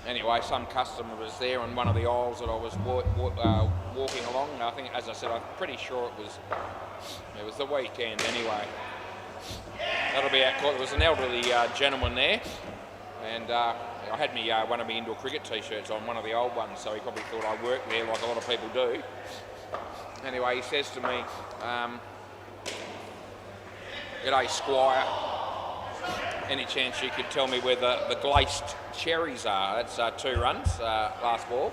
Anyway, some customer was there on one of the aisles that I was walking along. I think, as I said, I'm pretty sure it was the weekend. Anyway, that'll be out court. There was an elderly gentleman there, and I had me one of my indoor cricket t-shirts on, one of the old ones, so he probably thought I worked there like a lot of people do. Anyway, he says to me, "G'day, Squire. Any chance you could tell me where the glaced cherries are?" That's 2 runs, last ball.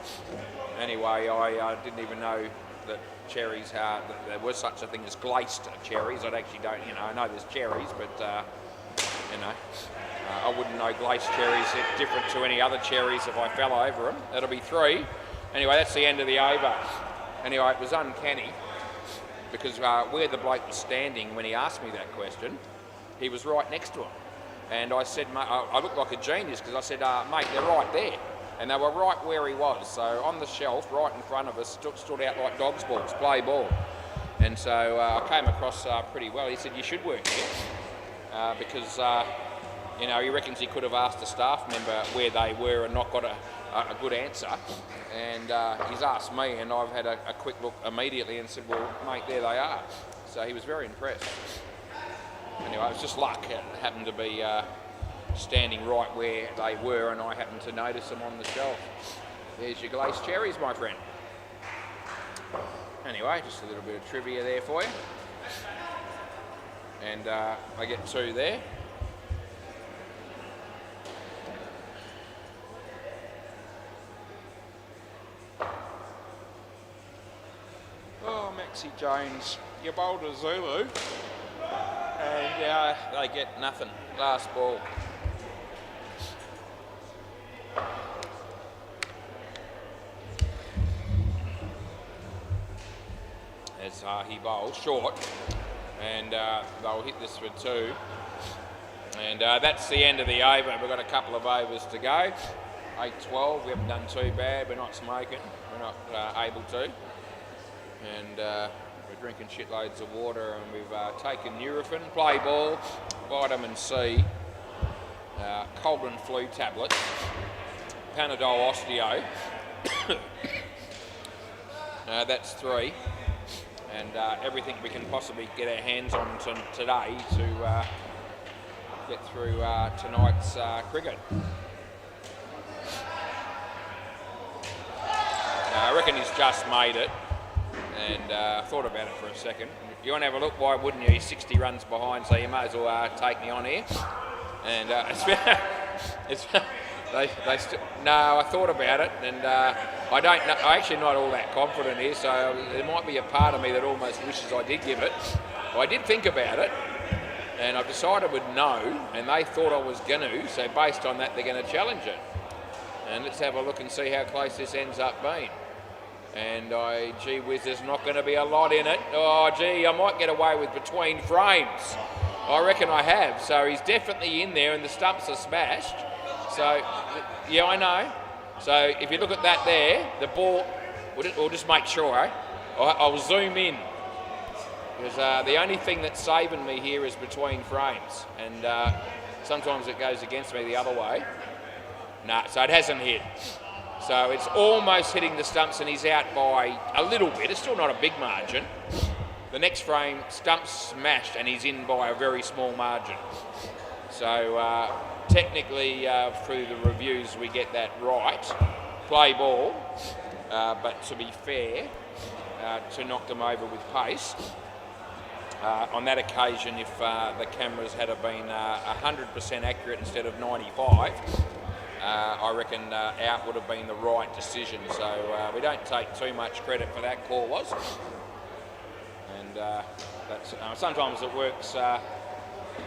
Anyway, I didn't even know that cherries that there was such a thing as glaced cherries. I actually don't, I know there's cherries, but I wouldn't know glaced cherries different to any other cherries if I fell over them. That'll be 3. Anyway, that's the end of the over. Anyway, it was uncanny because where the bloke was standing when he asked me that question, he was right next to him. And I said, mate, I looked like a genius because I said, mate, they're right there. And they were right where he was. So on the shelf, right in front of us, stood out like dog's balls, play ball. And so I came across pretty well. He said, you should work here because, he reckons he could have asked a staff member where they were and not got a good answer. And he's asked me, and I've had a quick look immediately and said, well, mate, there they are. So he was very impressed. Anyway, it was just luck. It happened to be standing right where they were, and I happened to notice them on the shelf. There's your glaced cherries, my friend. Anyway, just a little bit of trivia there for you. And I get 2 there. Oh, Maxie Jones, you bowled a Zulu. And they get nothing. Last ball. As he bowls short, and they'll hit this for 2. And that's the end of the over. We've got a couple of overs to go. 8-12. We haven't done too bad. We're not smoking. We're not able to. And we're drinking shitloads of water, and we've taken Nurofen, play ball, vitamin C, cold and flu tablets, Panadol Osteo. That's 3. And everything we can possibly get our hands on today to get through tonight's cricket. I reckon he's just made it, and I thought about it for a second. You want to have a look? Why wouldn't you? He's 60 runs behind, so you may as well take me on here. And no, I thought about it, and I don't know. I'm actually not all that confident here, so there might be a part of me that almost wishes I did give it. But I did think about it, and I've decided with no, and they thought I was going to, so based on that, they're going to challenge it. And let's have a look and see how close this ends up being. And gee whiz, there's not going to be a lot in it. Oh, gee, I might get away with between frames. I reckon I have. So he's definitely in there, and the stumps are smashed. So, yeah, I know. So if you look at that there, the ball, we'll just make sure, eh? I'll zoom in. Because the only thing that's saving me here is between frames. And sometimes it goes against me the other way. No, so it hasn't hit. So it's almost hitting the stumps, and he's out by a little bit. It's still not a big margin. The next frame, stumps smashed, and he's in by a very small margin. So technically, through the reviews, we get that right. Play ball, but to be fair, to knock them over with pace. On that occasion, if the cameras had been 100% accurate instead of 95, I reckon out would have been the right decision. So we don't take too much credit for that call was. And that's, sometimes it works,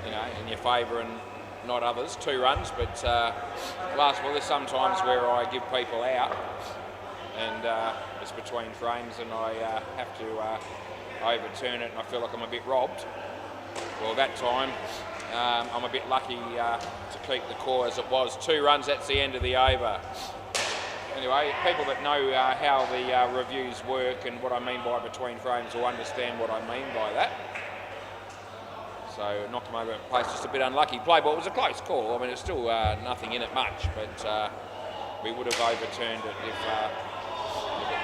in your favour and not others. 2 runs, but last ball, there's sometimes where I give people out, and it's between frames, and I have to overturn it, and I feel like I'm a bit robbed. Well, that time, I'm a bit lucky to keep the core as it was. 2 runs, that's the end of the over. Anyway, people that know how the reviews work and what I mean by between frames will understand what I mean by that. So knocked him over at place, just a bit unlucky. Play ball was a close call. I mean, there's still nothing in it much, but we would have overturned it if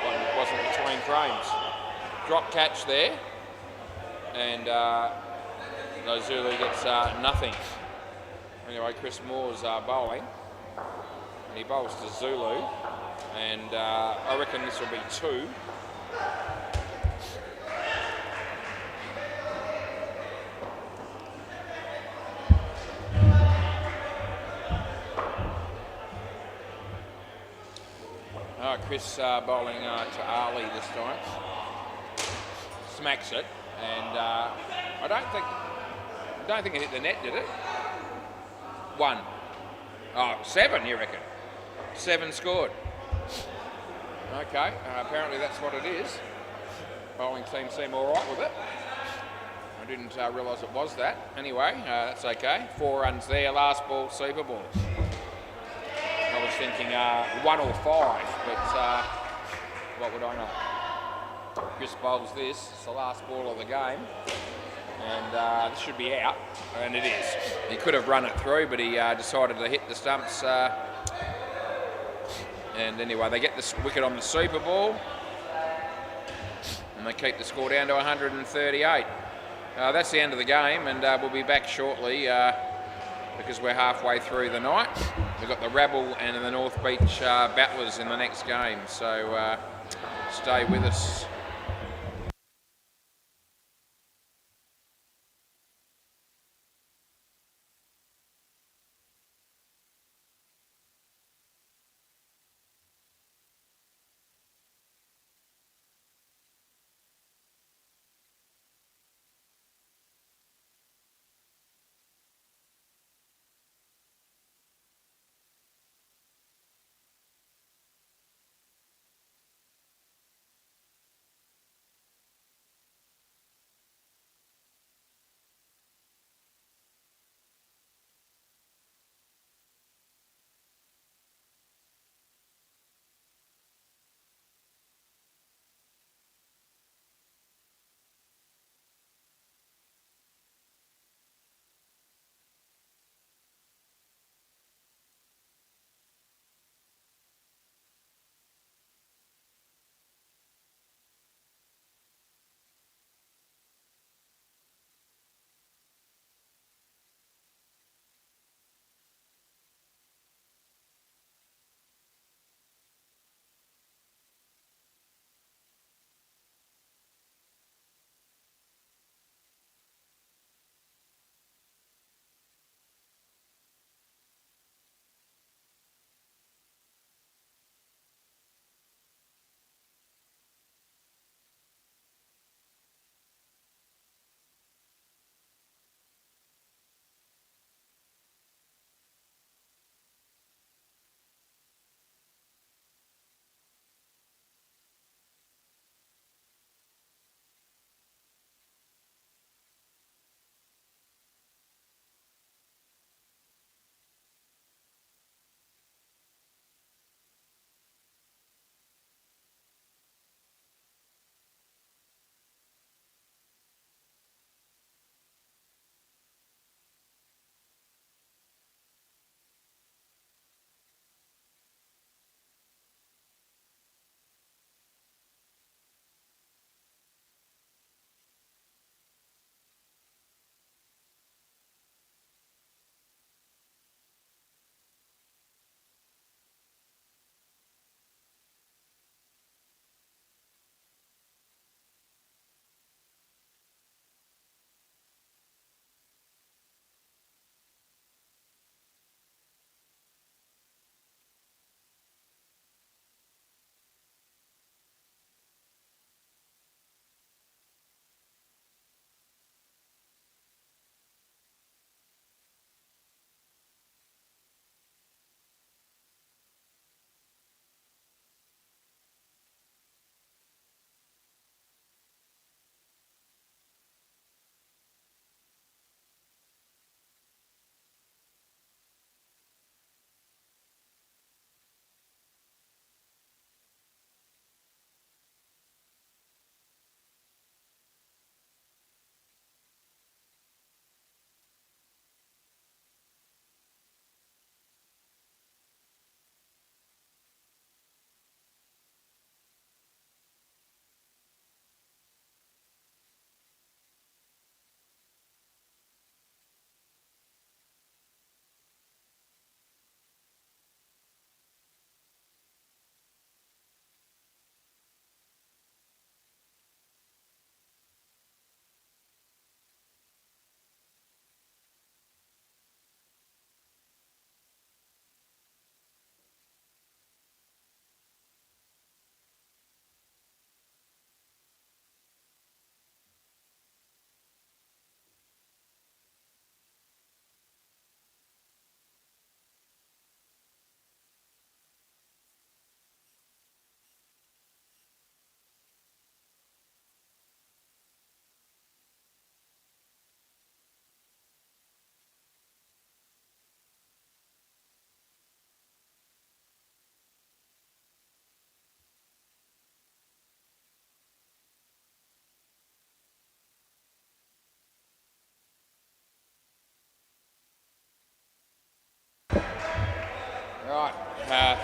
it wasn't between frames. Drop catch there, and Zulu gets nothing. Anyway, Chris Moore's bowling. He bowls to Zulu, and I reckon this will be 2. Chris bowling to Ali this time. Smacks it, and I don't think it hit the net, did it? 1. Oh, 7, you reckon? 7 scored. Okay, apparently that's what it is. Bowling team seem all right with it. I didn't realise it was that. Anyway, that's okay. 4 runs there, last ball, super ball. I was thinking 1 or 5, but what would I know? Chris bowls this. It's the last ball of the game, and this should be out, and it is. He could have run it through, but he decided to hit the stumps. And anyway, they get this wicket on the super ball, and they keep the score down to 138. That's the end of the game, and we'll be back shortly because we're halfway through the night. We've got the Rabble and the North Beach Battlers in the next game, so stay with us.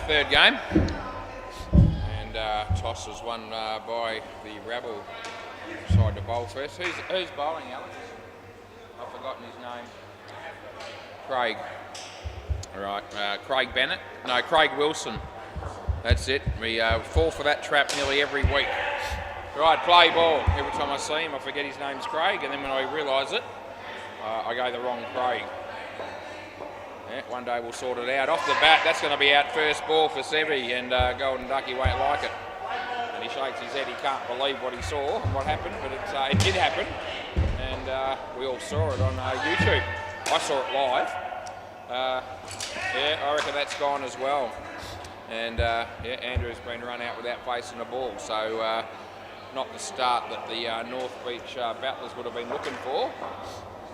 third game. And toss was won by the Rabble. Decided to bowl first. Who's bowling, Alex? I've forgotten his name. Craig. All right, Craig Bennett. No, Craig Wilson. That's it. We fall for that trap nearly every week. Right, play ball. Every time I see him, I forget his name's Craig, and then when I realise it, I go the wrong Craig. Yeah, one day we'll sort it out. Off the bat, that's going to be out first ball for Sevi, and Golden Ducky won't like it. And he shakes his head. He can't believe what he saw and what happened, but it did happen, and we all saw it on YouTube. I saw it live. Yeah, I reckon that's gone as well. And yeah, Andrew's been run out without facing the ball, so not the start that the North Beach battlers would have been looking for,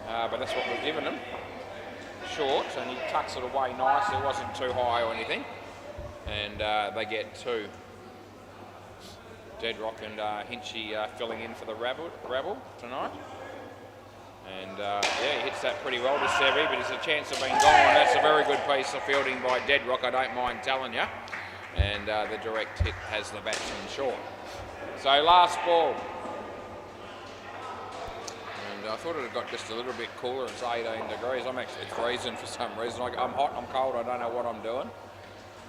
but that's what we've given them. Short, and he tucks it away nice. It wasn't too high or anything, and they get two. Deadrock and Hinchy filling in for the Rabble tonight. And yeah, he hits that pretty well to Sevi, but there's a chance of being gone. That's a very good piece of fielding by Deadrock, I don't mind telling you. And the direct hit has the batsman short. So last ball. And I thought it had got just a little bit cooler. It's 18 degrees. I'm actually freezing for some reason. I'm hot, I'm cold, I don't know what I'm doing.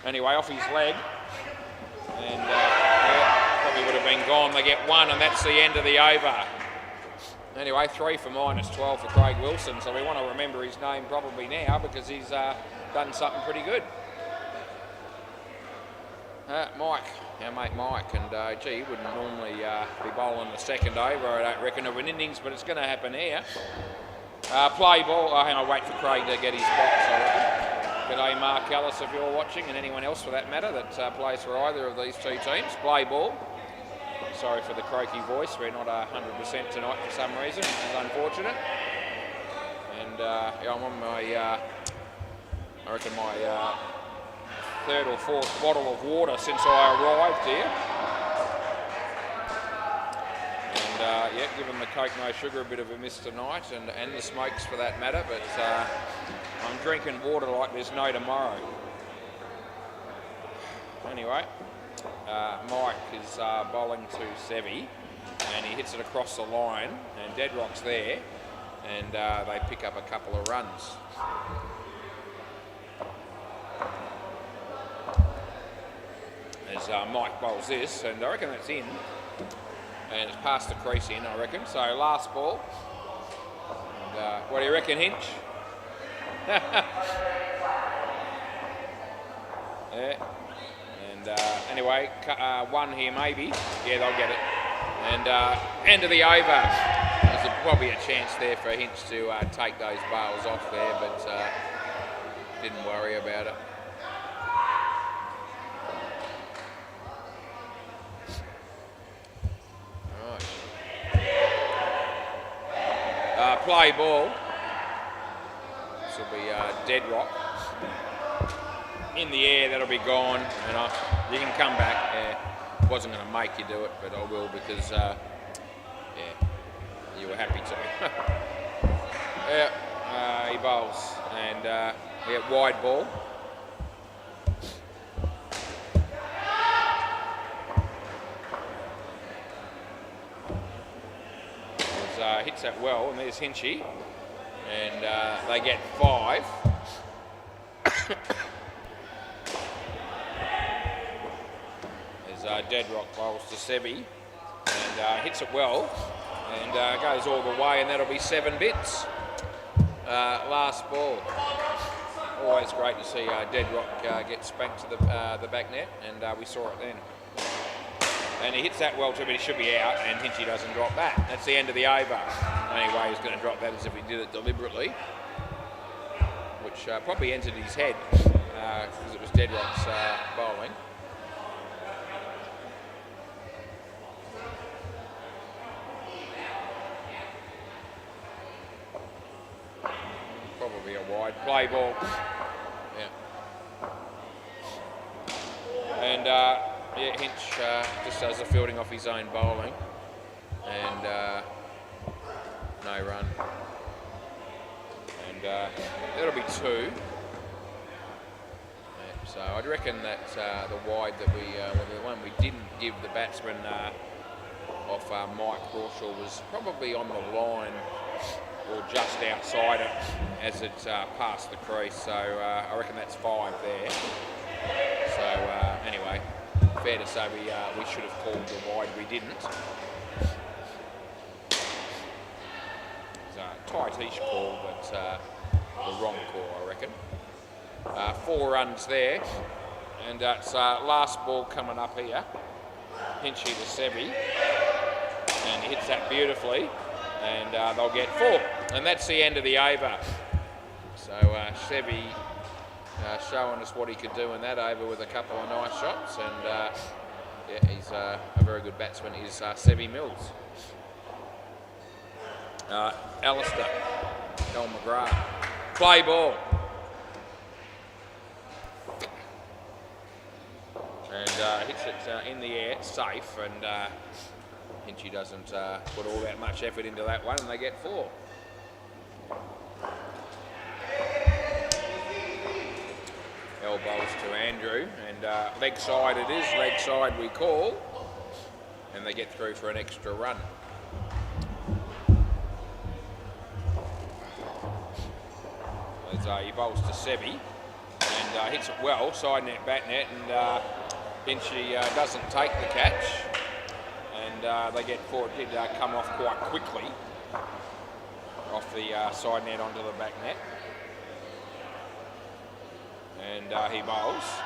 Anyway, off his leg. And yeah, probably would have been gone. They get one, and that's the end of the over. Anyway, 3 for -12 for Craig Wilson, so we want to remember his name probably now because he's done something pretty good. Mike, our mate Mike, and gee, he wouldn't normally be bowling the second over, I don't reckon, of an innings, but it's going to happen here. Play ball, and I'll wait for Craig to get his box, I reckon. G'day Mark Ellis if you're watching, and anyone else for that matter that plays for either of these two teams. Play ball. Sorry for the croaky voice, we're not 100% tonight for some reason, it's unfortunate. And yeah, I'm on my, I reckon my third or fourth bottle of water since I arrived here. And yeah, giving the Coke no sugar a bit of a miss tonight, and the smokes for that matter, but I'm drinking water like there's no tomorrow. Anyway. Mike is bowling to Sevi, and he hits it across the line, and Deadrock's there, and they pick up a couple of runs. As Mike bowls this, and I reckon that's in, and it's past the crease in, I reckon. So last ball, and what do you reckon, Hinch? Yeah. And anyway, one here maybe. Yeah, they'll get it. And end of the over. There's probably a chance there for Hinch to take those bales off there, but didn't worry about it. Right. Play ball. This will be Deadrock. In the air, that'll be gone, and you can come back. Yeah, wasn't going to make you do it, but I will because yeah, you were happy to. Yeah, he bowls, and yeah, wide ball. Hits that well, and there's Hinchy, and they get 5. Deadrock bowls to Sevi and hits it well and goes all the way, and that'll be 7 bits. Last ball. Always great to see Deadrock get spanked to the back net, and we saw it then. And he hits that well too, but he should be out, and Hinchy doesn't drop that. That's the end of the over. The only way he's going to drop that is if he did it deliberately, which probably entered his head because it was Deadrock's bowling. Probably a wide play ball. Yeah. And yeah, Hinch just does the fielding off his own bowling, and no run. And that'll be 2. Yeah, So I'd reckon that the wide that the one we didn't give the batsman off Mike Crawshaw was probably on the line or just outside it as it passed the crease. So I reckon that's 5 there. So anyway, fair to say we should have called the wide, we didn't. It's a tight-ish call, but the wrong call, I reckon. 4 runs there, and it's last ball coming up here. Hinchy to Sevi, and he hits that beautifully, and they'll get 4, and that's the end of the over. So Sevi showing us what he could do in that over with a couple of nice shots, and yeah, he's a very good batsman. He's Sevi Mills. Alistair, Del McGrath, play ball. And hits it in the air, safe, and Hinchy doesn't put all that much effort into that one, and they get 4. Elbows to Andrew, and leg side it is, leg side we call, and they get through for an extra run. As he bowls to Sevi, and hits it well, side net, back net, and Hinchy doesn't take the catch, and they get 4. It did come off quite quickly off the side net onto the back net, and he bowls,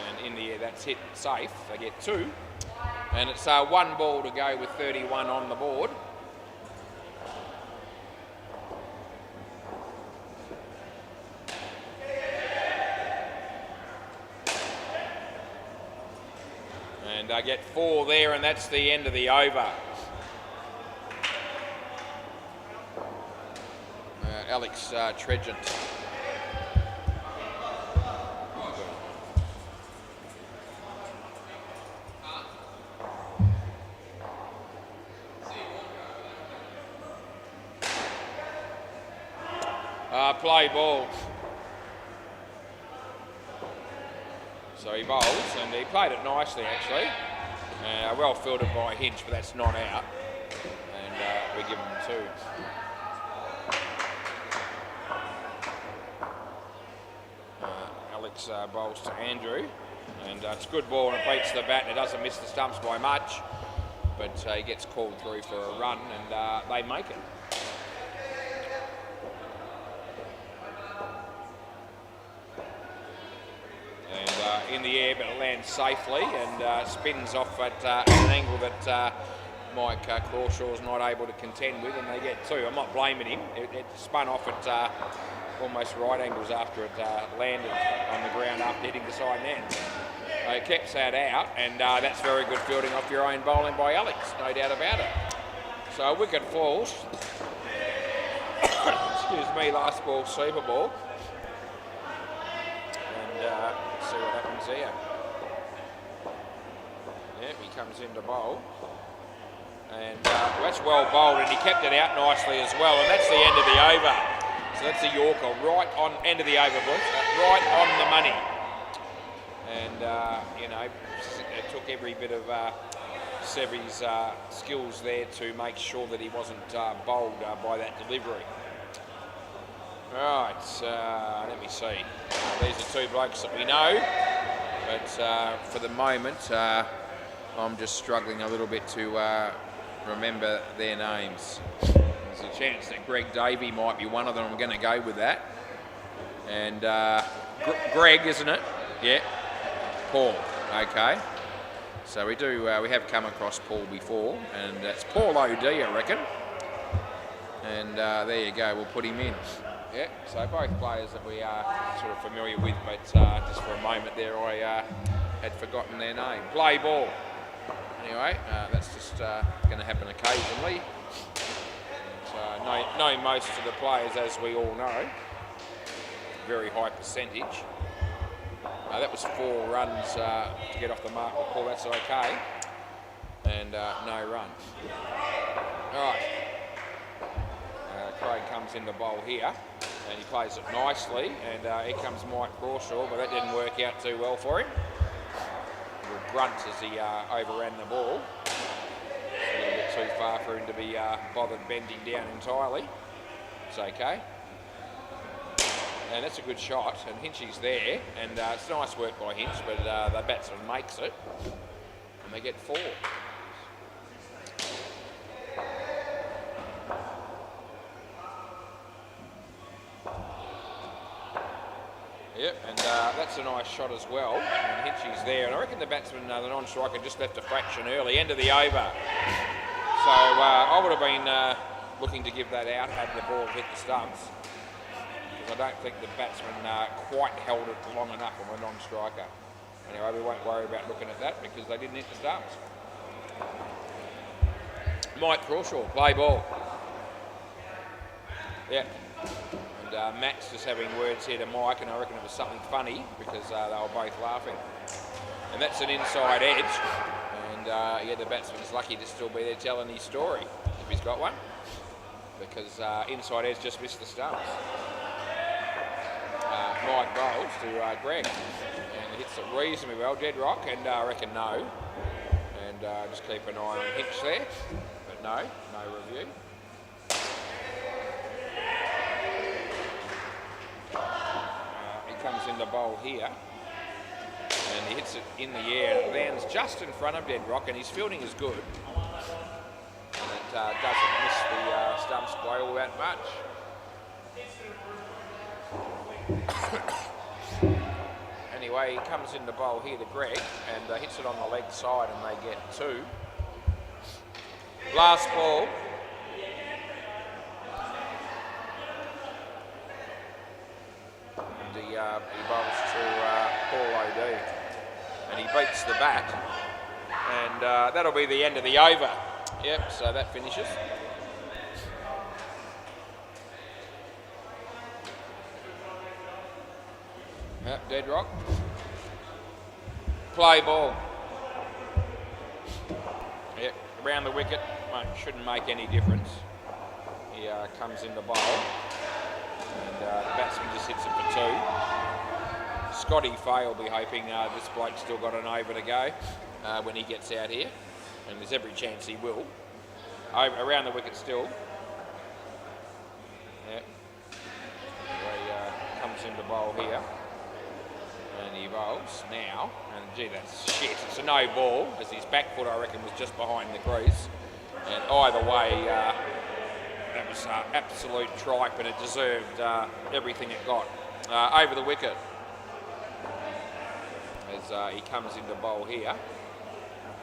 and in the air that's hit safe. They get 2, and it's 1 ball to go with 31 on the board. And I get 4 there, and that's the end of the over. Alex Tregent. Play ball. So he bowls, and he played it nicely actually. Well fielded by Hinch, but that's not out. And we give him 2. Alex bowls to Andrew, and it's a good ball, and it beats the bat, and it doesn't miss the stumps by much, but he gets called through for a run, and they make it. In the air, but it lands safely and spins off at an angle that Mike Crawshaw's not able to contend with, and they get 2. I'm not blaming him. It spun off at almost right angles after it landed on the ground after hitting the side net. It kept that out, and that's very good fielding off your own bowling by Alex, no doubt about it. So a wicket falls. Excuse me, last ball, super ball. And see what happens here. Yeah, he comes in to bowl. And that's well bowled, and he kept it out nicely as well, and that's the end of the over. So that's a Yorker, right on end of the over, boys, right on the money. And, you know, it took every bit of Sevi's skills there to make sure that he wasn't bowled by that delivery. Right, let me see. These are 2 blokes that we know, but for the moment, I'm just struggling a little bit to remember their names. There's a chance that Greg Davey might be one of them. I'm going to go with that. And Greg, isn't it? Yeah. Paul. Okay. So we have come across Paul before, and that's Paul OD, I reckon. And there you go. We'll put him in. Yeah, so both players that we are sort of familiar with, but just for a moment there I had forgotten their name. Play ball. Anyway, that's just going to happen occasionally. And, know most of the players, as we all know. Very high percentage. That was 4 runs to get off the mark with Paul, that's okay. And no run. All right. Craig comes in the bowl here. and he plays it nicely, and here comes Mike Crawshaw, but that didn't work out too well for him. A little grunt as he overran the ball. A little bit too far for him to be bothered bending down entirely. It's okay. And that's a good shot, and Hinchy's there, and it's nice work by Hinch, but the batsman makes it, and they get 4. Yep, and that's a nice shot as well, and Hinchy's there, and I reckon the batsman, the non-striker, just left a fraction early, end of the over. So I would have been looking to give that out had the ball hit the stumps. I don't think the batsman quite held it long enough on a non-striker. Anyway, we won't worry about looking at that because they didn't hit the stumps. Mike Crawshaw, play ball. Yeah. And Matt's just having words here to Mike, and I reckon it was something funny because they were both laughing. And that's an inside edge. And yeah, the batsman's lucky to still be there telling his story, if he's got one. Because inside edge just missed the stumps. Mike bowls to Greg, and hits it reasonably well, dead rock, and I reckon no. And just keep an eye on Hinch there, but no review. He comes in the bowl here, and he hits it in the air, and it lands just in front of dead rock, and his fielding is good. And it doesn't miss the stumps by all that much. Anyway, he comes in the bowl here to Greg and hits it on the leg side, and they get 2. Last ball. And he bowls to Paul O'D, and he beats the bat, and that'll be the end of the over. Yep, so that finishes. Yep, dead rock. Play ball. Yep, around the wicket. Shouldn't make any difference. He comes in the bowl, and the batsman just hits it for 2. Scotty Fay will be hoping this bloke still got an over to go when he gets out here, and there's every chance he will. Around the wicket still. Yep. Anyway, comes in the bowl here. And he bowls now, and gee, that's shit. It's a no ball, as his back foot, I reckon, was just behind the crease. And either way, that was absolute tripe, and it deserved everything it got. Over the wicket, as he comes into bowl here,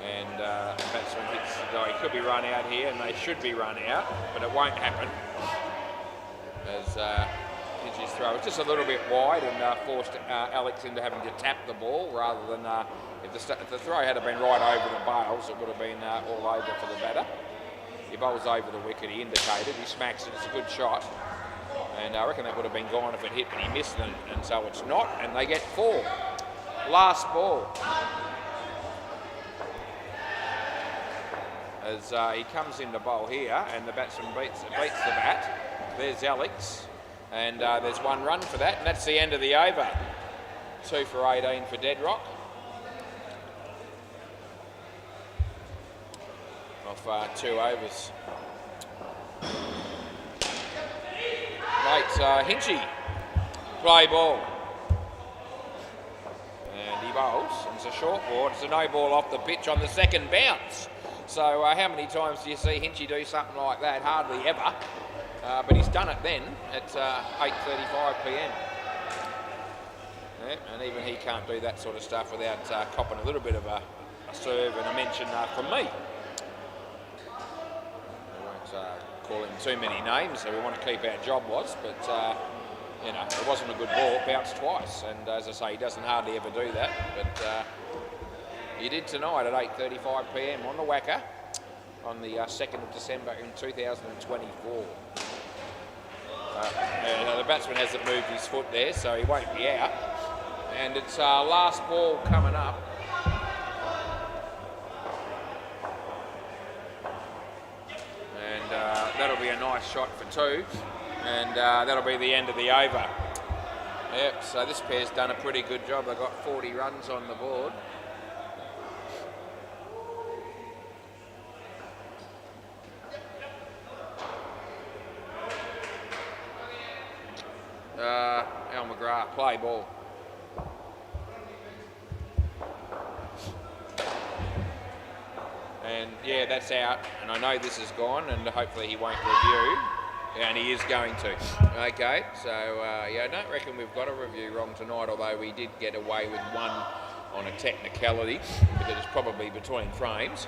and the batsman hits, he could be run out here, and they should be run out, but it won't happen. As Hinch's throw was just a little bit wide, and forced Alex into having to tap the ball rather than if the throw had been right over the bails, it would have been all over for the batter. He bowls over the wicket, he indicated, he smacks it, it's a good shot, and I reckon that would have been gone if it hit, but he missed it, and so it's not, and they get 4. Last ball. As he comes in the bowl here, and the batsman beats the bat. There's Alex. And there's 1 run for that, and that's the end of the over. 2 for 18 for Deadrock. Off 2 overs. Mate, Hinchy, play ball. And he bowls, and it's a short ball. It's a no ball off the pitch on the second bounce. So how many times do you see Hinchy do something like that? Hardly ever. But he's done it then at 8:35 p.m. Yeah, and even he can't do that sort of stuff without copping a little bit of a serve and a mention from me. We won't call him too many names, so we want to keep our job was, but you know, it wasn't a good ball, it bounced twice, and as I say, he doesn't hardly ever do that, but he did tonight at 8:35 p.m. on the WACA on the 2nd of December in 2024. The batsman hasn't moved his foot there, so he won't be out. And it's last ball coming up. And that'll be a nice shot for 2. And that'll be the end of the over. Yep, so this pair's done a pretty good job. They've got 40 runs on the board. Al McGrath, play ball. And yeah, that's out. And I know this is gone, and hopefully he won't review. And he is going to. Okay, so yeah, I don't reckon we've got a review wrong tonight, although we did get away with one on a technicality because it's probably between frames.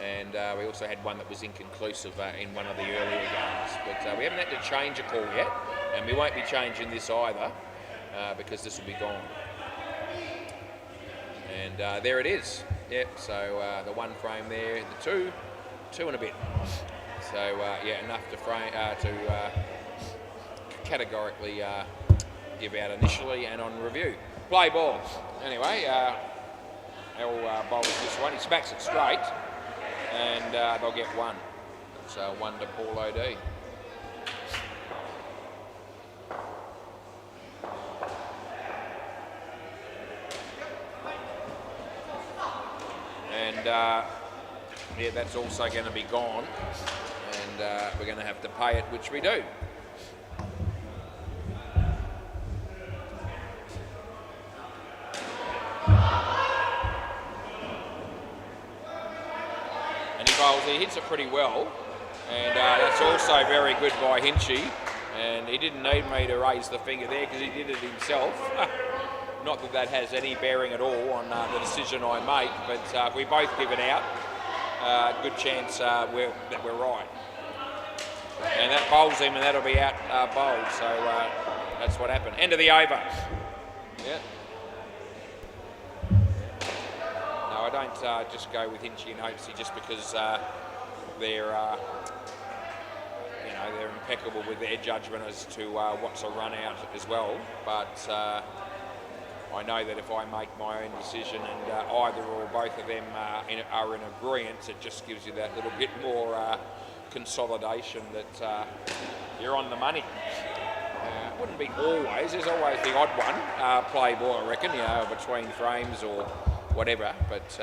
And we also had one that was inconclusive in one of the earlier games. But we haven't had to change a call yet, and we won't be changing this either because this will be gone. And there it is. Yep, so the one frame there, the two and a bit. So yeah, enough to frame to categorically give out initially and on review. Play ball. Anyway, Al bowls this one. He smacks it straight, and they'll get one. So 1 to Paul O.D. And yeah, that's also going to be gone. And we're going to have to pay it, which we do. And he hits it pretty well. And that's also very good by Hinchy. And he didn't need me to raise the finger there because he did it himself. Not that that has any bearing at all on the decision I make, but if we both give it out, good chance that we're right. And that bowls him, and that'll be out bowled. So that's what happened. End of the over. Yeah. No, I don't just go with Hinchy and Hopesy just because they're they're impeccable with their judgment as to what's a run out as well. But I know that if I make my own decision and either or both of them are in agreement, it just gives you that little bit more consolidation that you're on the money. Wouldn't be always. There's always the odd one, play ball, I reckon, between frames or whatever. But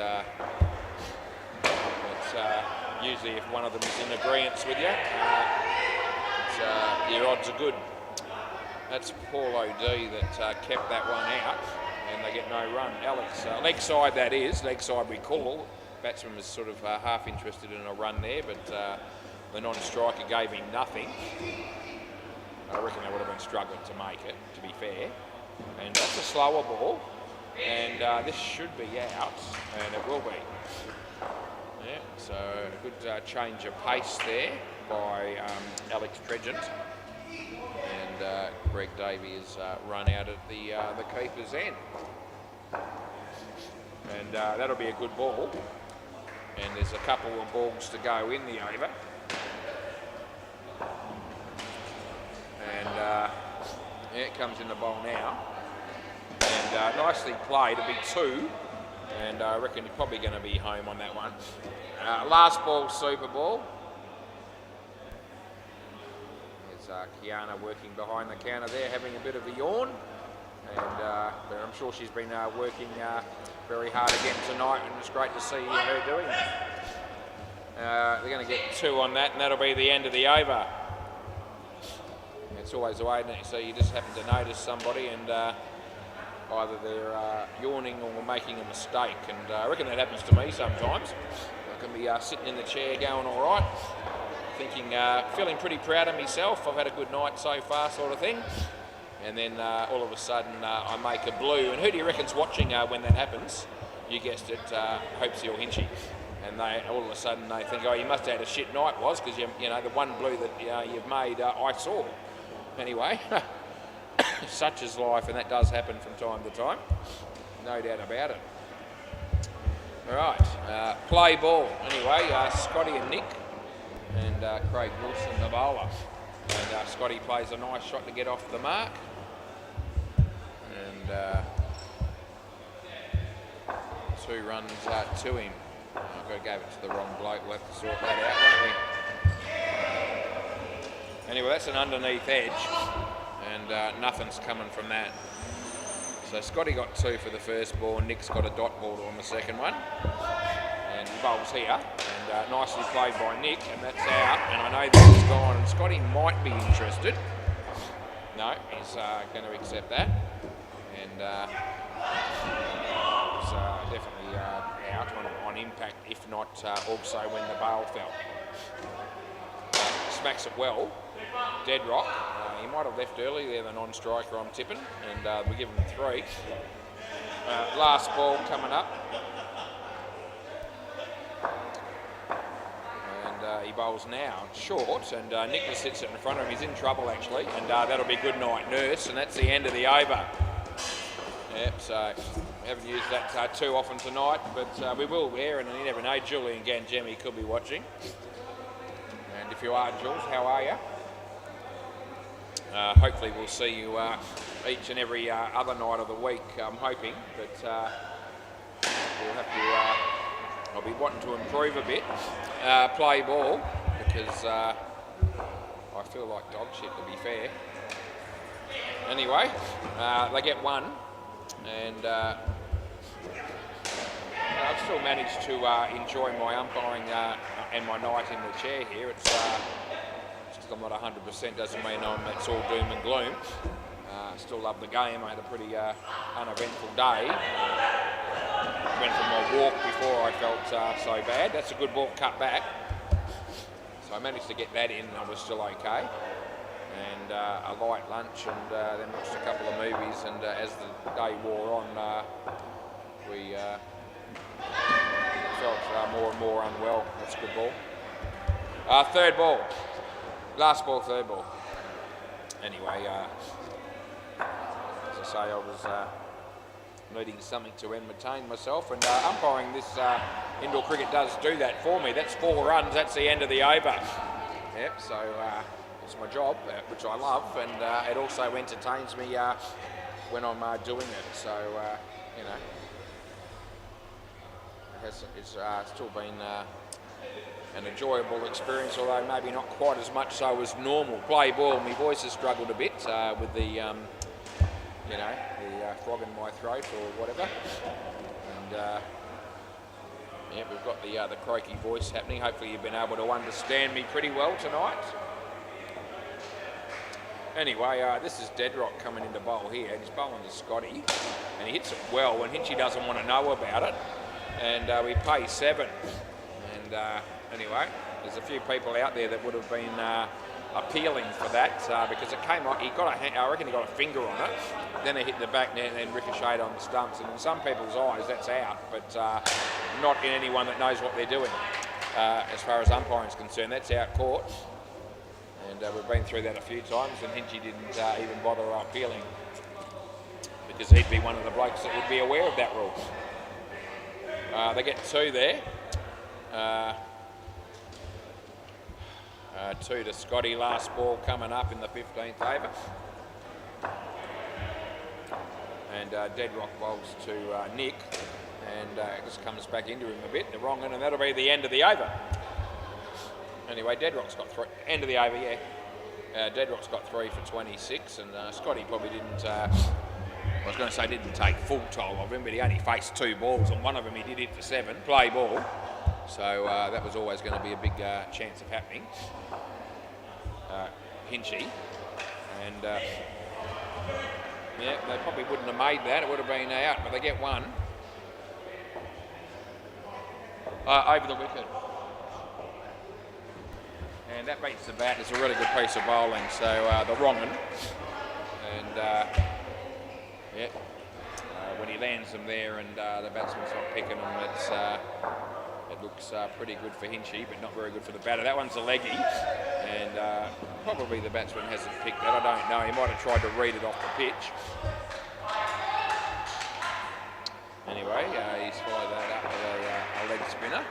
usually if one of them is in agreement with you, your odds are good. That's Paul O.D. that kept that one out, and they get no run. Alex, leg side that is, leg side we call. Batsman was sort of half interested in a run there, but the non-striker gave him nothing. I reckon they would have been struggling to make it, to be fair. And that's a slower ball, and this should be out, and it will be. Yeah, so a good change of pace there by Alex Tregent. And Greg Davey has run out at the keeper's end. And that'll be a good ball. And there's a couple of balls to go in the over. And yeah, it comes in the bowl now. And nicely played, it'll be 2. And I reckon you're probably going to be home on that one. Last ball, super ball. Kiana working behind the counter there, having a bit of a yawn, and but I'm sure she's been working very hard again tonight, and it's great to see her doing that. They're going to get 2 on that, and that'll be the end of the over. It's always the way, isn't it? So you just happen to notice somebody, and either they're yawning or making a mistake, and I reckon that happens to me sometimes. I can be sitting in the chair going all right, thinking, feeling pretty proud of myself, I've had a good night so far sort of thing, and then all of a sudden I make a blue, and who do you reckon's watching when that happens? You guessed it, Hopesy or Hinchy, and they all of a sudden they think, oh, you must have had a shit night, because you know the one blue that you've made I saw. Anyway, such is life, and that does happen from time to time, no doubt about it. All right, play ball. Anyway, Scotty and Nick, and Craig Wilson, the bowler. And Scotty plays a nice shot to get off the mark. And 2 runs to him. I've got to give it to the wrong bloke. We'll have to sort that out, won't we? Anyway, that's an underneath edge, and nothing's coming from that. So Scotty got 2 for the first ball, and Nick's got a dot ball on the second one. And he bowls here, and nicely played by Nick, and that's out. And I know this is gone, and Scotty might be interested. No, he's going to accept that. And it's definitely out on impact, if not also when the bail fell. Smacks it well. Dead rock. He might have left early there, the non-striker, I'm tipping, and we give him 3. Last ball coming up. And he bowls now short, and Nicholas sits it in front of him. He's in trouble actually, and that'll be good night, Nurse, and that's the end of the over. Yep, so we haven't used that too often tonight, but we will wear, and you never know, Julian Gangemi could be watching. And if you are, Jules, how are you? Hopefully we'll see you each and every other night of the week, I'm hoping, but we'll have to, I'll be wanting to improve a bit, play ball, because I feel like dog shit, to be fair. Anyway, they get 1, and I've still managed to enjoy my umpiring and my night in the chair here. It's just I'm not 100%, doesn't mean it's all doom and gloom. Still love the game. I had a pretty uneventful day. Went for my walk before I felt so bad. That's a good ball cut back. So I managed to get that in, and I was still okay. And a light lunch, and then watched a couple of movies, and as the day wore on, we felt more and more unwell. That's a good ball. Third ball. Last ball, third ball. Anyway, as I say, I was needing something to entertain myself, and umpiring this indoor cricket does do that for me. That's 4 runs, that's the end of the over. Yep, so it's my job, which I love, and it also entertains me when I'm doing it. So, you know, it's still been an enjoyable experience, although maybe not quite as much so as normal. Play ball, my voice has struggled a bit with the, you know, the frog in my throat or whatever. And yeah, we've got the croaky voice happening. Hopefully you've been able to understand me pretty well tonight. Anyway, this is Deadrock coming into bowl here, and he's bowling to Scotty, and he hits it well when Hinchy doesn't want to know about it, and we pay 7. And anyway, there's a few people out there that would have been appealing for that because it came on. I reckon he got a finger on it. Then it hit the back net and then ricocheted on the stumps. And in some people's eyes, that's out, but not in anyone that knows what they're doing. As far as umpiring is concerned, that's out court. And we've been through that a few times, and Hinchy didn't even bother appealing because he'd be one of the blokes that would be aware of that rule. They get 2 there. 2 to Scotty, last ball coming up in the 15th over. And Deadrock bowls to Nick, and just comes back into him a bit, the wrong end, and that'll be the end of the over. Anyway, Deadrock's got 3, end of the over, yeah. Deadrock's got 3 for 26, and Scotty probably didn't, I was going to say didn't take full toll of him, but he only faced 2 balls, and one of them he did hit for 7, play ball. So that was always going to be a big chance of happening. Hinchy, and yeah, they probably wouldn't have made that. It would have been out, but they get 1 over the wicket, and that beats the bat. It's a really good piece of bowling. So the wrong one, and yeah, when he lands them there, and the batsman's not picking them, it looks pretty good for Hinchy, but not very good for the batter. That one's a leggy, and probably the batsman hasn't picked that. I don't know. He might have tried to read it off the pitch. Anyway, he's followed that up with a leg spinner.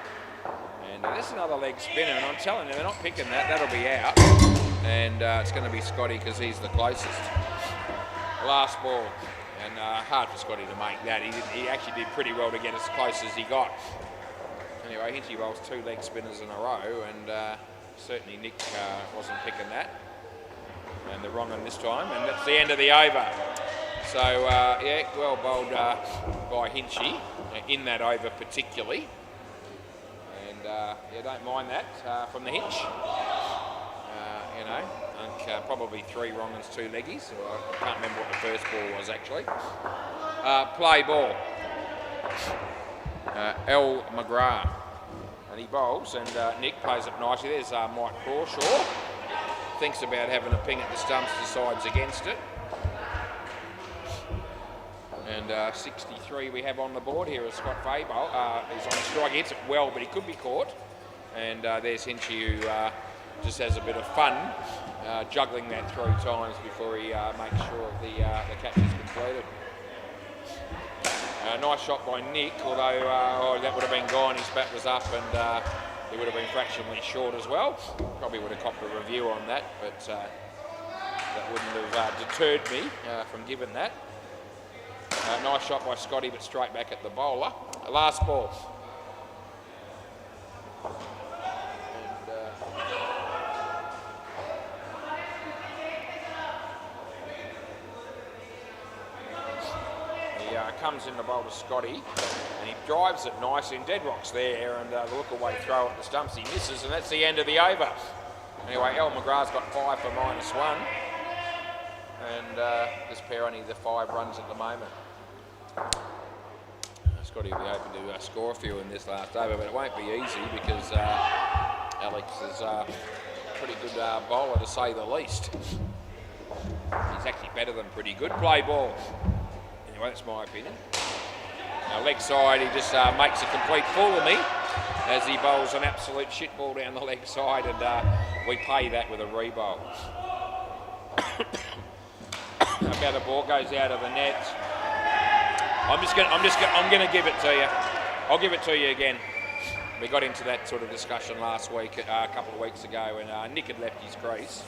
And there's another leg spinner, and I'm telling you, they're not picking that. That'll be out. And it's going to be Scotty because he's the closest. Last ball. And hard for Scotty to make that. He actually did pretty well to get as close as he got. Anyway, Hinchy rolls 2 leg spinners in a row, and certainly Nick wasn't picking that. And the wrong one this time, and that's the end of the over. So, yeah, well bowled by Hinchy in that over particularly. And, yeah, don't mind that from the Hinch. You know, I think probably 3 wrong and 2 leggies. I can't remember what the first ball was actually. Play ball. L. McGrath. And he bowls, and Nick plays it nicely. There's Mike Crawshaw. Thinks about having a ping at the stumps, decides against it. And 63 we have on the board here is Scott Fabo. He's on strike, he hits it well, but he could be caught. And there's Hinchy, who just has a bit of fun juggling that 3 times before he makes sure the catch is completed. Nice shot by Nick, although that would have been gone. His bat was up, and he would have been fractionally short as well. Probably would have copped a review on that, but that wouldn't have deterred me from giving that. Nice shot by Scotty, but straight back at the bowler. Last ball. Comes in the bowl to Scotty, and he drives it nice in. Deadrock's there, and the look-away throw at the stumps, he misses, and that's the end of the over. Anyway, L. McGrath's got 5 for -1, and this pair only the 5 runs at the moment. Scotty will be hoping to score a few in this last over, but it won't be easy because Alex is a pretty good bowler, to say the least. He's actually better than pretty good. Play ball. Anyway, that's my opinion. Now, leg side, he just makes a complete fool of me as he bowls an absolute shit ball down the leg side, and we pay that with a re-bowl. About the ball goes out of the net. I'm going to give it to you. I'll give it to you again. We got into that sort of discussion last week, a couple of weeks ago, and Nick had left his crease,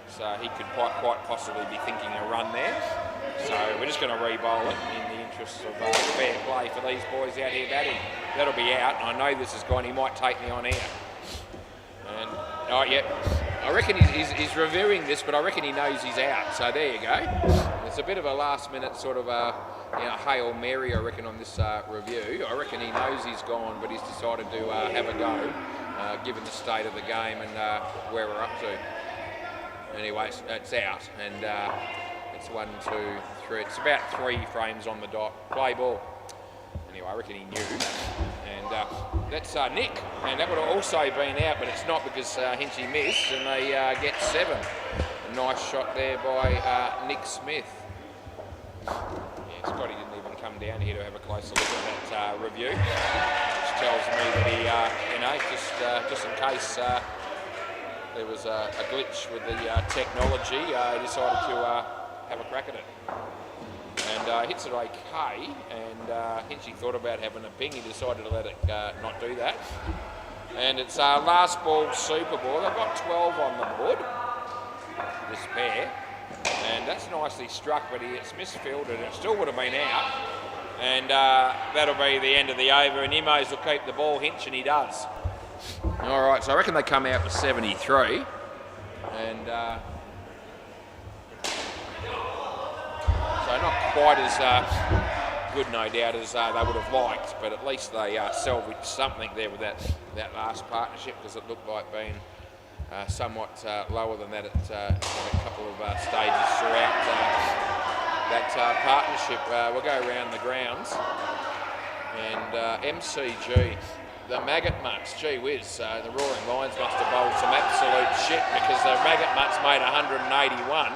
so he could quite possibly be thinking a run there. So we're just going to re-bowl it in the interests of fair play for these boys out here batting. That'll be out. I know this is gone. He might take me on air. And yeah, I reckon he's reviewing this, but I reckon he knows he's out. So there you go. It's a bit of a last-minute sort of Hail Mary, I reckon, on this review. I reckon he knows he's gone, but he's decided to have a go, given the state of the game and where we're up to. Anyway, it's out, and it's 1, 2, 3. It's about 3 frames on the dot. Play ball. Anyway, I reckon he knew. And that's Nick. And that would have also been out, but it's not because Hinchy missed, and they get 7. A nice shot there by Nick Smith. Yeah, Scotty didn't even come down here to have a closer look at that review, which tells me that he, just in case there was a glitch with the technology, he decided to have a crack at it. And hits it okay, and Hinchy thought about having a ping. He decided to let it not do that. And it's last ball, super ball. They've got 12 on the board, this pair. And that's nicely struck, but it's misfielded. It still would have been out. And that'll be the end of the over, and Immos will keep the ball, Hinch, and he does. All right, so I reckon they come out with 73. And so not quite as good, no doubt, as they would have liked, but at least they salvaged something there with that last partnership, because it looked like being somewhat lower than that at a couple of stages throughout that partnership. We'll go around the grounds, and MCG, the Maggot Mutts, gee whiz, the Roaring Lions must have bowled some absolute shit, because the Maggot Mutts made 181,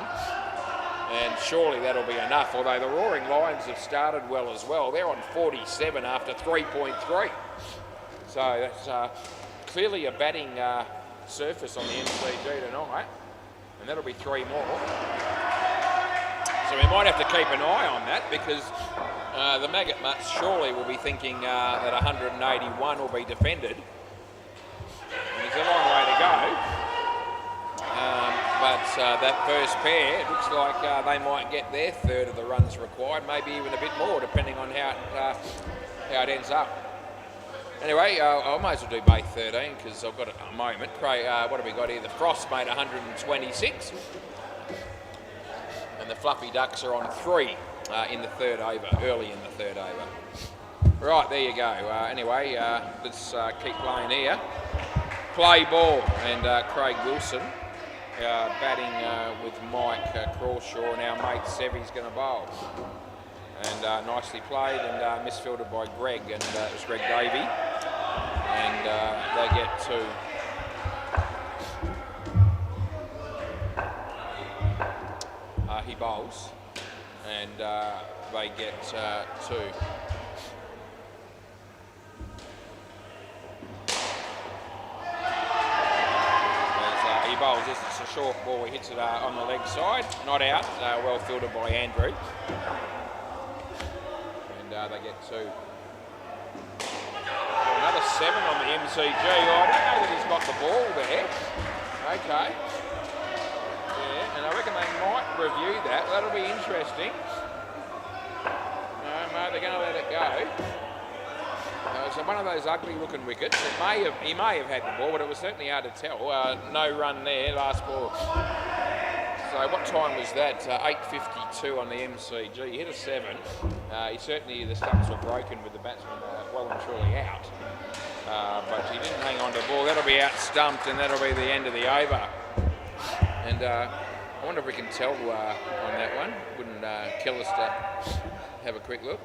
and surely that'll be enough, although the Roaring Lions have started well as well. They're on 47 after 3.3, so that's clearly a batting surface on the MCG tonight, and that'll be 3 more. So we might have to keep an eye on that, because the Maggot Mutts surely will be thinking that 181 will be defended. And it's a long way to go. But that first pair, it looks like they might get their third of the runs required, maybe even a bit more, depending on how it ends up. Anyway, I might as well do Bay 13, because I've got it at the moment. What have we got here? The Frost made 126. And the Fluffy Ducks are on 3 in the third over, early in the third over. Right, there you go. Anyway, let's keep playing here. Play ball, and Craig Wilson batting with Mike Crawshaw. Now mate Sevy's going to bowl. And nicely played, and misfielded by Greg, and it was Greg Davey. And they get 2. He bowls, and they get 2. He bowls this, it's a short ball, he hits it on the leg side, not out, well fielded by Andrew. And they get 2. Another 7 on the MCG. I don't know that he's got the ball there. Okay. Yeah, and I reckon they might review that. That'll be interesting. No, they're going to let it go. So one of those ugly-looking wickets. He may have had the ball, but it was certainly hard to tell. No run there, last ball. So what time was that? 8:52 on the MCG. He hit a 7. The stumps were broken with the batsman well and truly out. But he didn't hang on to the ball. That'll be out stumped, and that'll be the end of the over. And I wonder if we can tell on that one. Wouldn't kill us to have a quick look.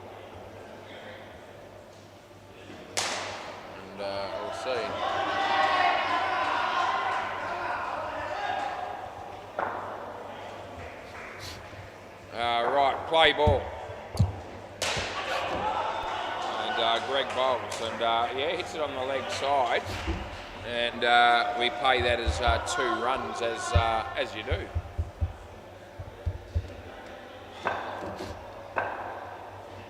And we'll see. Right, play ball. And Greg bowls, and hits it on the leg side, and we pay that as 2 runs, as you do.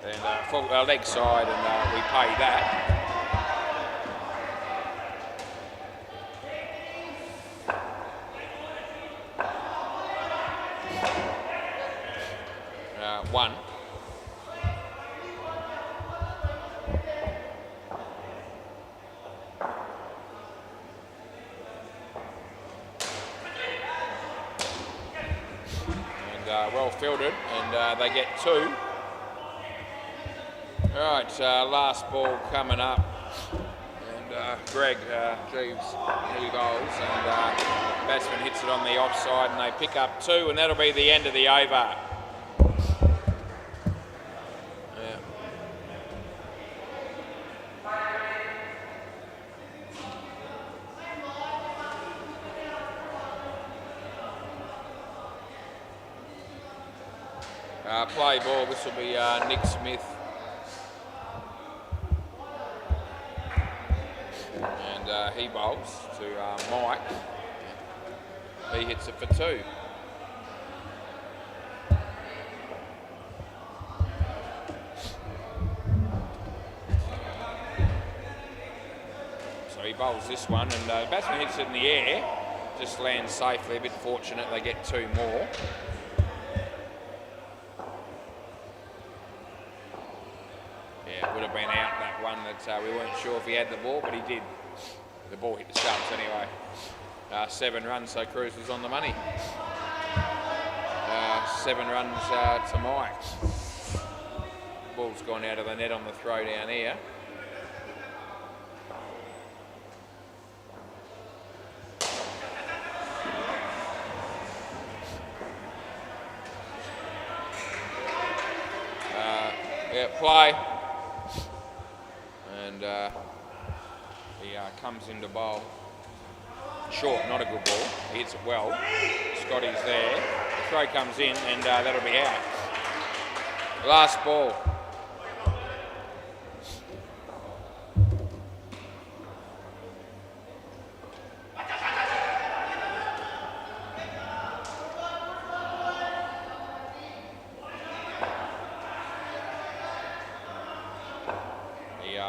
And full leg side, and we pay that. 1. And well fielded, and they get 2. Right, last ball coming up, and Greg Jeeves, he bowls, and batsman hits it on the offside, and they pick up 2, and that'll be the end of the over. Play ball, this will be Nick Smith. And he bowls to Mike. He hits it for 2. So he bowls this one, and the batsman hits it in the air. Just lands safely, a bit fortunate, they get 2 more. Would have been out, that one that we weren't sure if he had the ball, but he did. The ball hit the stumps anyway. 7 runs, so Cruz was on the money. 7 runs to Mike. Ball's gone out of the net on the throw down here. Play. And he comes into bowl. Short, not a good ball. He hits it well. Scotty's there. The throw comes in, and that'll be out. Last ball.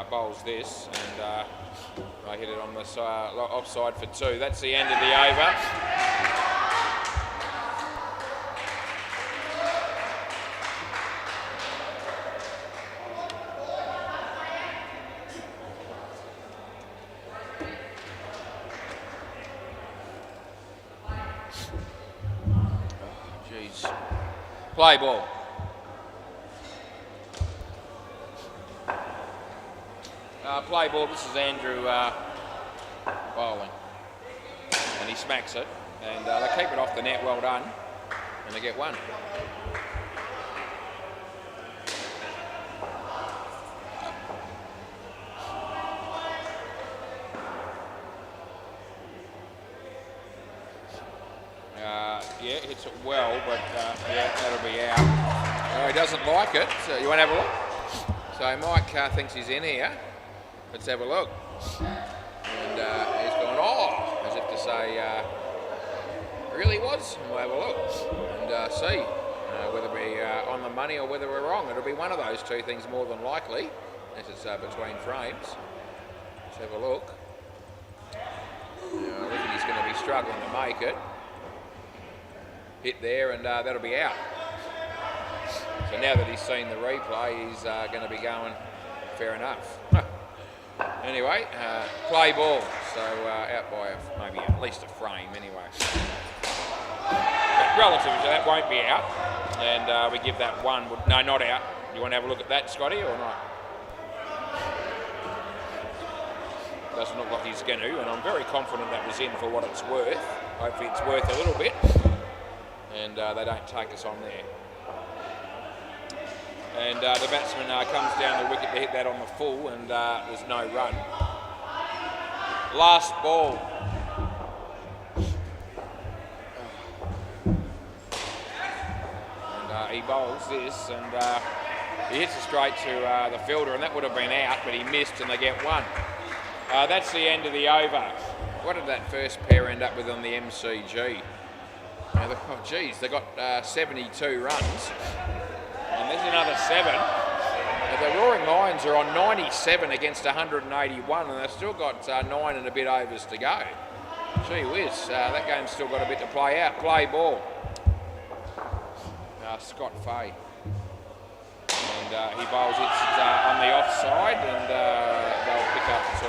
Bowls this, and I hit it on the offside for 2. That's the end of the over. Jeez. Play ball. Play ball. This is Andrew bowling. And he smacks it. And they keep it off the net. Well done. And they get one. Yeah, hits it well, but yeah, that'll be out. He doesn't like it. So you want to have a look? So Mike thinks he's in here. Let's have a look. And he's gone, oh, as if to say, really was? And we'll have a look and see whether we're on the money or whether we're wrong. It'll be one of those two things more than likely, as it's between frames. Let's have a look. I reckon he's going to be struggling to make it. Hit there, and that'll be out. So now that he's seen the replay, he's going to be going, fair enough. Anyway, play ball, so out by maybe at least a frame anyway. But relative to that, won't be out, and we give that one. No, not out. You want to have a look at that, Scotty, or not? Doesn't look like he's going to, and I'm very confident that was in for what it's worth. Hopefully it's worth a little bit, and they don't take us on there. And the batsman comes down the wicket to hit that on the full, and there's no run. Last ball. And he bowls this, and he hits it straight to the fielder, and that would have been out, but he missed, and they get one. That's the end of the over. What did that first pair end up with on the MCG? Oh, geez, they got 72 runs. And there's another 7. The Roaring Lions are on 97 against 181, and they've still got 9 and a bit overs to go. Gee whiz, that game's still got a bit to play out. Play ball. Scott Fay. And he bowls it on the offside, and they'll pick up 2.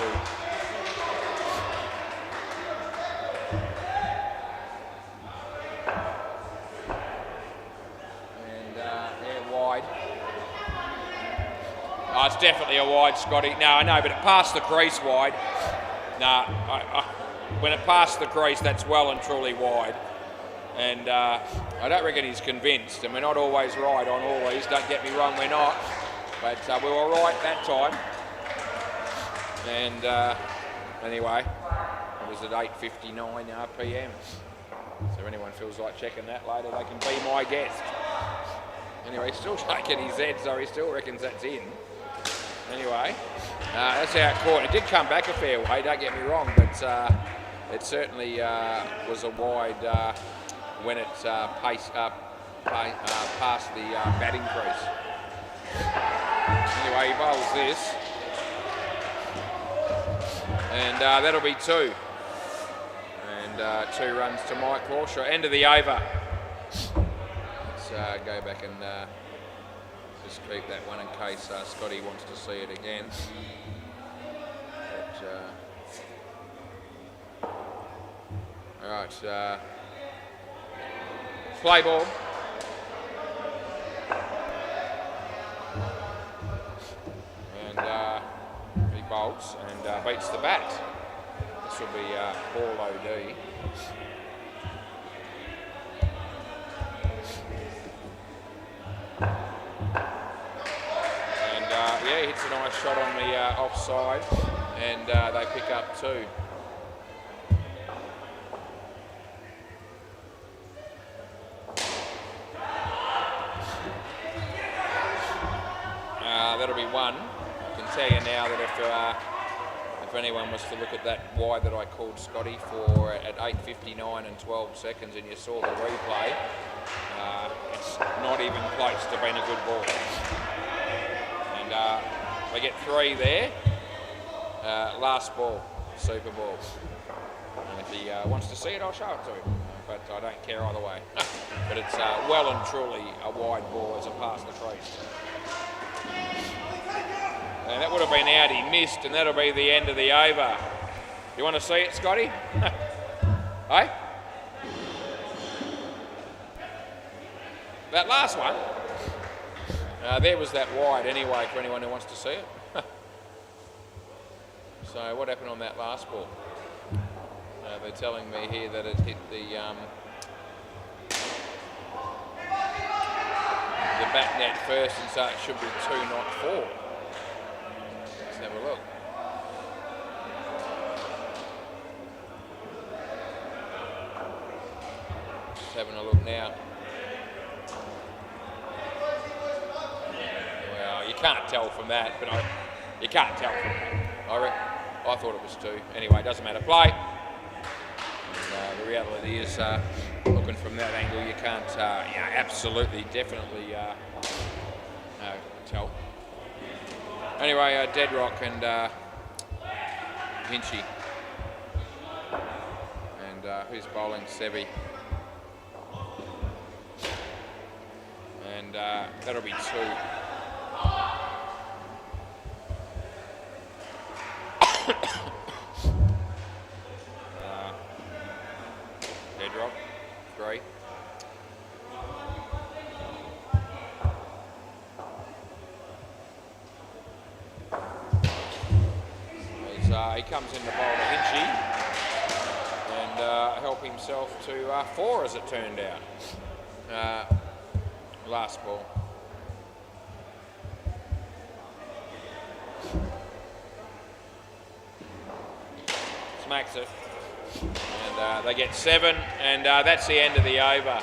Oh, it's definitely a wide, Scotty. No, I know, but it passed the crease wide. No, when it passed the crease, that's well and truly wide. And I don't reckon he's convinced. And we're not always right on all these. Don't get me wrong, we're not. But we were right that time. And anyway, it was at 8:59 PM. So if anyone feels like checking that later, they can be my guest. Anyway, he's still shaking his head, so he still reckons that's in. Anyway, that's how it caught. It did come back a fair way, don't get me wrong, but it certainly was a wide when it paced past the batting crease. Anyway, he bowls this, and that'll be 2. And 2 runs to Mike Crawshaw. End of the over. Let's go back and just keep that one in case Scotty wants to see it again. But, all right, play ball. And he bowls and beats the bat. This will be Paul O.D. Yeah, he hits a nice shot on the offside, and they pick up 2. That'll be 1. I can tell you now that if anyone was to look at that wide that I called Scotty for at 8:59 and 12 seconds, and you saw the replay, it's not even close to being a good ball. We get 3 there. Last ball, super ball. And if he wants to see it, I'll show it to him. But I don't care either way. But it's well and truly a wide ball as it passed the crease. And that would have been out, he missed, and that'll be the end of the over. You want to see it, Scotty? Hey? That last one, there was that wide anyway for anyone who wants to see it. So what happened on that last ball? They're telling me here that it hit the back net first, and so it should be 2, not 4. Let's have a look. Just having a look now. Well, you can't tell from that, but you can't tell from that. I thought it was 2. Anyway, doesn't matter. Play. And, the reality is, looking from that angle, you can't absolutely, definitely tell. Anyway, Deadrock and Hinchy. And who's bowling? Sevi. And that'll be 2. Deadrock, 3. He comes in the bowl to Hinchy and help himself to 4 as it turned out. Last ball. Smacks it. And they get 7, and that's the end of the over.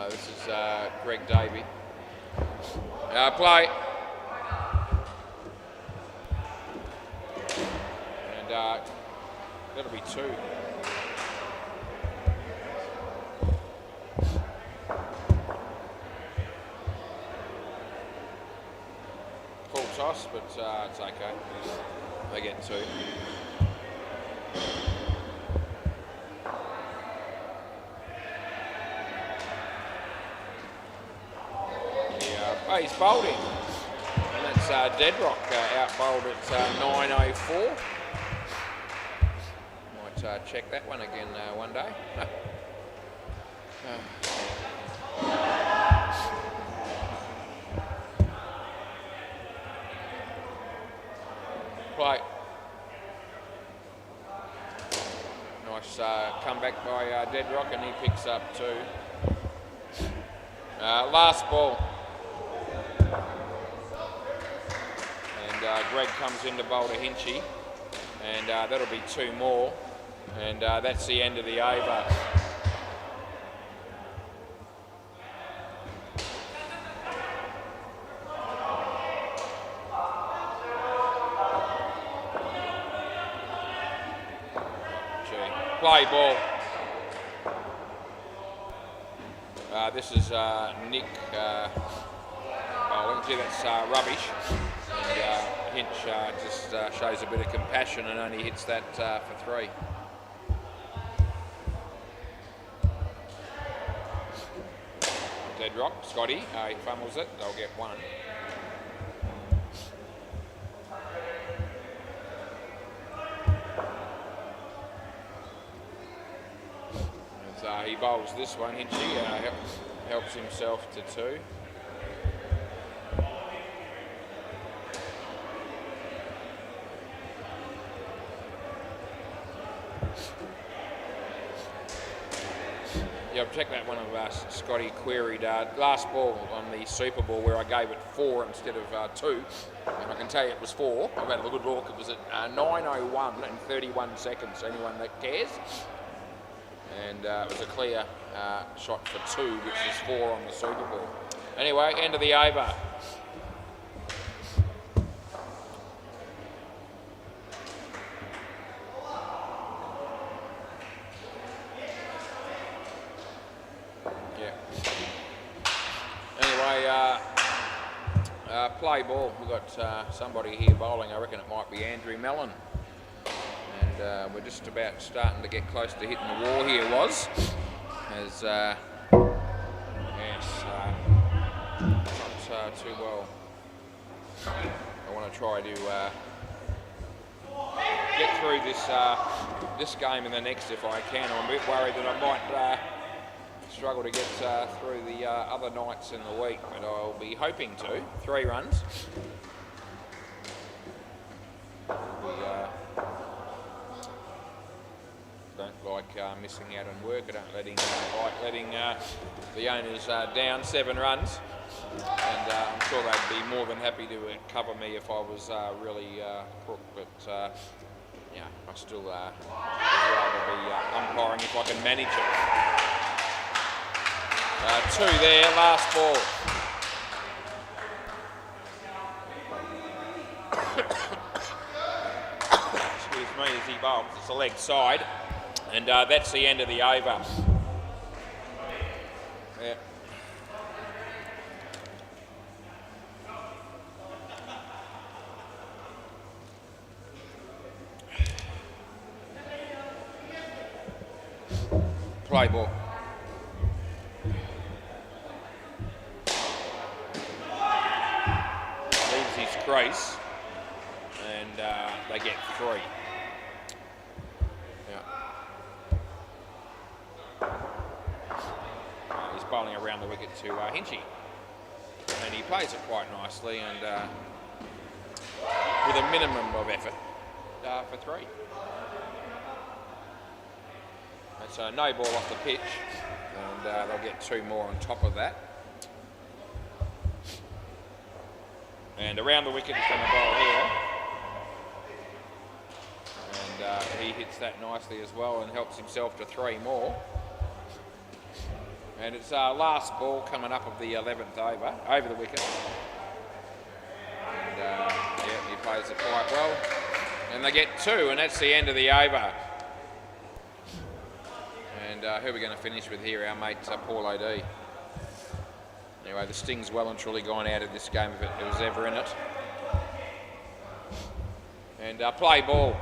This is Greg Davey. Play. And that'll be 2. Full toss, but it's okay. They get 2. He's bowled him, and that's Deadrock out bowled at 9:04. Might check that one again one day. Play. Nice comeback by Deadrock, and he picks up 2. Last ball. Greg comes in to bowl to Hinchy, and that'll be 2 more, and that's the end of the over. Play ball. This is Nick bowling. Gee, that's rubbish. And Hinch just shows a bit of compassion and only hits that for 3. Deadrock, Scotty, he fumbles it, they'll get 1. As he bowls this one, Hinchy helps himself to 2. Yeah, I've checked that one of Scotty queried last ball on the Super Ball where I gave it 4 instead of 2, and I can tell you it was 4. I've had a good look. It was at 9:01 and 31 seconds. Anyone that cares, and it was a clear shot for 2, which is 4 on the Super Ball. Anyway, end of the over. Play ball. We've got somebody here bowling. I reckon it might be Andrew Mellon. And we're just about starting to get close to hitting the wall here, as yes, not too well. I want to try to get through this game and the next if I can. I'm a bit worried that I might struggle to get through the other nights in the week, but I'll be hoping to. 3 runs. Don't like missing out on work. I don't like letting the owners down. 7 runs, and I'm sure they'd be more than happy to cover me if I was really crook. But yeah, I still would rather be umpiring if I can manage it. 2 there, last ball. Excuse me as he bowls. It's a leg side. And that's the end of the over. Yeah. Play ball. Leaves his crease, and they get 3. Bowling around the wicket to Hinchy, and he plays it quite nicely and with a minimum of effort for 3. It's a no ball off the pitch, and they'll get 2 more on top of that. And around the wicket he's going to bowl here, and he hits that nicely as well and helps himself to 3 more. And it's last ball coming up of the 11th over the wicket. And yeah, he plays it quite well. And they get 2, and that's the end of the over. And who are we going to finish with here? Our mate Paul O'D. Anyway, the sting's well and truly gone out of this game if it was ever in it. And play ball.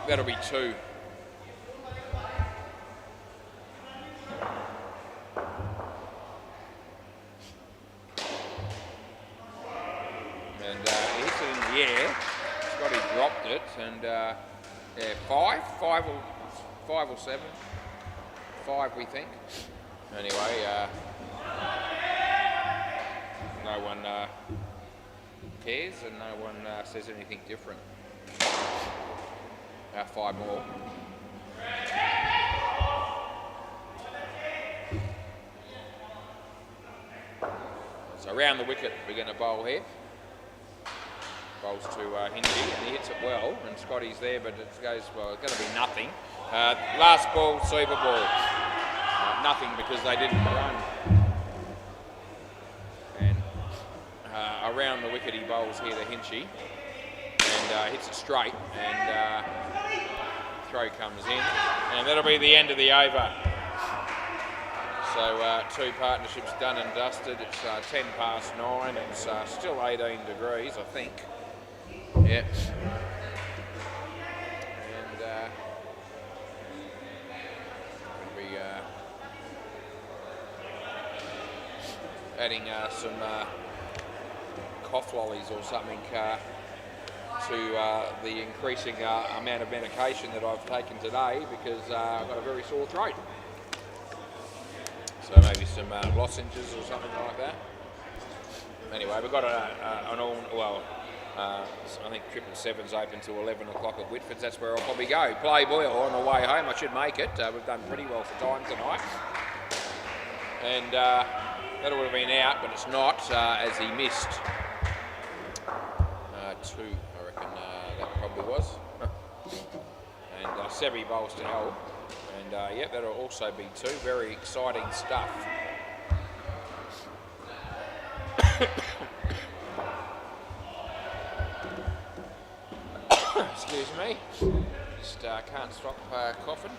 That'll be 2. And he hits it in the air. Scotty dropped it, and yeah, 5 or 7. 5 we think. Anyway, no one cares and no one says anything different. 5 more. So around the wicket we're going to bowl here. Bowls to Hinchy, and he hits it well, and Scotty's there, but it goes, well, it's going to be nothing. Last ball, super ball. Nothing because they didn't run. And around the wicket he bowls here to Hinchy, and hits it straight, and throw comes in, and that'll be the end of the over. So 2 partnerships done and dusted. It's 10 past 9. It's still 18 degrees, I think. Yeah. And we'll be adding some cough lollies or something to the increasing amount of medication that I've taken today, because I've got a very sore throat. So maybe some lozenges or something like that. Anyway, we've got an all, well, I think 777's open till 11 o'clock at Whitford's. That's where I'll probably go. Play Boyle on the way home. I should make it. We've done pretty well for time tonight. And that would have been out, but it's not, as he missed 2, I reckon that probably was. And Sevi bowls to help. And yeah, that'll also be 2. Very exciting stuff. Excuse me. Just can't stop coughing.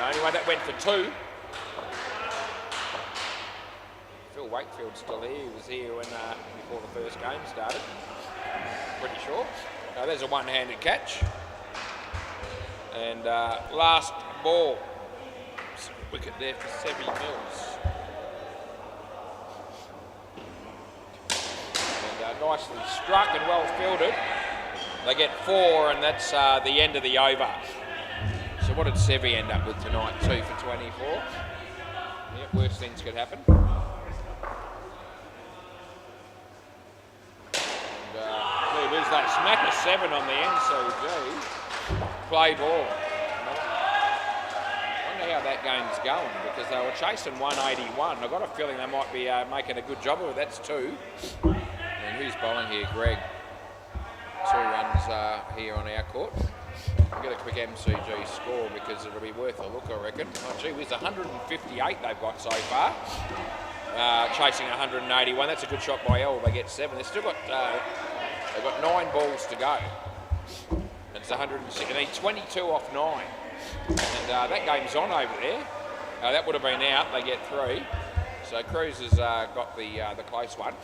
Anyway, that went for 2. Phil Wakefield's still here. He was here when before the first game started. Pretty sure. There's a one-handed catch. And last ball. Wicket there for Sevy Mills. And nicely struck and well fielded. They get 4, and that's the end of the over. So what did Sevy end up with tonight? 2 for 24. Yep, worse things could happen. And there's that smack of 7 on the MCG. Play ball. I wonder how that game's going, because they were chasing 181. I've got a feeling they might be making a good job of it. That's 2. And who's bowling here? Greg. 2 runs here on our court. I'll get a quick MCG score because it'll be worth a look, I reckon. Oh, gee whiz, 158 they've got so far. Chasing 181. That's a good shot by L. They get 7. They've still got they've got 9 balls to go. And it's 106. They need 22 off 9. And that game's on over there. That would have been out. They get 3. So Cruz has got the close one.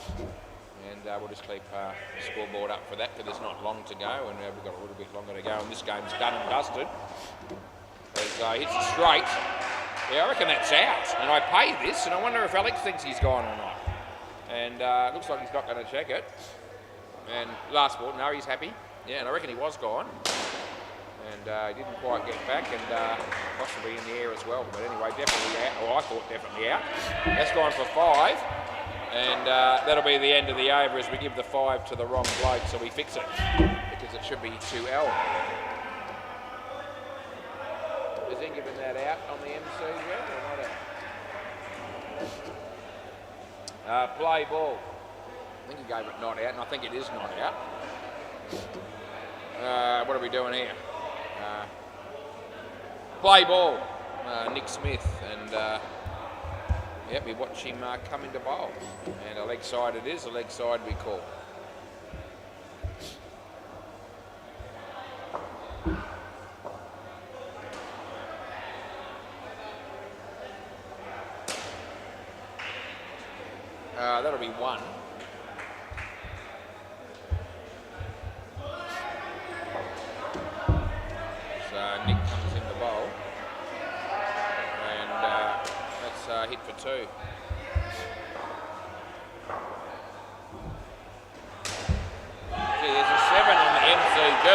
And we'll just keep the scoreboard up for that, because there's not long to go, and we've got a little bit longer to go, and this game's done and dusted. As hits it straight. Yeah, I reckon that's out. And I pay this, and I wonder if Alex thinks he's gone or not. And looks like he's not going to check it. And last ball, no, he's happy. Yeah, and I reckon he was gone. And he didn't quite get back, and possibly in the air as well. But anyway, definitely out. Well, I thought definitely out. That's gone for 5. And that'll be the end of the over as we give the 5 to the wrong bloke, so we fix it, because it should be 2L. Is he giving that out on the MC yet, or not out? Play ball. I think he gave it not out, and I think it is not out. What are we doing here? Play ball. Nick Smith, and yep, we watch him come into bowl. And a leg side it is, a leg side we call. That'll be 1. So Nick comes in the bowl. And that's hit for 2. There's a 7 on the MCG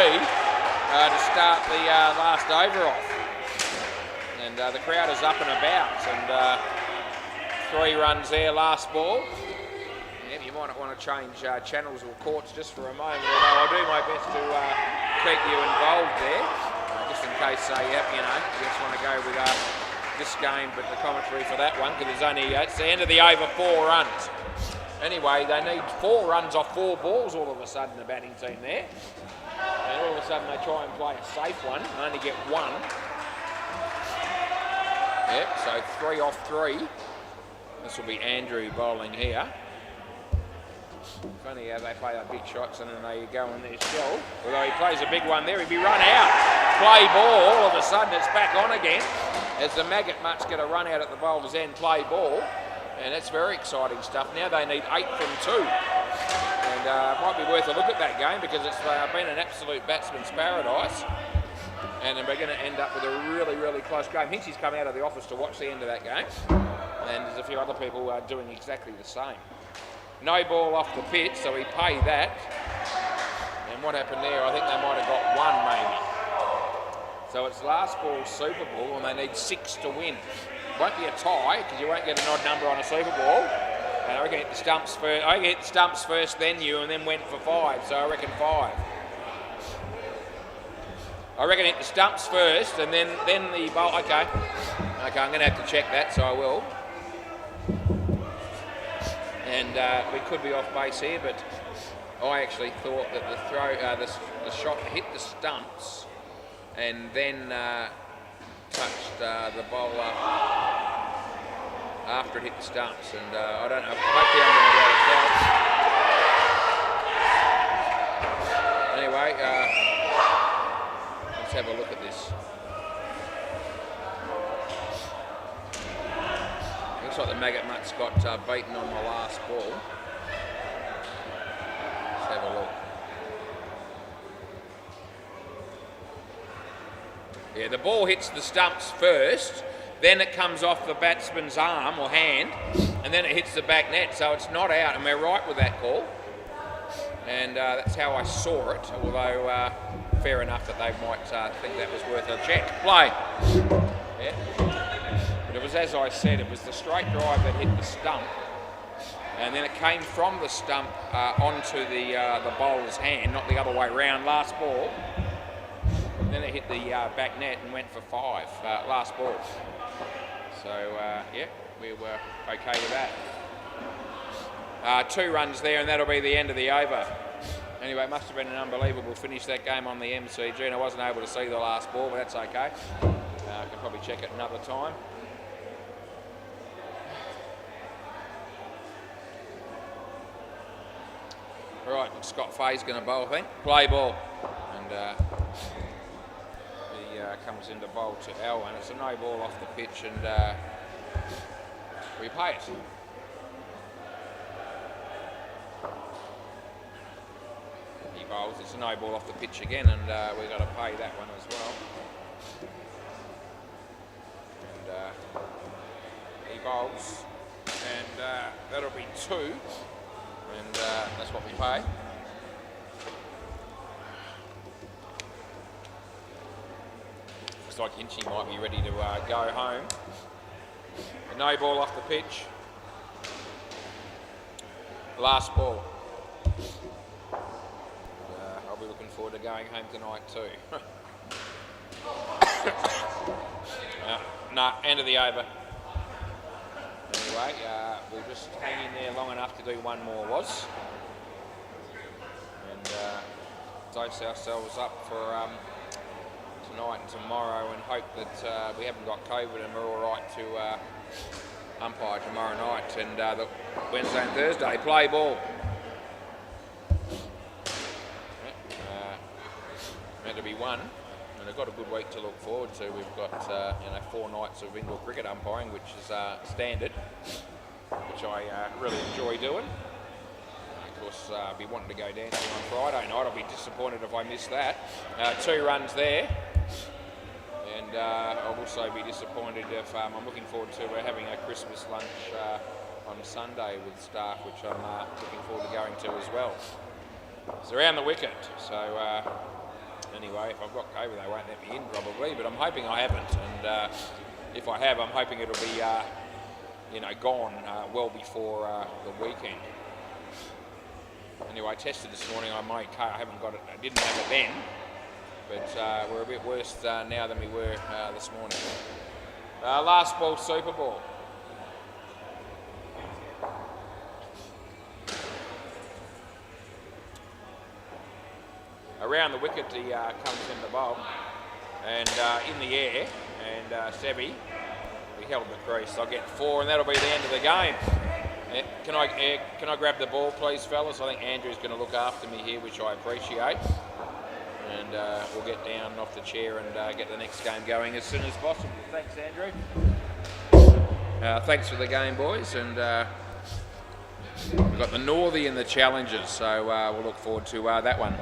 to start the last over off. And the crowd is up and about, and 3 runs there, last ball. Yeah, you might not want to change channels or courts just for a moment, although I'll do my best to keep you involved there, just in case you just want to go with this game, but the commentary for that one, because it's the end of the over, 4 runs. Anyway, they need 4 runs off 4 balls all of a sudden, the batting team there. And all of a sudden they try and play a safe one and only get 1. Yep, so 3 off 3. This will be Andrew bowling here. Funny how they play their big shots and then they go in their shell. Although he plays a big one there, he'd be run out. Play ball, all of a sudden it's back on again. As the Maggot Mutts get a run out at the bowler's end, play ball. And that's very exciting stuff. Now they need 8 from 2. And it might be worth a look at that game, because it's been an absolute batsman's paradise. And then we're going to end up with a really, really close game. Hinchy's come out of the office to watch the end of that game. And there's a few other people doing exactly the same. No ball off the pitch, so we pay that. And what happened there, I think they might have got 1 maybe. So it's last ball Super Bowl, and they need 6 to win. Won't be a tie, because you won't get an odd number on a Super Bowl. And I reckon hit the stumps first. I hit the stumps first, then you, and then went for 5. So I reckon 5. I reckon hit the stumps first, and then the bowl. Okay, I'm going to have to check that, so I will. And we could be off base here, but I actually thought that the throw, the shot hit the stumps, and then touched the bowler after it hit the stumps, and I don't know. Hopefully I'm going to be able to tell. Anyway, let's have a look at this. Looks like the Maggot Mutts got beaten on the last ball. Let's have a look. Yeah, the ball hits the stumps first, then it comes off the batsman's arm or hand, and then it hits the back net, so it's not out, and we're right with that call. And that's how I saw it, although fair enough that they might think that was worth a check. Play. Yeah. But it was, as I said, it was the straight drive that hit the stump, and then it came from the stump onto the bowler's hand, not the other way round, last ball. Then it hit the back net and went for 5, last ball. So, yeah, we were okay with that. 2 runs there, and that'll be the end of the over. Anyway, it must have been an unbelievable finish, that game on the MCG, and I wasn't able to see the last ball, but that's okay. I can probably check it another time. Right, Scott Fay's going to bowl, I think. Play ball. And he comes into bowl to Alwyn. It's a no ball off the pitch, and we pay it. He bowls. It's a no ball off the pitch again, and we've got to pay that one as well. And he bowls, and that'll be 2, and that's what we pay. Looks like Hinchy might be ready to go home. A no ball off the pitch. Last ball. I'll be looking forward to going home tonight too. No, end of the over. Anyway, we'll just hang in there long enough to do one more, was. And dose ourselves up for tonight and tomorrow, and hope that we haven't got COVID and we're all right to umpire tomorrow night and the Wednesday and Thursday. Play ball. Meant to be 1, and they've got a good week to look forward to. We've got 4 nights of indoor cricket umpiring, which is standard, which I really enjoy doing. Of course, I'll be wanting to go dancing on Friday night. I'll be disappointed if I miss that. 2 runs there, and I'll also be disappointed if I'm looking forward to having a Christmas lunch on Sunday with staff, which I'm looking forward to going to as well. It's around the wicket, so anyway, if I've got COVID, they won't let me in probably, but I'm hoping I haven't, and if I have, I'm hoping it'll be gone well before the weekend. Anyway, I tested this morning. I haven't got it. I didn't have it then, but we're a bit worse now than we were this morning. Last ball, Super Ball. Around the wicket, he comes in the bowl, and in the air, and Sebi, we held the crease. I'll get 4, and that'll be the end of the game. Can I grab the ball, please, fellas? I think Andrew's going to look after me here, which I appreciate. And we'll get down off the chair and get the next game going as soon as possible. Thanks, Andrew. Thanks for the game, boys. And we've got the Northie and the Challengers, so we'll look forward to that one.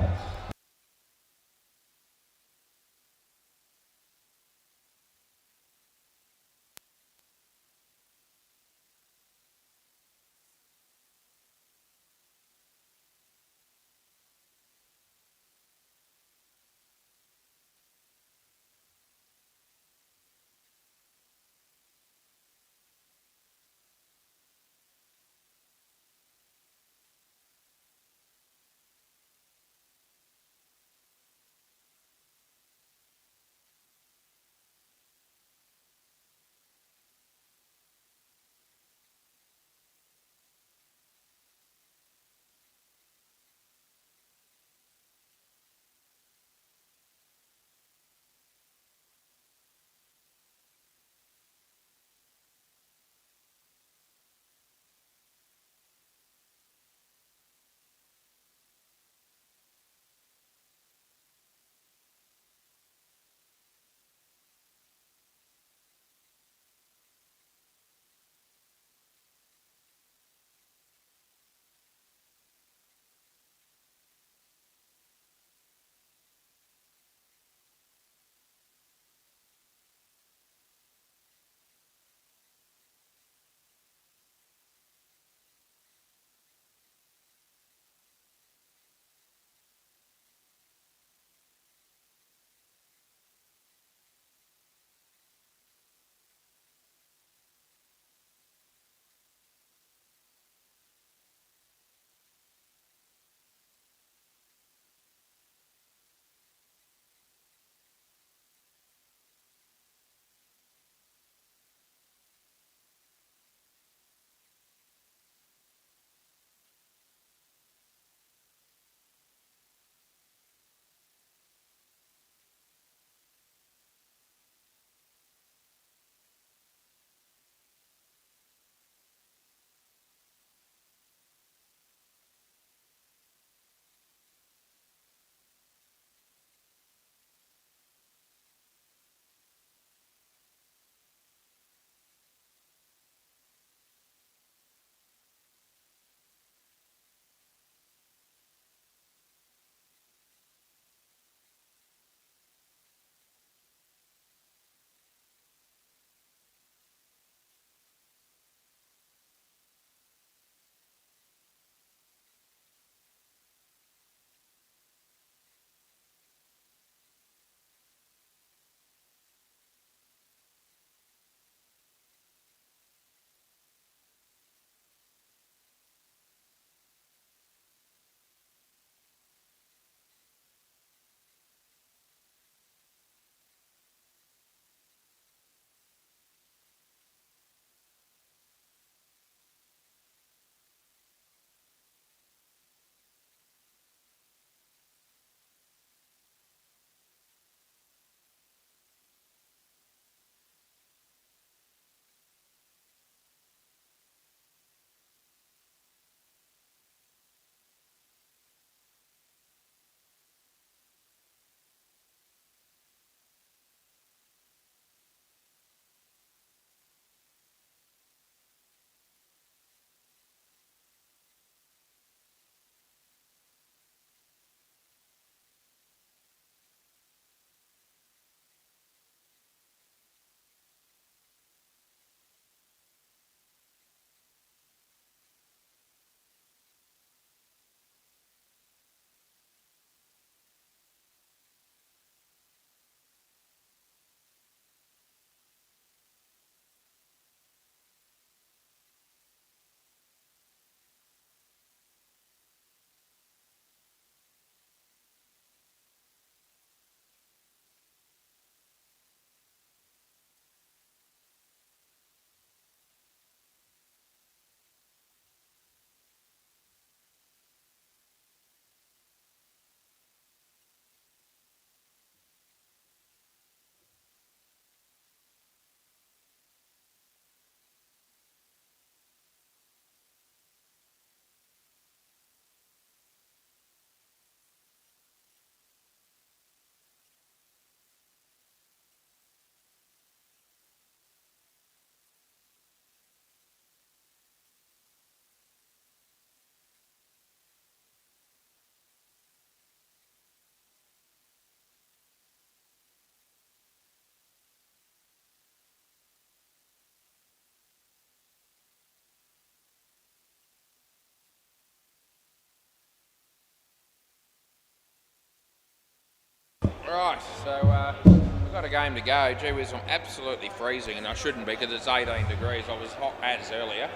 Right, so we've got a game to go. Gee whiz, I'm absolutely freezing, and I shouldn't be because it's 18 degrees. I was hot as earlier.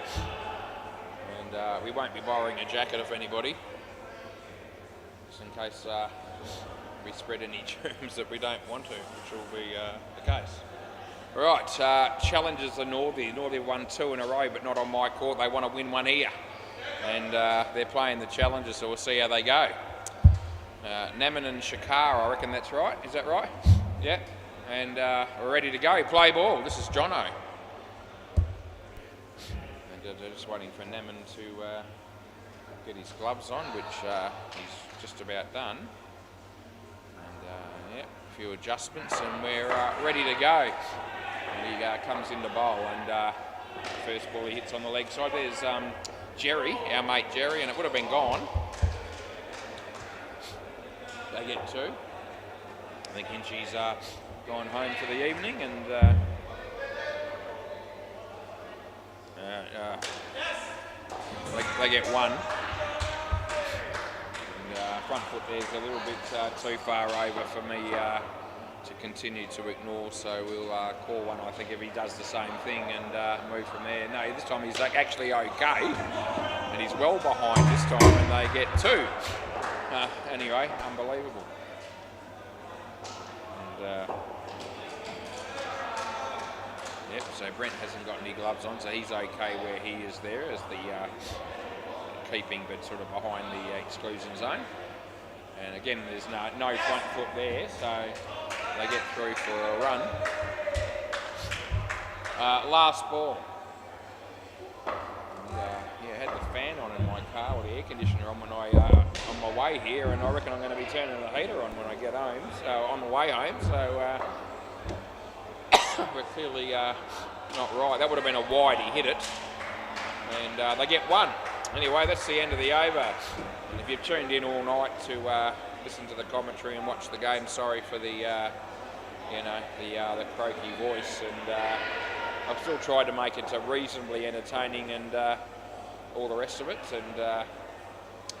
And we won't be borrowing a jacket of anybody, just in case we spread any germs that we don't want to, which will be the case. Right, challenges the Northie. Northie won 2 in a row, but not on my court. They want to win one here. And they're playing the challenges, so we'll see how they go. Naman and Shakar, I reckon that's right. Is that right? Yeah. And we're ready to go. Play ball. This is Jono. And they're just waiting for Naman to get his gloves on, which he's just about done. And yeah, a few adjustments, and we're ready to go. And he comes into bowl, and first ball he hits on the leg side. There's Jerry, our mate Jerry, and it would have been gone. They get 2. I think Hinchy's gone home for the evening, and they get 1. And front foot there's a little bit too far over for me to continue to ignore, so we'll call one, I think, if he does the same thing, and move from there. No, this time he's actually okay, and he's well behind this time, and they get 2. Anyway, unbelievable. And yep, so Brent hasn't got any gloves on, so he's okay where he is there as the keeping, but sort of behind the exclusion zone. And again, there's no front foot there, so they get through for a run. Last ball. And, yeah, I had the fan on in my car, or the air conditioner on when on my way here, and I reckon I'm going to be turning the heater on when I get home. So on the way home, so we're clearly not right. That would have been a wide. He hit it, and they get 1. Anyway, that's the end of the over. And if you've tuned in all night to listen to the commentary and watch the game, sorry for the the croaky voice, and I've still tried to make it reasonably entertaining and all the rest of it,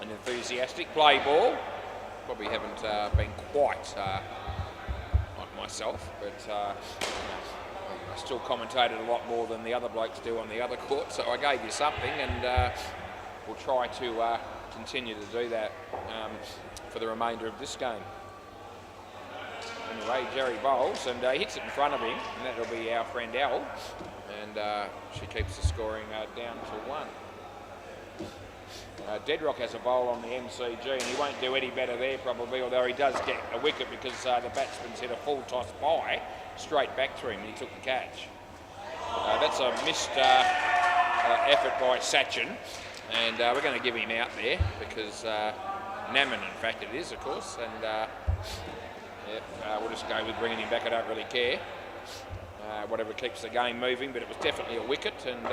and enthusiastic. Play ball. Probably haven't been quite like myself, but I still commentated a lot more than the other blokes do on the other court, so I gave you something, and we'll try to continue to do that for the remainder of this game. Anyway, Jerry bowls, and he hits it in front of him, and that'll be our friend Al, and she keeps the scoring down to 1. Deadrock has a bowl on the MCG, and he won't do any better there probably, although he does get a wicket because the batsman's hit a full toss by straight back to him, and he took the catch. That's a missed effort by Sachin, and we're going to give him out there because Naman, in fact, it is, of course, and we'll just go with bringing him back. I don't really care. Whatever keeps the game moving, but it was definitely a wicket, and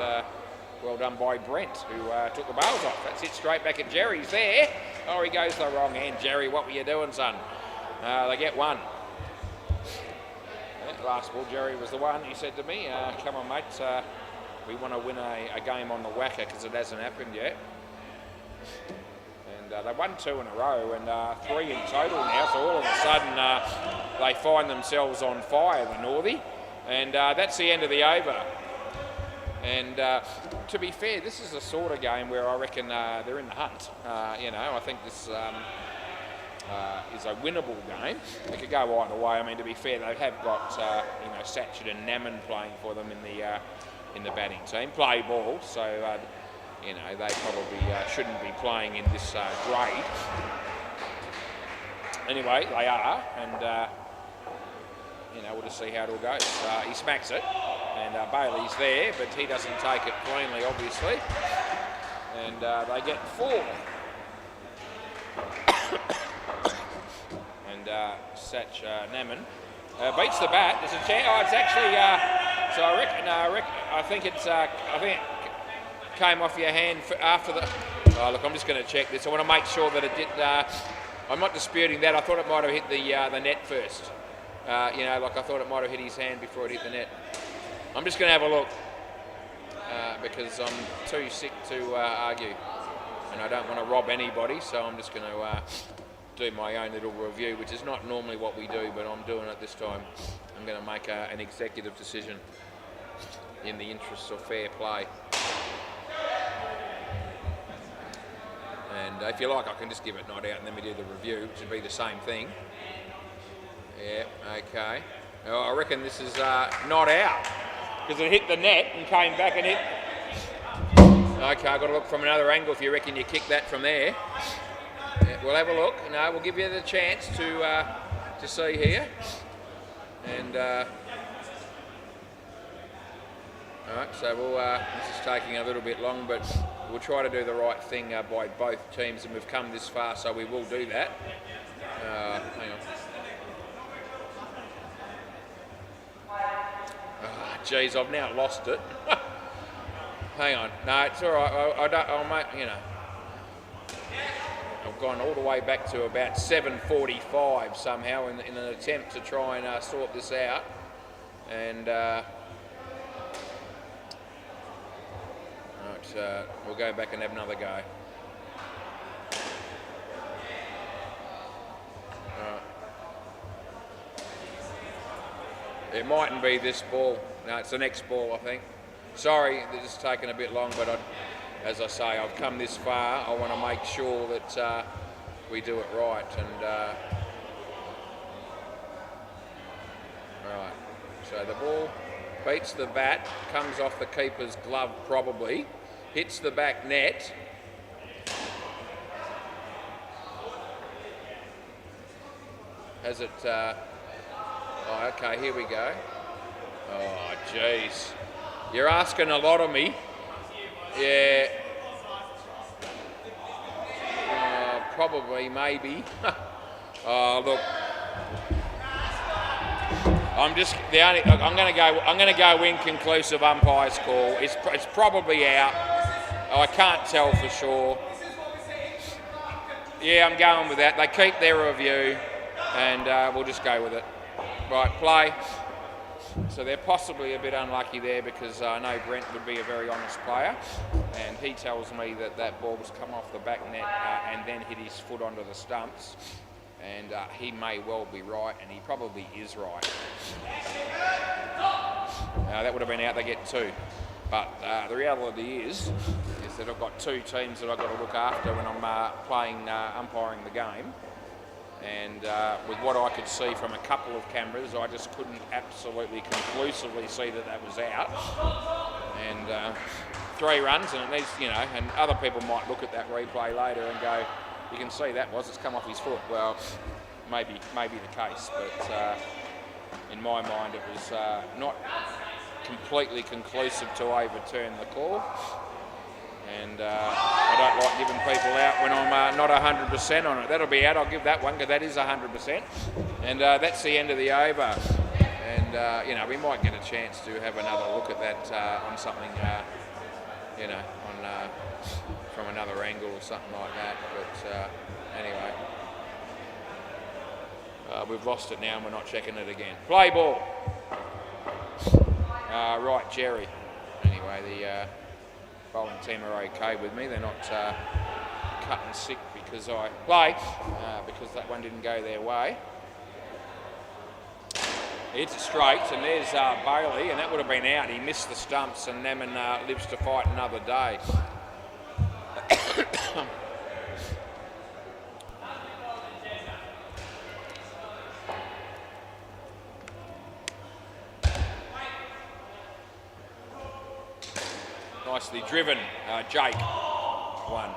well done by Brent, who took the bails off. That's it, straight back at Jerry's there. Oh, he goes the wrong end. Jerry, what were you doing, son? They get 1. Last ball, Jerry was the one. He said to me, come on, mate, we want to win a game on the WACA because it hasn't happened yet. And they won 2 in a row, and 3 in total now, so all of a sudden they find themselves on fire, the Northie, and that's the end of the over. And to be fair, this is the sort of game where I reckon they're in the hunt. I think this is a winnable game. It could go either way. I mean, to be fair, they have got Sachin and Naman playing for them in the batting team. Play ball, so they probably shouldn't be playing in this grade. Anyway, they are, and we'll just see how it all goes. He smacks it, and Bailey's there, but he doesn't take it cleanly, obviously. And they get 4. And Sach Naman beats the bat. There's a chance. Oh, it's actually. So I think it came off your hand after the. Oh, look, I'm just going to check this. I want to make sure that it did. I'm not disputing that. I thought it might have hit the net first. I thought it might have hit his hand before it hit the net. I'm just going to have a look because I'm too sick to argue, and I don't want to rob anybody, so I'm just going to do my own little review, which is not normally what we do, but I'm doing it this time. I'm going to make an executive decision in the interests of fair play. And if you like, I can just give it not out and then we do the review, which would be the same thing. Yeah, okay. Oh, I reckon this is not out because it hit the net and came back and hit. Okay, I've got to look from another angle if you reckon you kicked that from there. Yeah, we'll have a look. No, we'll give you the chance to see here. And all right, so we'll. This is taking a little bit long, but we'll try to do the right thing by both teams, and we've come this far, so we will do that. Hang on. Geez, I've now lost it. Hang on. No, it's all right. I don't. I'll make. You know. I've gone all the way back to about 7:45 somehow in an attempt to try and sort this out, and. We'll go back and have another go. It mightn't be this ball. No, it's the next ball, I think. Sorry, this is taking a bit long, but as I say, I've come this far. I want to make sure that we do it right. And right, so the ball beats the bat, comes off the keeper's glove probably. Hits the back net. Has it... oh, okay, here we go. Oh, jeez. You're asking a lot of me. Yeah. Probably, maybe. Oh, look. I'm going to go inconclusive umpire's call. It's probably out. I can't tell for sure. Yeah, I'm going with that. They keep their review, and we'll just go with it. Right, play. So they're possibly a bit unlucky there because I know Brent would be a very honest player, and he tells me that that ball was come off the back net and then hit his foot onto the stumps. And he may well be right, and he probably is right. That would have been out, they get two. But the reality is that I've got two teams that I've got to look after when I'm umpiring the game. And with what I could see from a couple of cameras, I just couldn't absolutely conclusively see that that was out. And 3 runs, and it needs, you know, and other people might look at that replay later and go, you can see that it's come off his foot. Well, maybe the case, but in my mind it was not completely conclusive to overturn the call. And I don't like giving people out when I'm not 100% on it. That'll be out, I'll give that one, because that is 100%. And that's the end of the over. And, you know, we might get a chance to have another look at that on something, you know, on from another angle or something like that. But anyway, we've lost it now and we're not checking it again. Play ball. Right, Jerry. Anyway, the bowling team are okay with me. They're not cutting sick because I play, because that one didn't go their way. He hits it straight, and there's Bailey, and that would have been out. He missed the stumps, and Neman lives to fight another day. Nicely driven, Jake. 1.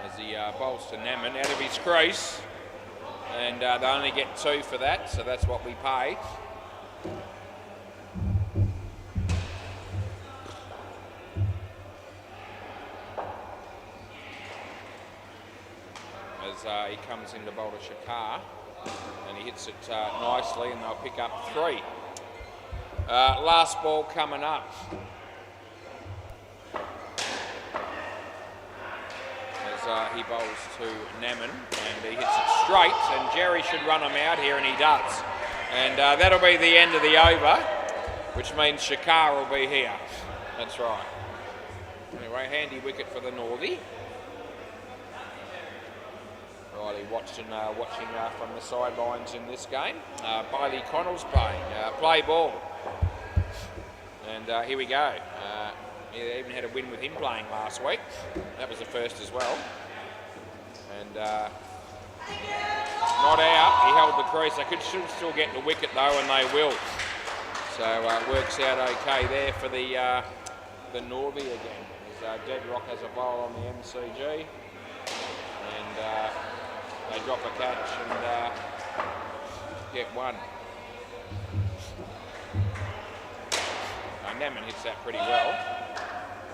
As he bowls to Neman out of his crease, and they only get 2 for that, so that's what we pay. He comes into bowl to Shakar, and he hits it nicely, and they'll pick up 3. Last ball coming up. As he bowls to Neman, and he hits it straight, and Jerry should run him out here, and he does. And that'll be the end of the over, which means Shakar will be here. That's right. Anyway, handy wicket for the Northie. Riley watching from the sidelines in this game. Bailey Connell's playing. Play ball. And here we go. He even had a win with him playing last week. That was the first as well. And not out. He held the crease. They should still get the wicket though, and they will. So works out okay there for the Northie again. Deadrock has a bowl on the MCG. And they drop a catch and get one. Naman hits that pretty well,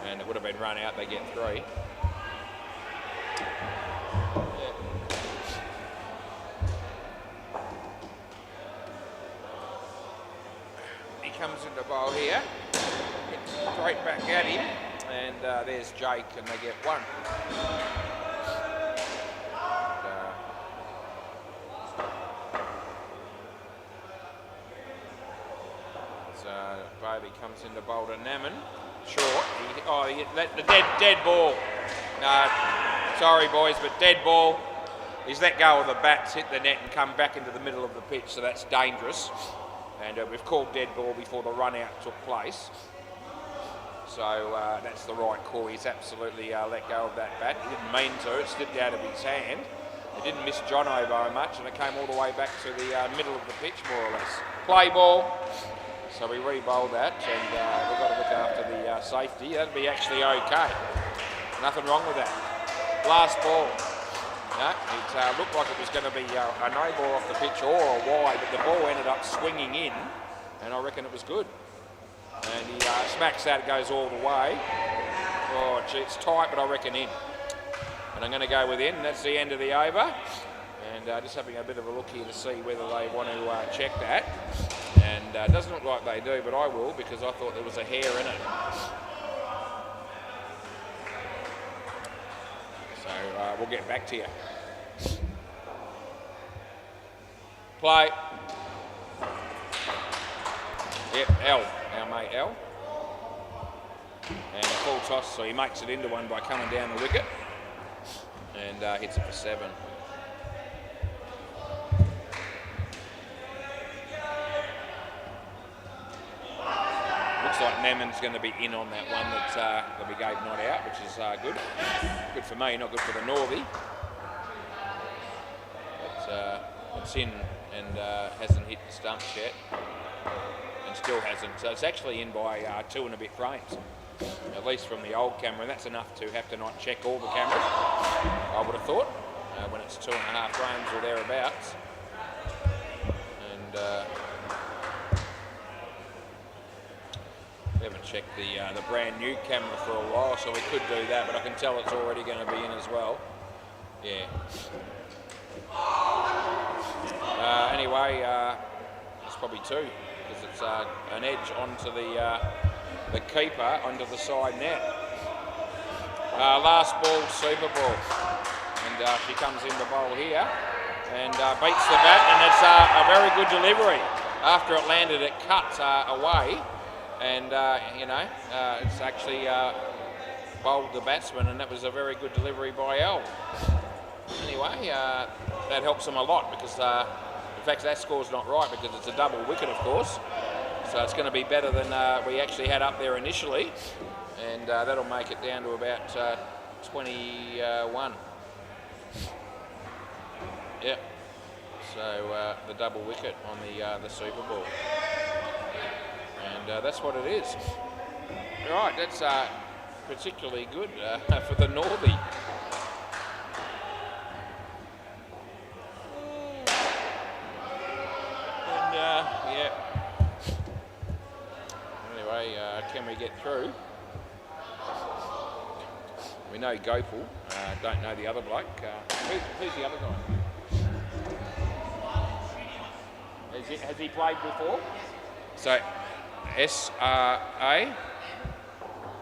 and it would have been run out. They get three. Yeah. He comes into bowl here, hits straight back at him, and there's Jake, and they get one. Bailey comes into bowl to Naman. Short. He let the dead ball. No, sorry boys, but dead ball. He's let go of the bats, hit the net and come back into the middle of the pitch, so that's dangerous. And we've called dead ball before the run out took place. So that's the right call. He's absolutely let go of that bat. He didn't mean to. It slipped out of his hand. It didn't miss Jono by much, and it came all the way back to the middle of the pitch, more or less. Play ball. So we re-bowled that, and we've got to look after the safety. That'd be actually okay. Nothing wrong with that. Last ball. No, it looked like it was going to be a no ball off the pitch or a wide, but the ball ended up swinging in, and I reckon it was good. And he smacks that, goes all the way. Oh, gee, it's tight, but I reckon in. And I'm going to go with in. That's the end of the over. And just having a bit of a look here to see whether they want to check that. And it doesn't look like they do, but I will, because I thought there was a hair in it. So we'll get back to you. Play. Yep, L. Our mate L. And a full toss, so he makes it into one by coming down the wicket. And hits it for 7. Looks like Naman's going to be in on that one that we gave not out, which is good. Good for me, not good for the Northie. But it's in and hasn't hit the stumps yet. And still hasn't. So it's actually in by 2 and a bit frames. At least from the old camera, and that's enough to have to not check all the cameras, I would have thought, when it's 2.5 frames or thereabouts. And we haven't checked the brand new camera for a while, so we could do that, but I can tell it's already going to be in as well. Yeah. Anyway, it's probably 2, because it's an edge onto the keeper onto the side net. Last ball, super ball. And she comes in the bowl here and beats the bat, and it's a very good delivery. After it landed, it cut away, and it's actually bowled the batsman, and that was a very good delivery by Al. Anyway, that helps them a lot, because in fact that score's not right, because it's a double wicket, of course. So it's going to be better than we actually had up there initially, and that'll make it down to about 21. Yep. So the double wicket on the Super Bowl, and that's what it is. Right, that's particularly good for the Northie. And yeah. Can we get through? We know Gopal, don't know the other bloke. Who's the other guy? Has he played before? So, SRA?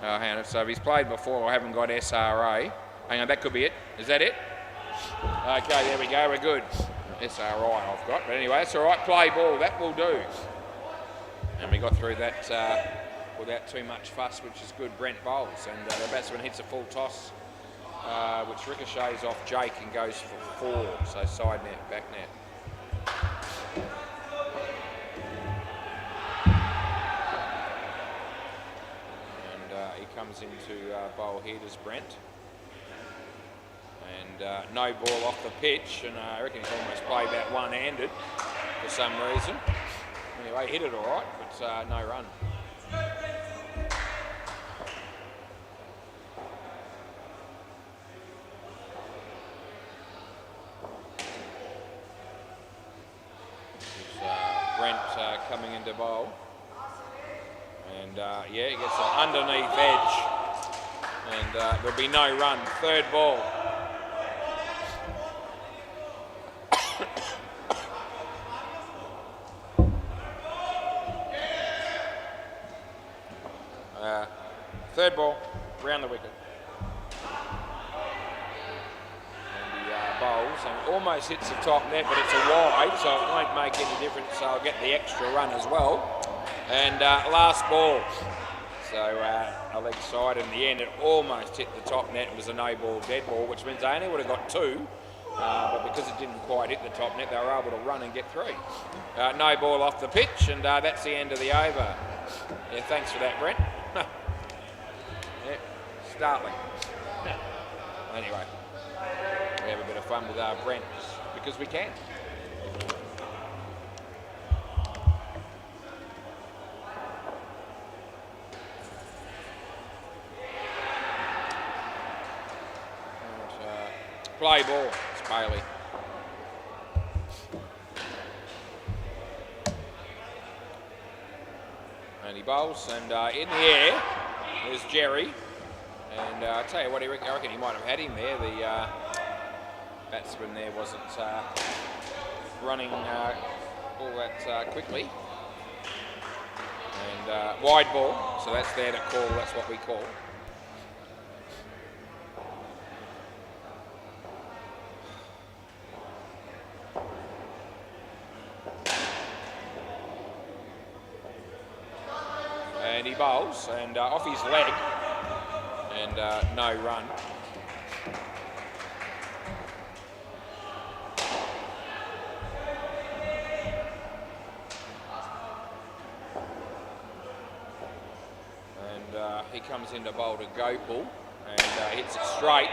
Oh, hang on, so if he's played before, I haven't got SRA. Hang on, that could be it. Is that it? Okay, there we go, we're good. SRI I've got, but anyway, that's all right. Play ball, that will do. And we got through that without too much fuss, which is good. Brent bowls, and the batsman hits a full toss, which ricochets off Jake and goes for 4. So side net, back net. And he comes into bowl here, does Brent. And no ball off the pitch, and I reckon he's almost played that one-handed for some reason. Anyway, hit it all right, but no run. Brent coming into bowl. And yeah, he gets an underneath edge. And there'll be no run. Third ball. Third ball, round the wicket. And he bowls and almost hits the top net, but it's a wide, so it won't make any difference. So I'll get the extra run as well. And last ball. So a leg side in the end, it almost hit the top net. It was a no ball, dead ball, which means they only would have got 2. But because it didn't quite hit the top net, they were able to run and get 3. No ball off the pitch, and that's the end of the over. Yeah, thanks for that, Brent. Yeah, startling. Anyway, we have a bit of fun with Brent because we can. Play ball, it's Bailey. And he bowls, and in the air, there's Jerry. And I tell you what, I reckon he might have had him there. The batsman there wasn't running all that quickly. And wide ball, so that's there to call, that's what we call. And he bowls, and off his leg, and no run. And he comes into bowl to Gopal, and hits it straight.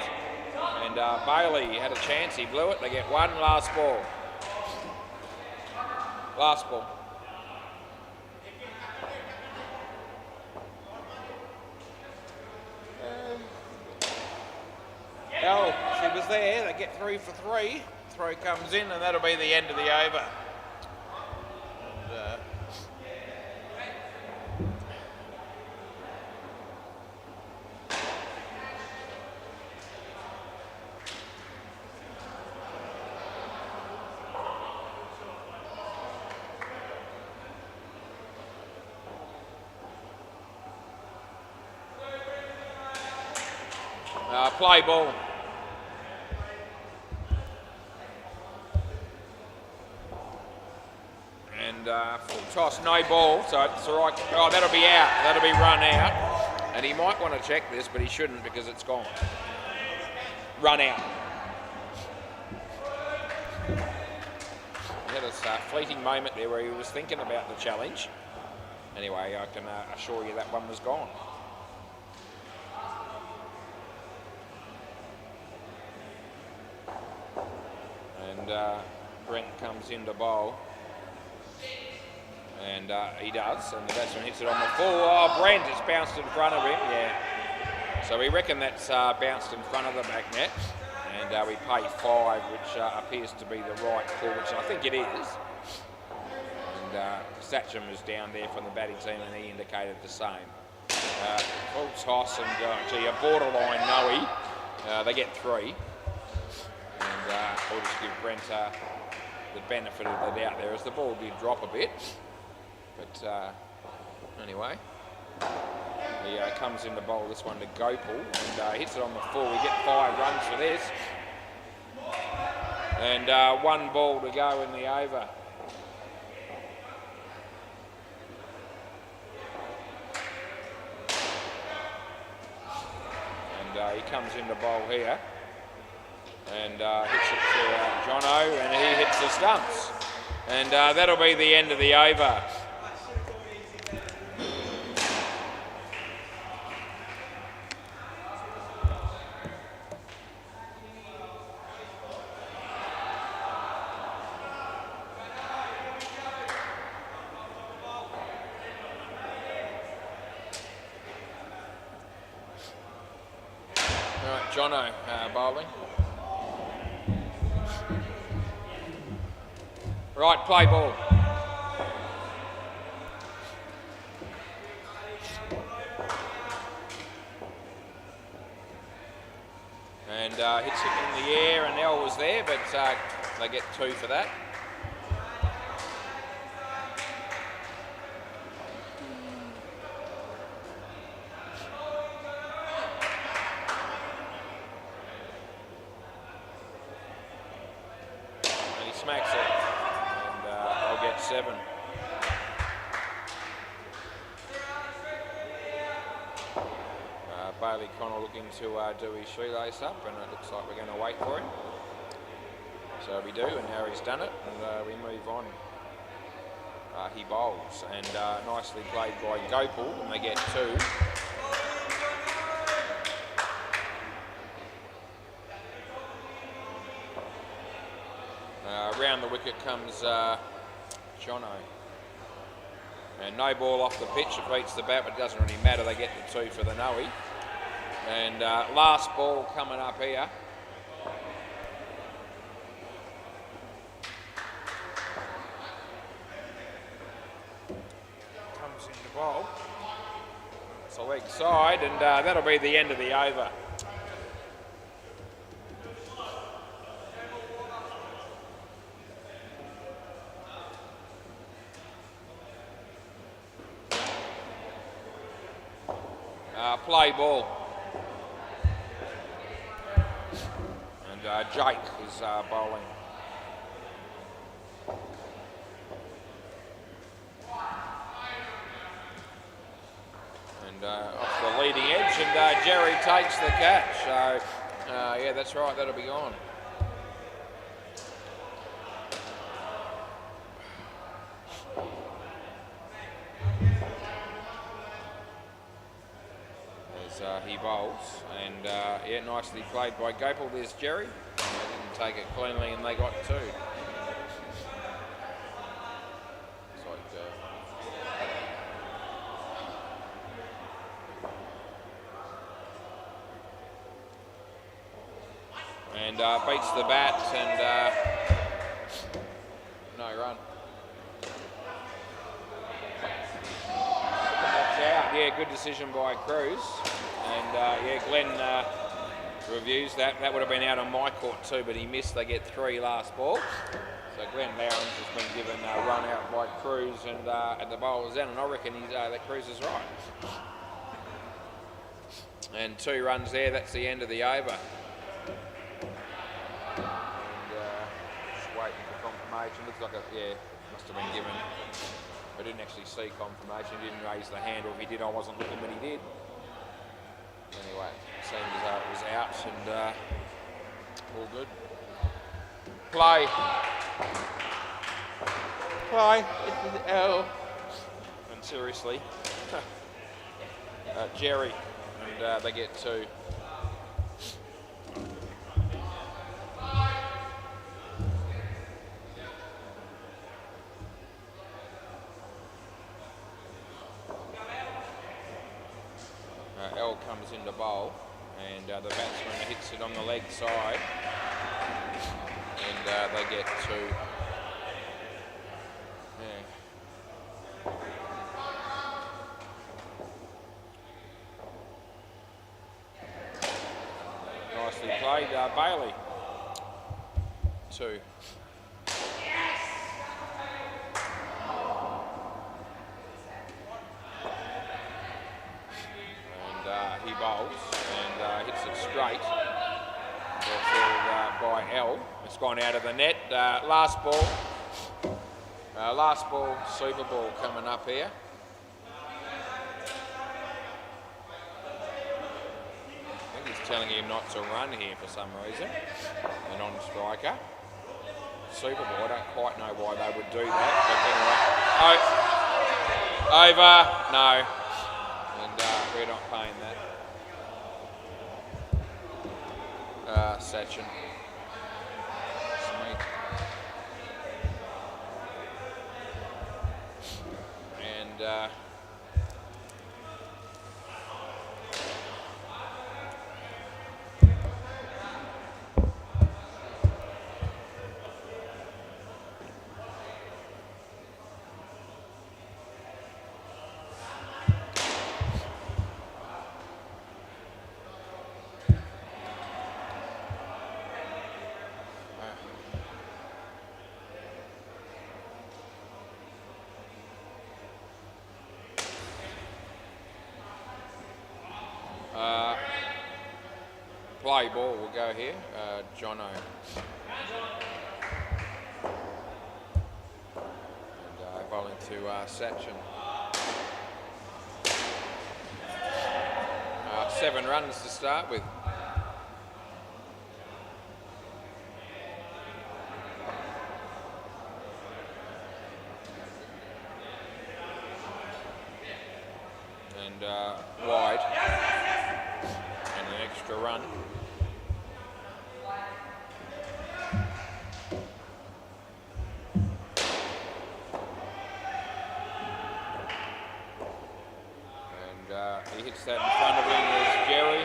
And Bailey had a chance, he blew it. They get 1 last ball. Last ball. Oh, she was there. They get 3 for 3. Throw comes in, and that'll be the end of the over. Play ball. And full toss, no ball, so it's all right. Oh, that'll be out. That'll be run out. And he might want to check this, but he shouldn't because it's gone. Run out. He had a fleeting moment there where he was thinking about the challenge. Anyway, I can assure you that one was gone. And Brent comes into bowl, and he does, and the batsman hits it on the full. Oh, Brent, it's bounced in front of him, yeah. So we reckon that's bounced in front of the back net, and we pay 5, which appears to be the right call, which I think it is. And Satcham was down there from the batting team, and he indicated the same. Full toss, and gee, a borderline no-y. They get 3. And we'll just give Brent the benefit of the doubt there, as the ball did drop a bit. But anyway, he comes in to bowl this one to Gopal, and hits it on the full. We get 5 runs for this. And 1 ball to go in the over. And he comes into bowl here and hits it to Jono, and he hits the stumps. And that'll be the end of the over. Jono bowling. Right, play ball. And hits it in the air, and L was there, but they get 2 for that. Smacks it, and I'll get 7. Bailey Connell looking to do his shoelace up, and it looks like we're going to wait for him. So we do, and now he's done it, and we move on. He bowls, and nicely played by Gopal, and they get 2. Round the wicket comes Jono. And no ball off the pitch, it beats the bat, but it doesn't really matter, they get the 2 for the Noe. And last ball coming up here. Comes into bowl. It's a leg side, and that'll be the end of the over. Play ball. And Jake is bowling. And off the leading edge, and Jerry takes the catch. So, yeah, that's right, that'll be gone. He bowls, and yeah, nicely played by Gopal. There's Jerry. They didn't take it cleanly, and they got 2. It's like, and beats the bat, and no run. Yeah, good decision by Cruz. And yeah, Glenn reviews that. That would have been out on my court too, but he missed. They get 3 last ball. So Glenn Lowndes has been given a run out by Cruz, and at the bowler's end, and I reckon he's, that Cruz is right. And 2 runs there, that's the end of the over. And just waiting for confirmation. Looks like yeah, must have been given. I didn't actually see confirmation. He didn't raise the hand, or if he did, I wasn't looking, but he did. Anyway, it seemed as though it was out, and all good. Play. Play. It's an L. And seriously, Jerry, and they get 2. L comes into bowl, and the batsman hits it on the leg side, and they get 2. Yeah. Nicely played, Bailey. 2. He bowls and hits it straight. Fulfilled by L. It's gone out of the net. Last ball, Super Ball coming up here. I think he's telling him not to run here for some reason. A non-striker. Super Ball, I don't quite know why they would do that, but anyway. Over, no. And we're not paying that. Sachin. Sweet. And play ball will go here, Jono. And bowling to Sachin. 7 runs to start with. And wide. And an extra run. He hits that in front of him, there's Jerry.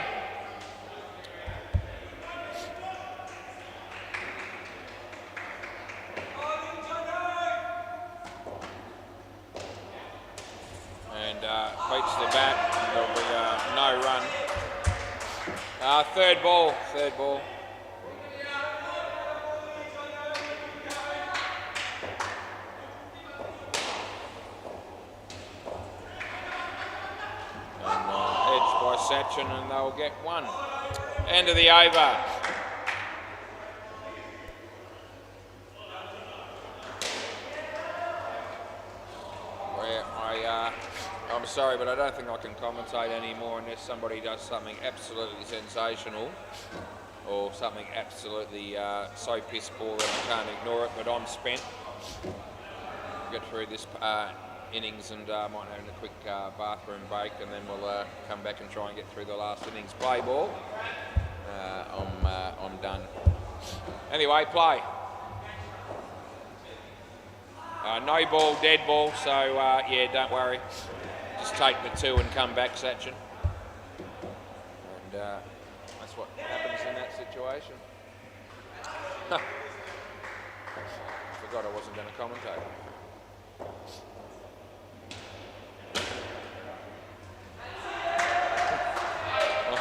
And beats the bat, and there'll be no run. Third ball. Sachin, and they'll get 1. End of the over. Where I'm sorry, but I don't think I can commentate anymore unless somebody does something absolutely sensational or something absolutely so piss poor that I can't ignore it. But I'm spent. Get through this innings and might have a quick bathroom break, and then we'll come back and try and get through the last innings. Play ball. I'm done. Anyway, play. No ball, dead ball. So yeah, don't worry. Just take the 2 and come back, Sachin. And that's what happens in that situation. Forgot I wasn't going to commentate.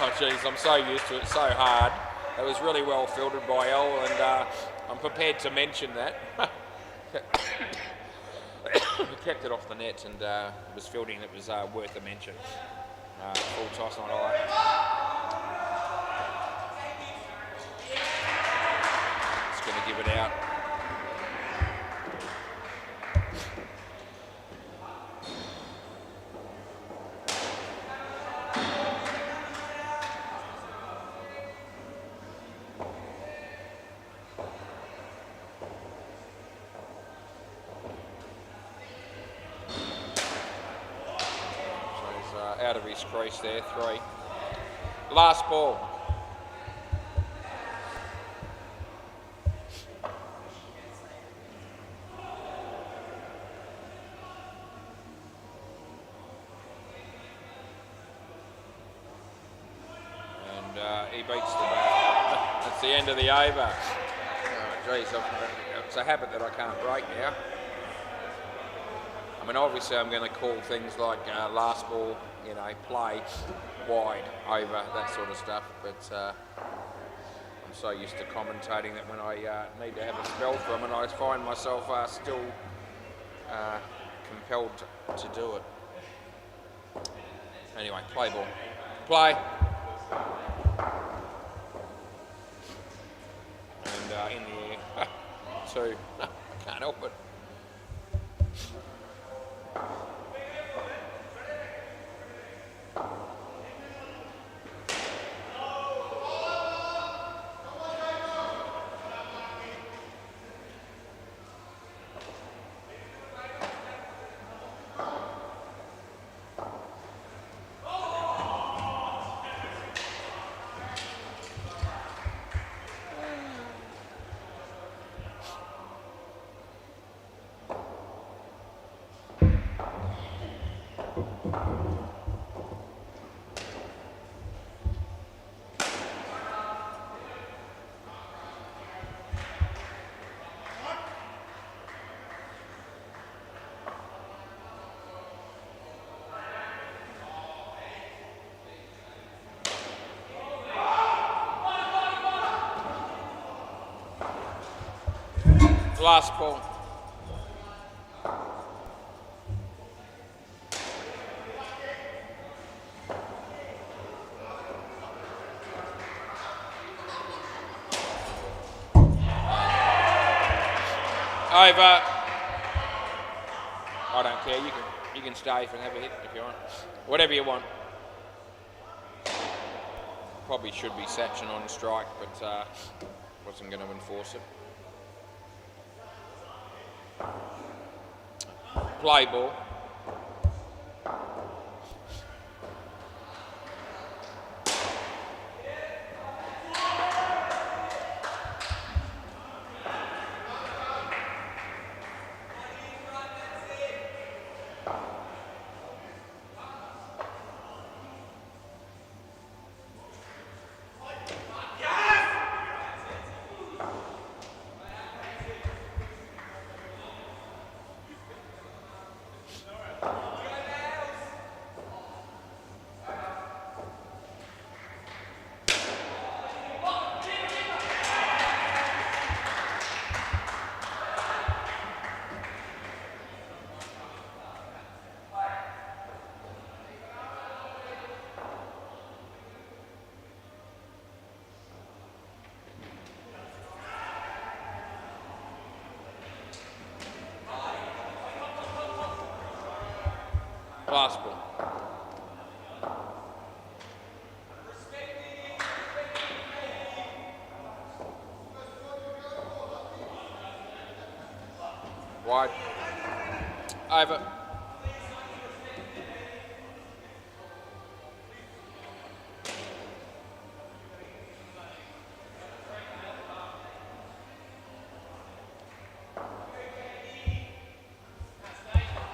Oh geez, I'm so used to it, so hard. It was really well filtered by L, and I'm prepared to mention that. Kept it off the net, and it was fielding that was worth a mention. Full toss, not high. Just going to give it out. Out of his crease there, 3. Last ball. And he beats the bat. That's the end of the over. Oh, geez, it's a habit that I can't break now. I mean, obviously I'm going to call things like last ball, you know, play, wide, over, that sort of stuff, but I'm so used to commentating that when I need to have a spell from it, I find myself still compelled to do it. Anyway, play ball. Play. too. Can't help it. Last ball. Over. I don't care. You can stay for and have a hit if you want. Whatever you want. Probably should be Sachin on strike, but wasn't going to enforce it. Play ball. Last ball. Wide. Over.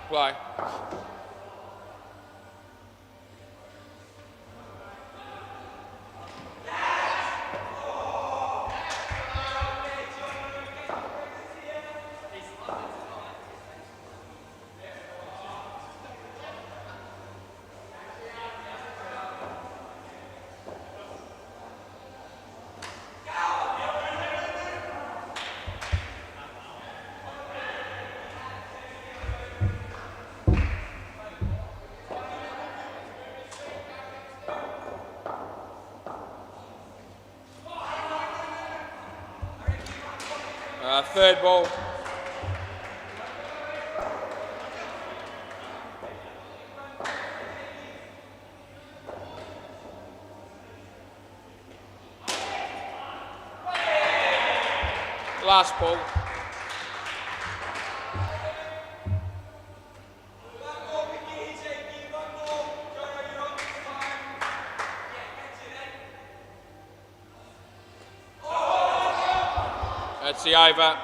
Play. Third ball. Last ball. That's the over.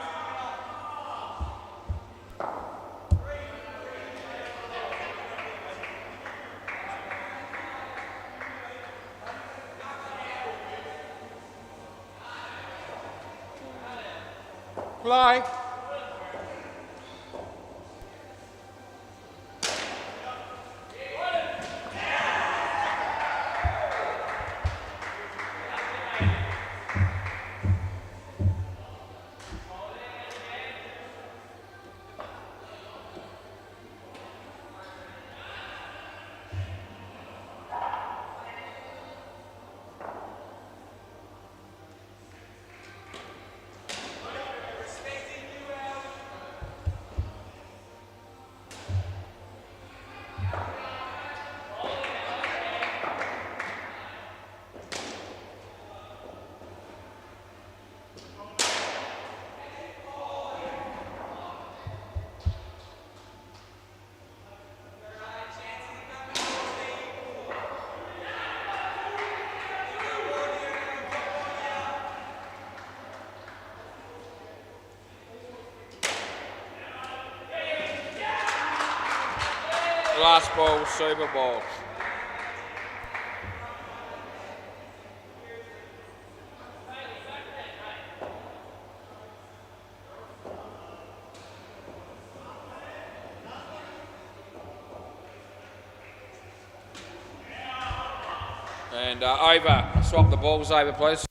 Play. Last ball, super ball. And over. Swap the balls over, please.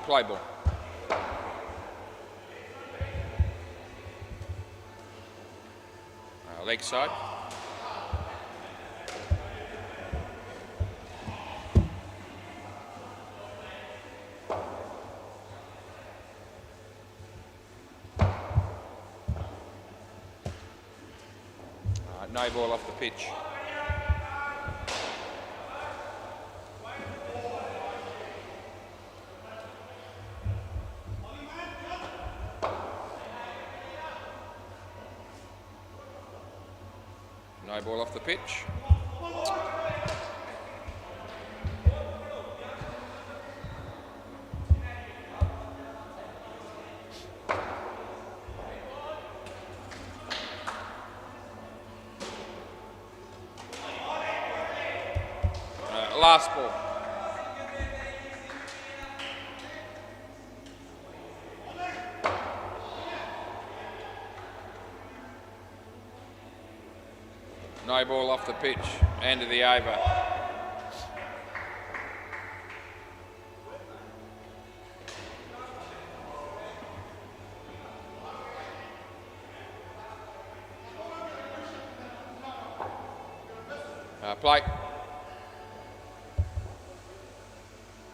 Play ball. Leg side. No ball off the pitch. No ball off the pitch. Last ball. No ball off the pitch. End of the over. Play.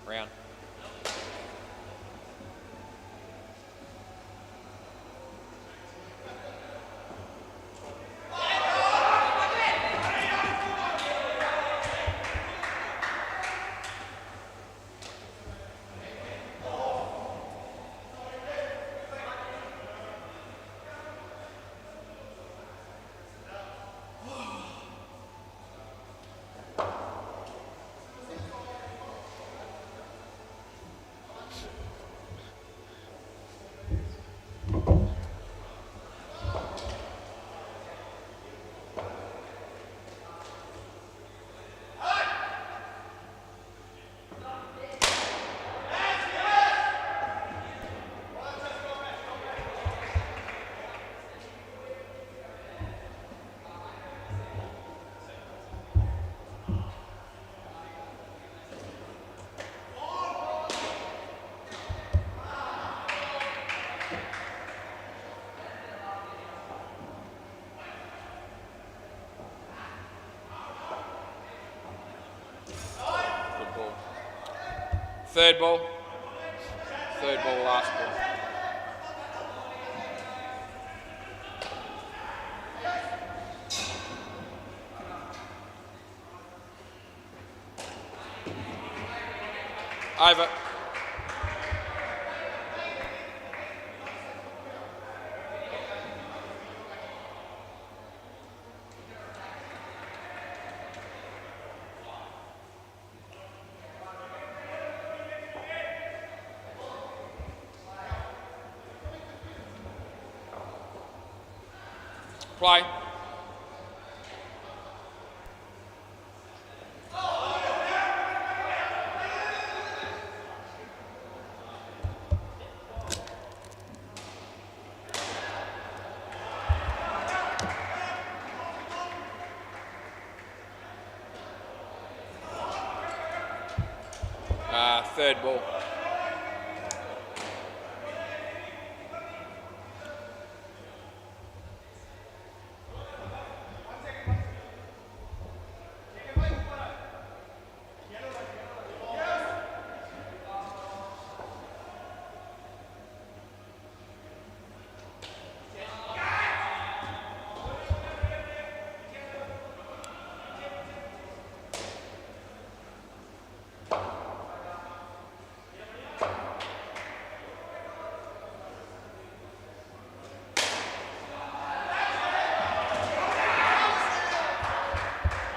Round. Third ball. Third ball, last ball. Over. Play. Third ball.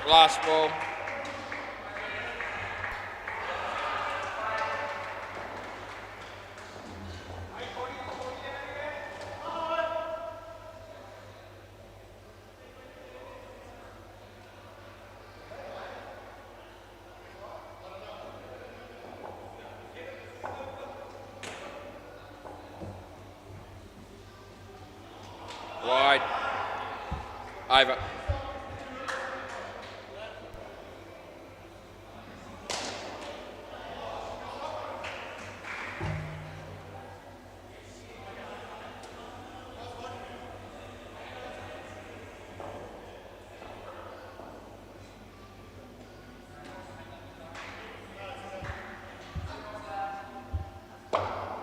Last ball. Wide. Over.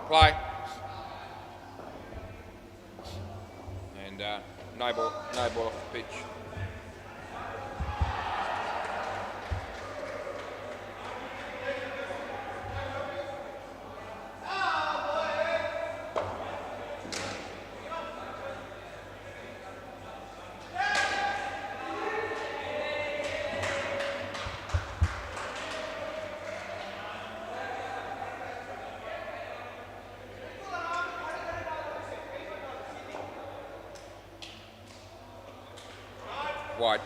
Play. And no ball off the pitch. Wide.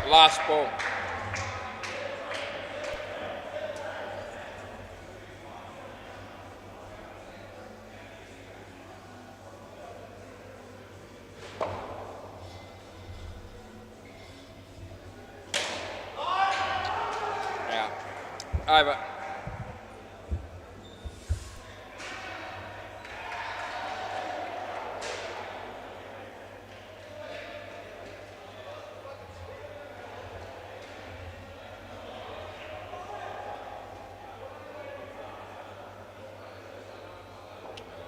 Last ball. Over.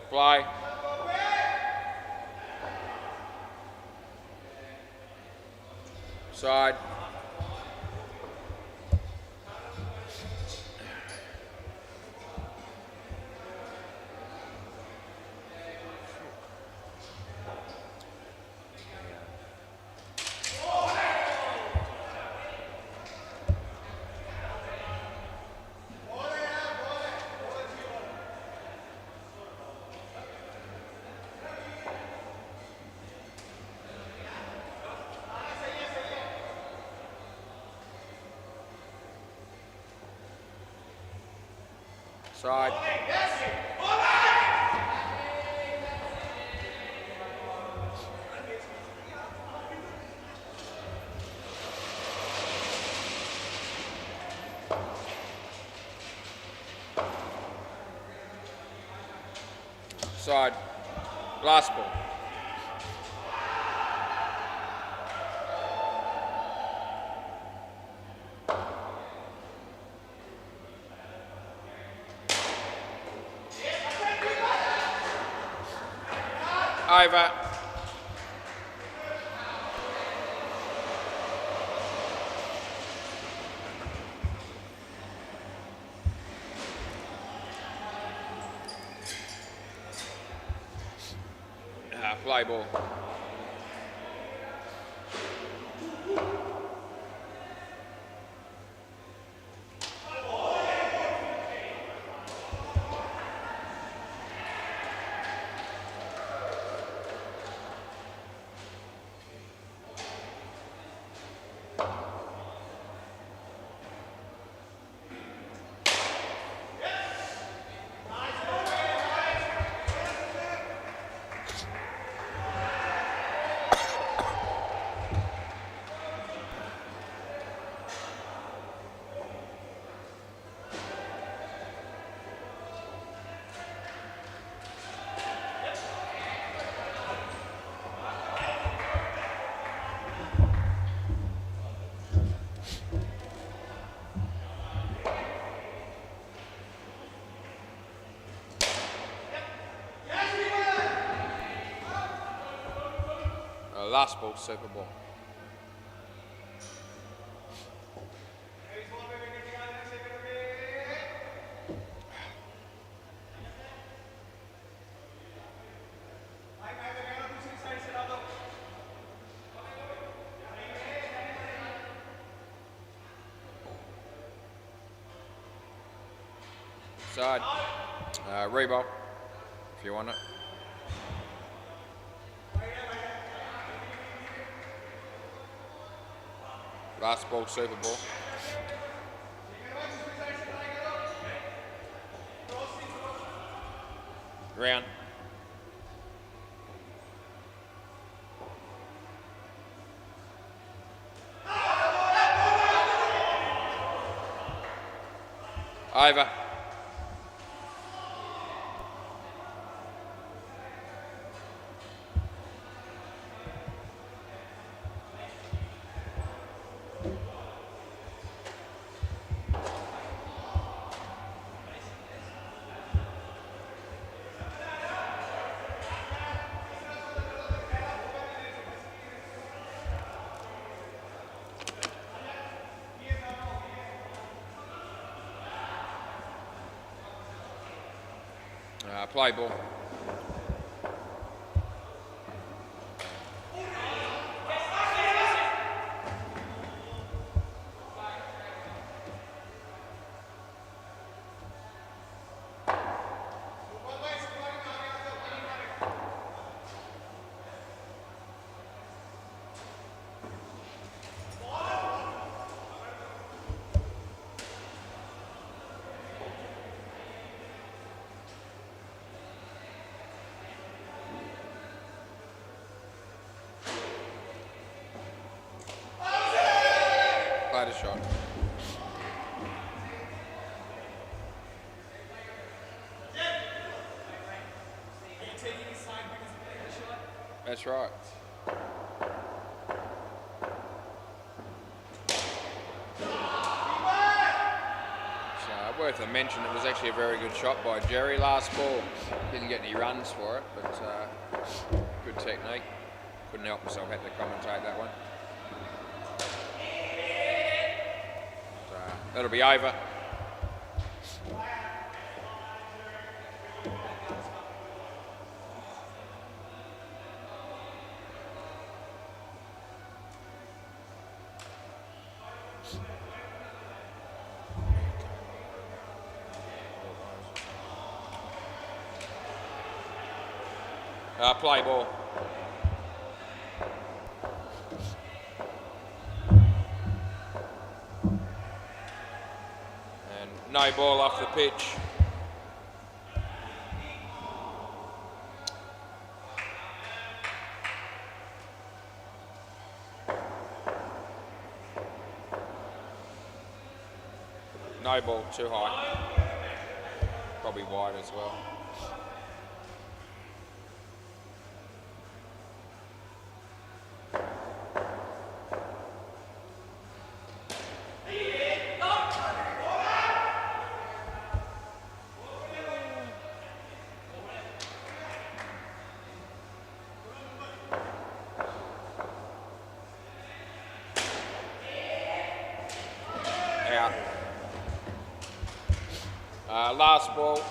Fly. Side. Side. Side. Last ball. Over. Play ball. Last ball, Super Bowl. Side. Reball, if you want it. Last ball, Super Bowl. Round. Over. Play ball. Played a shot. That's right. So, worth a mention, it was actually a very good shot by Jerry last ball. Didn't get any runs for it, but good technique. Couldn't help myself, had to commentate that one. So, that'll be over. Play ball. And no ball off the pitch. No ball, too high. Probably wide as well. Out. Last ball.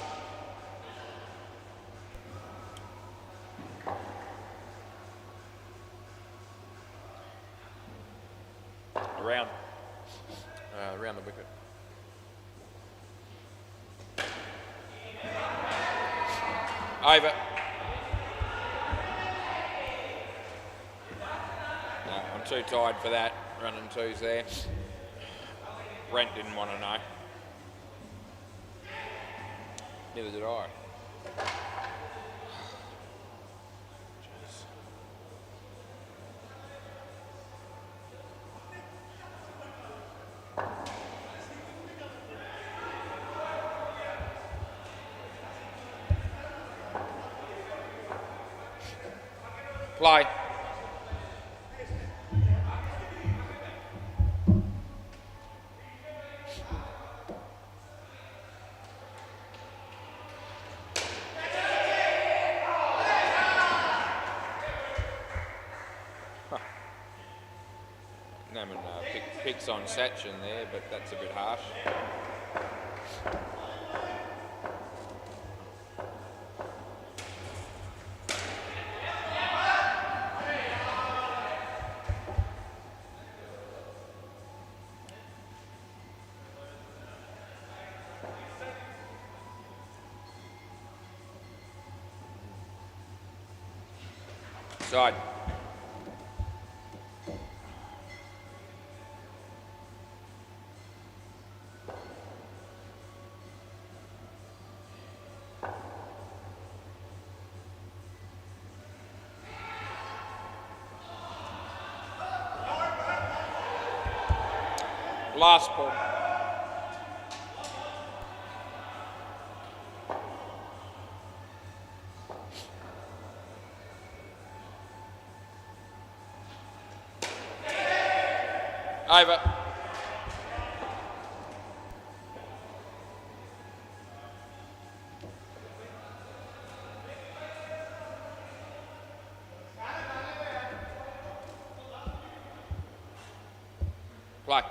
Around the wicket. Over. No, I'm too tired for that. Running twos there. Brent didn't want to know. Neither did I. Jeez. Play. Naman picks on Sachin there, but that's a bit harsh. Side. Last ball. Over. Play.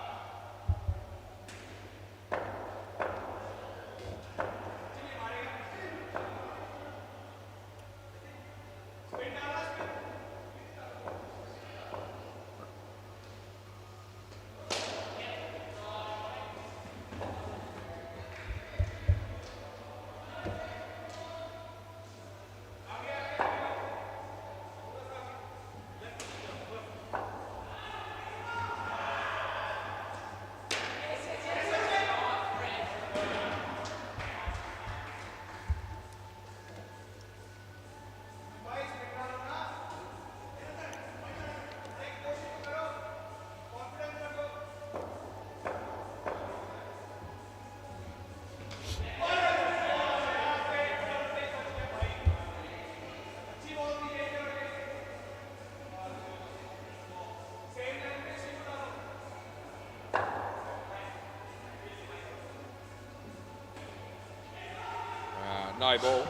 No ball.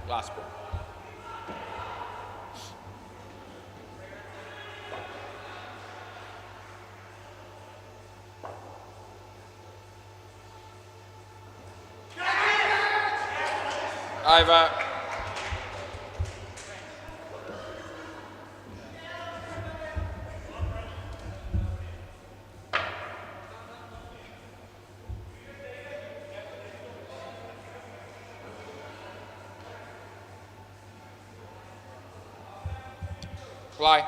Last ball. Over. Play.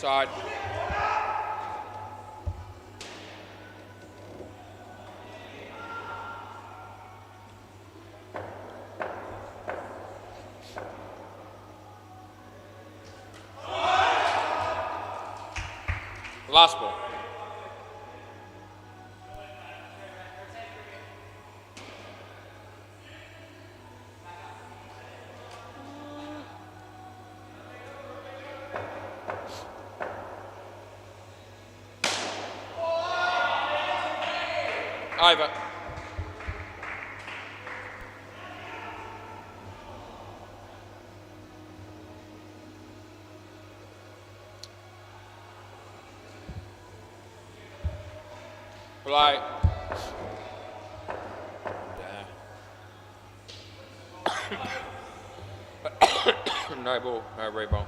Offside. Last ball. Over. Play. No ball, no reball.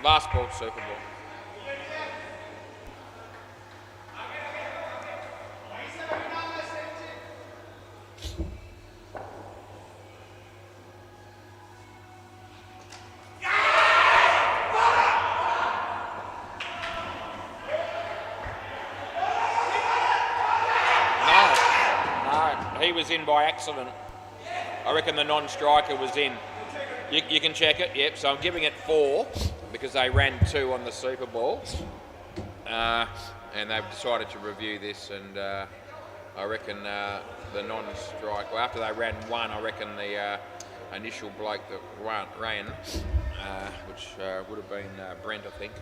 Last ball, Super Bowl. No, he was in by accident. I reckon the non-striker was in. You can check it, yep, so I'm giving it 4 because they ran 2 on the Super Bowl. And they've decided to review this, and I reckon the non-strike, well, after they ran 1, I reckon the initial bloke that ran, which would have been Brent, I think,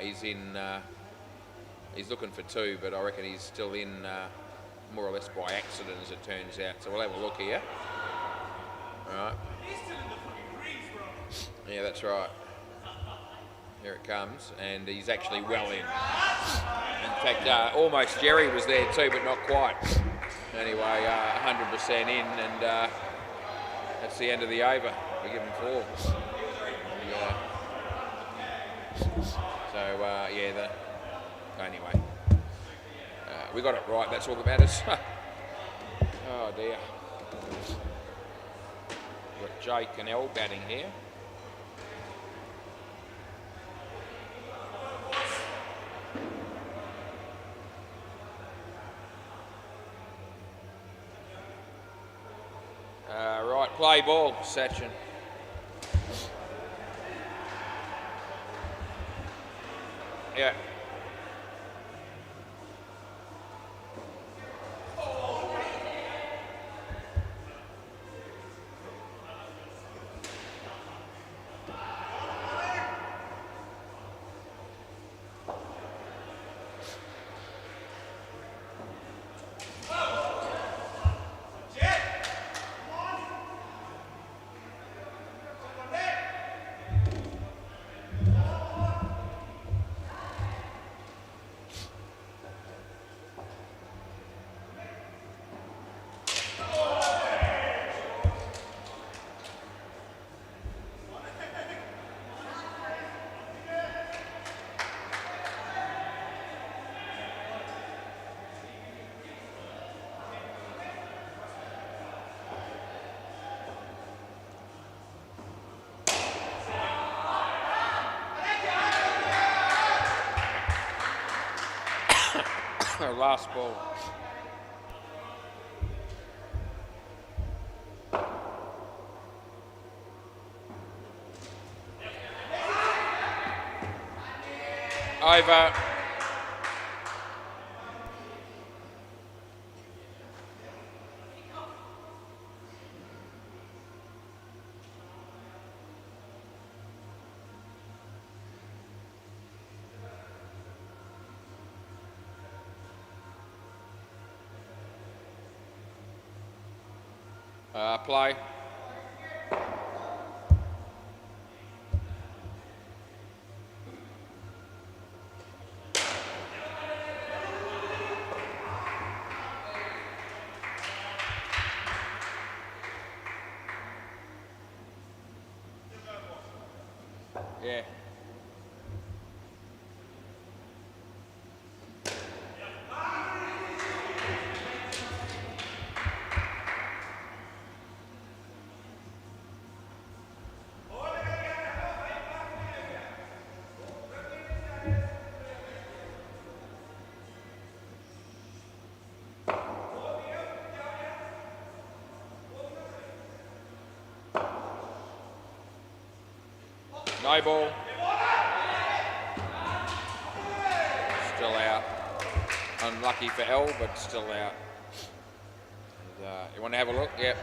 he's in, he's looking for 2, but I reckon he's still in more or less by accident, as it turns out. So we'll have a look here. All right. Yeah, that's right. Here it comes, and he's actually well in. In fact, almost Jerry was there too, but not quite. Anyway, 100% in, and that's the end of the over. We give him 4. Yeah. Anyway, we got it right. That's all that matters. Oh dear. We've got Jake and Elle batting here. Right, play ball, Sachin. Yeah. Last ball. Over. Play. Yeah. No ball. Still out. Unlucky for L, but still out. And, you want to have a look? Yep.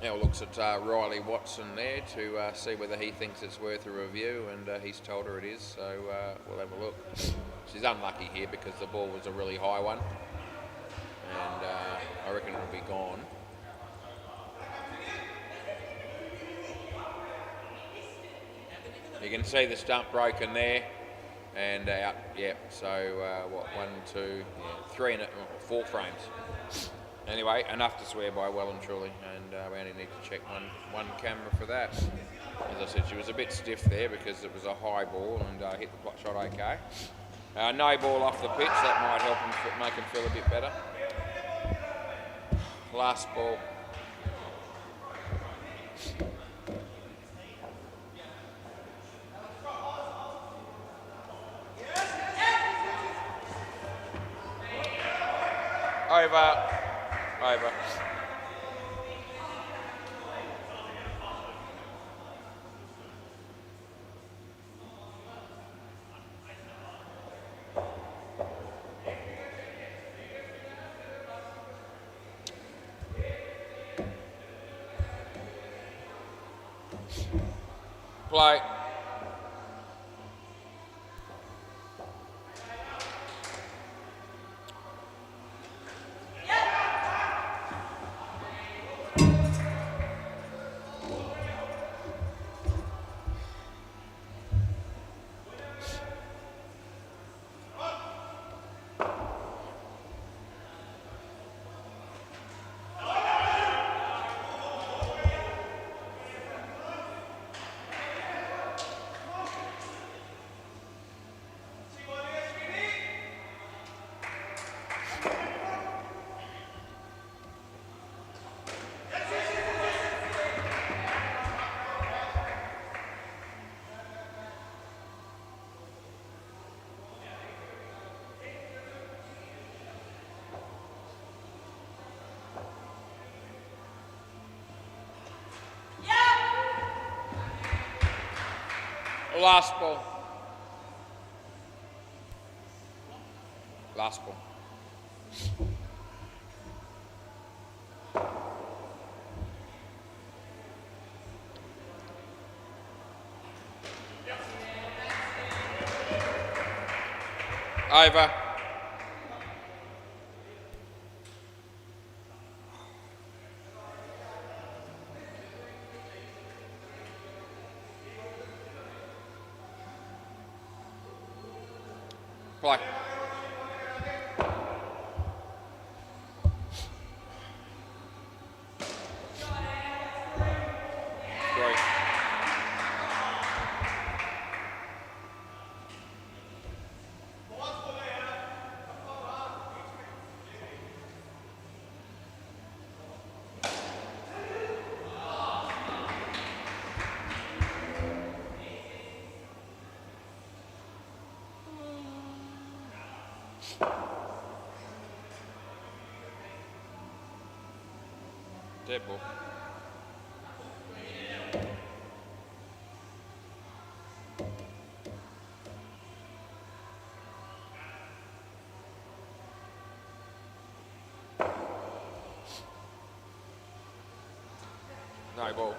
Now looks at Riley Watson there to see whether he thinks it's worth a review, and he's told her it is, so we'll have a look. She's unlucky here because the ball was a really high one, and I reckon it'll be gone. You can see the stump broken there and out. Yep. So what? 1, 2, 3 and 4 frames. Anyway, enough to swear by, well and truly, and we only need to check one camera for that. As I said, she was a bit stiff there because it was a high ball and hit the plot shot okay. No ball off the pitch, that might help him, make him feel a bit better. Last ball. Over. Play. Last ball. Last ball. Over. Play. 3. Dead ball. No ball.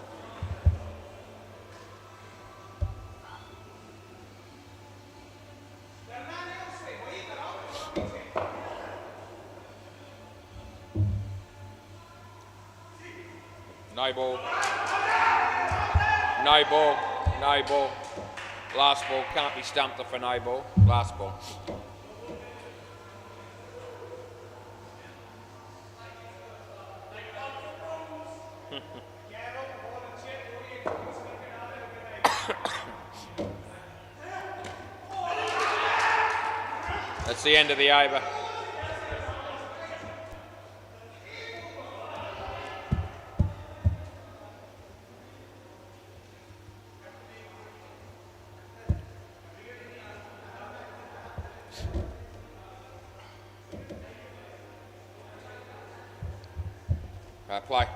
No ball. No ball. No ball. Last ball. Can't be stumped off a no ball. Last ball. That's the end of the over. Play.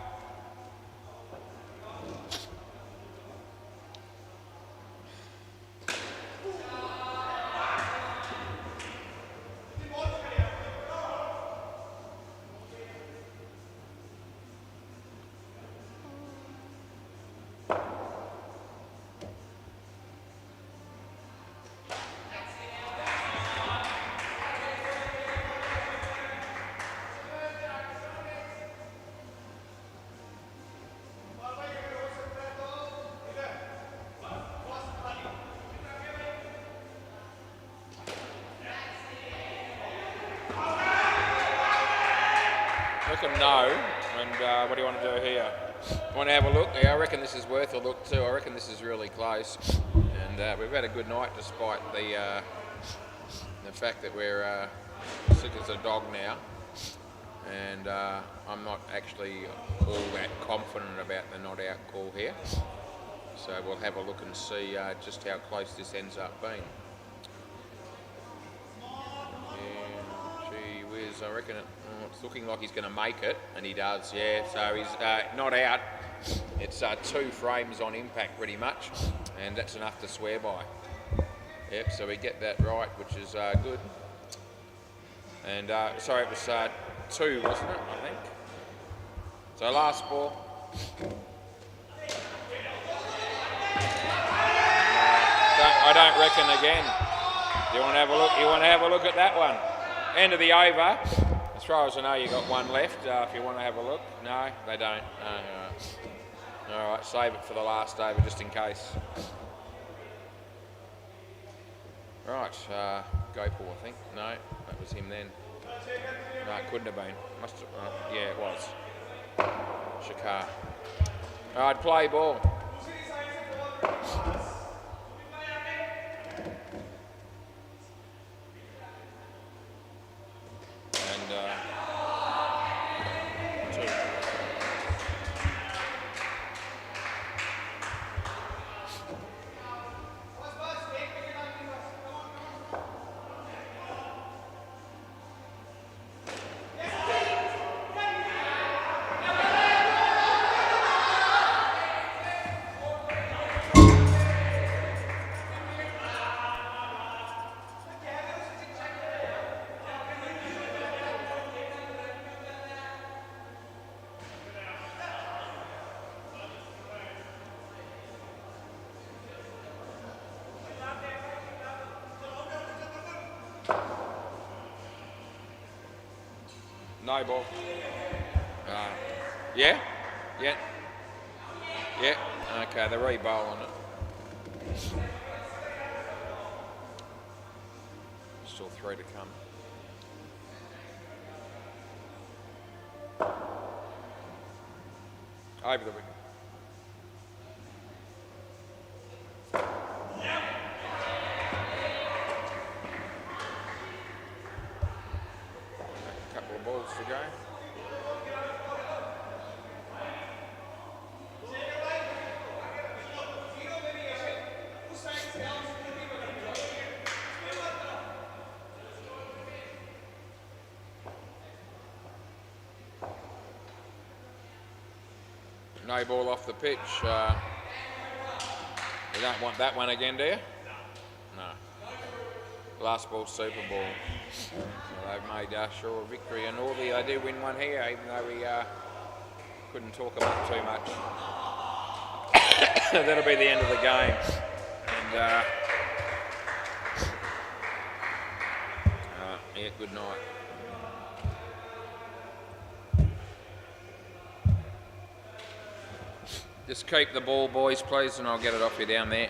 No, and what do you want to do here? Want to have a look? Yeah, I reckon this is worth a look too. I reckon this is really close, and we've had a good night despite the fact that we're sick as a dog now, and I'm not actually all that confident about the not out call here. So we'll have a look and see just how close this ends up being. Yeah, gee whiz, I reckon it's looking like he's going to make it, and he does, yeah. So he's not out. It's 2 frames on impact pretty much, and that's enough to swear by. Yep, so we get that right, which is good. And sorry, it was 2, wasn't it, I think? So last ball. I don't reckon again. You want to have a look? You want to have a look at that one? End of the over. As far as I know, you got one left. If you want to have a look, no, they don't. All right, save it for the last over just in case. Right, Gopal, I think. No, that was him then. No, it couldn't have been. Must have. Yeah, it was. Shakar. All right, play ball. No ball. Yeah? Yeah. Yeah. Okay, they're re-bowling it. Still 3 to come. Over the wicket. Couple of balls to go. No ball off the pitch. You don't want that one again, do you? No. Last ball, Super Ball. So they've made sure a victory. And Northey, they do win one here, even though we couldn't talk about too much. That'll be the end of the game. And yeah, good night. Just keep the ball, boys, please, and I'll get it off you down there.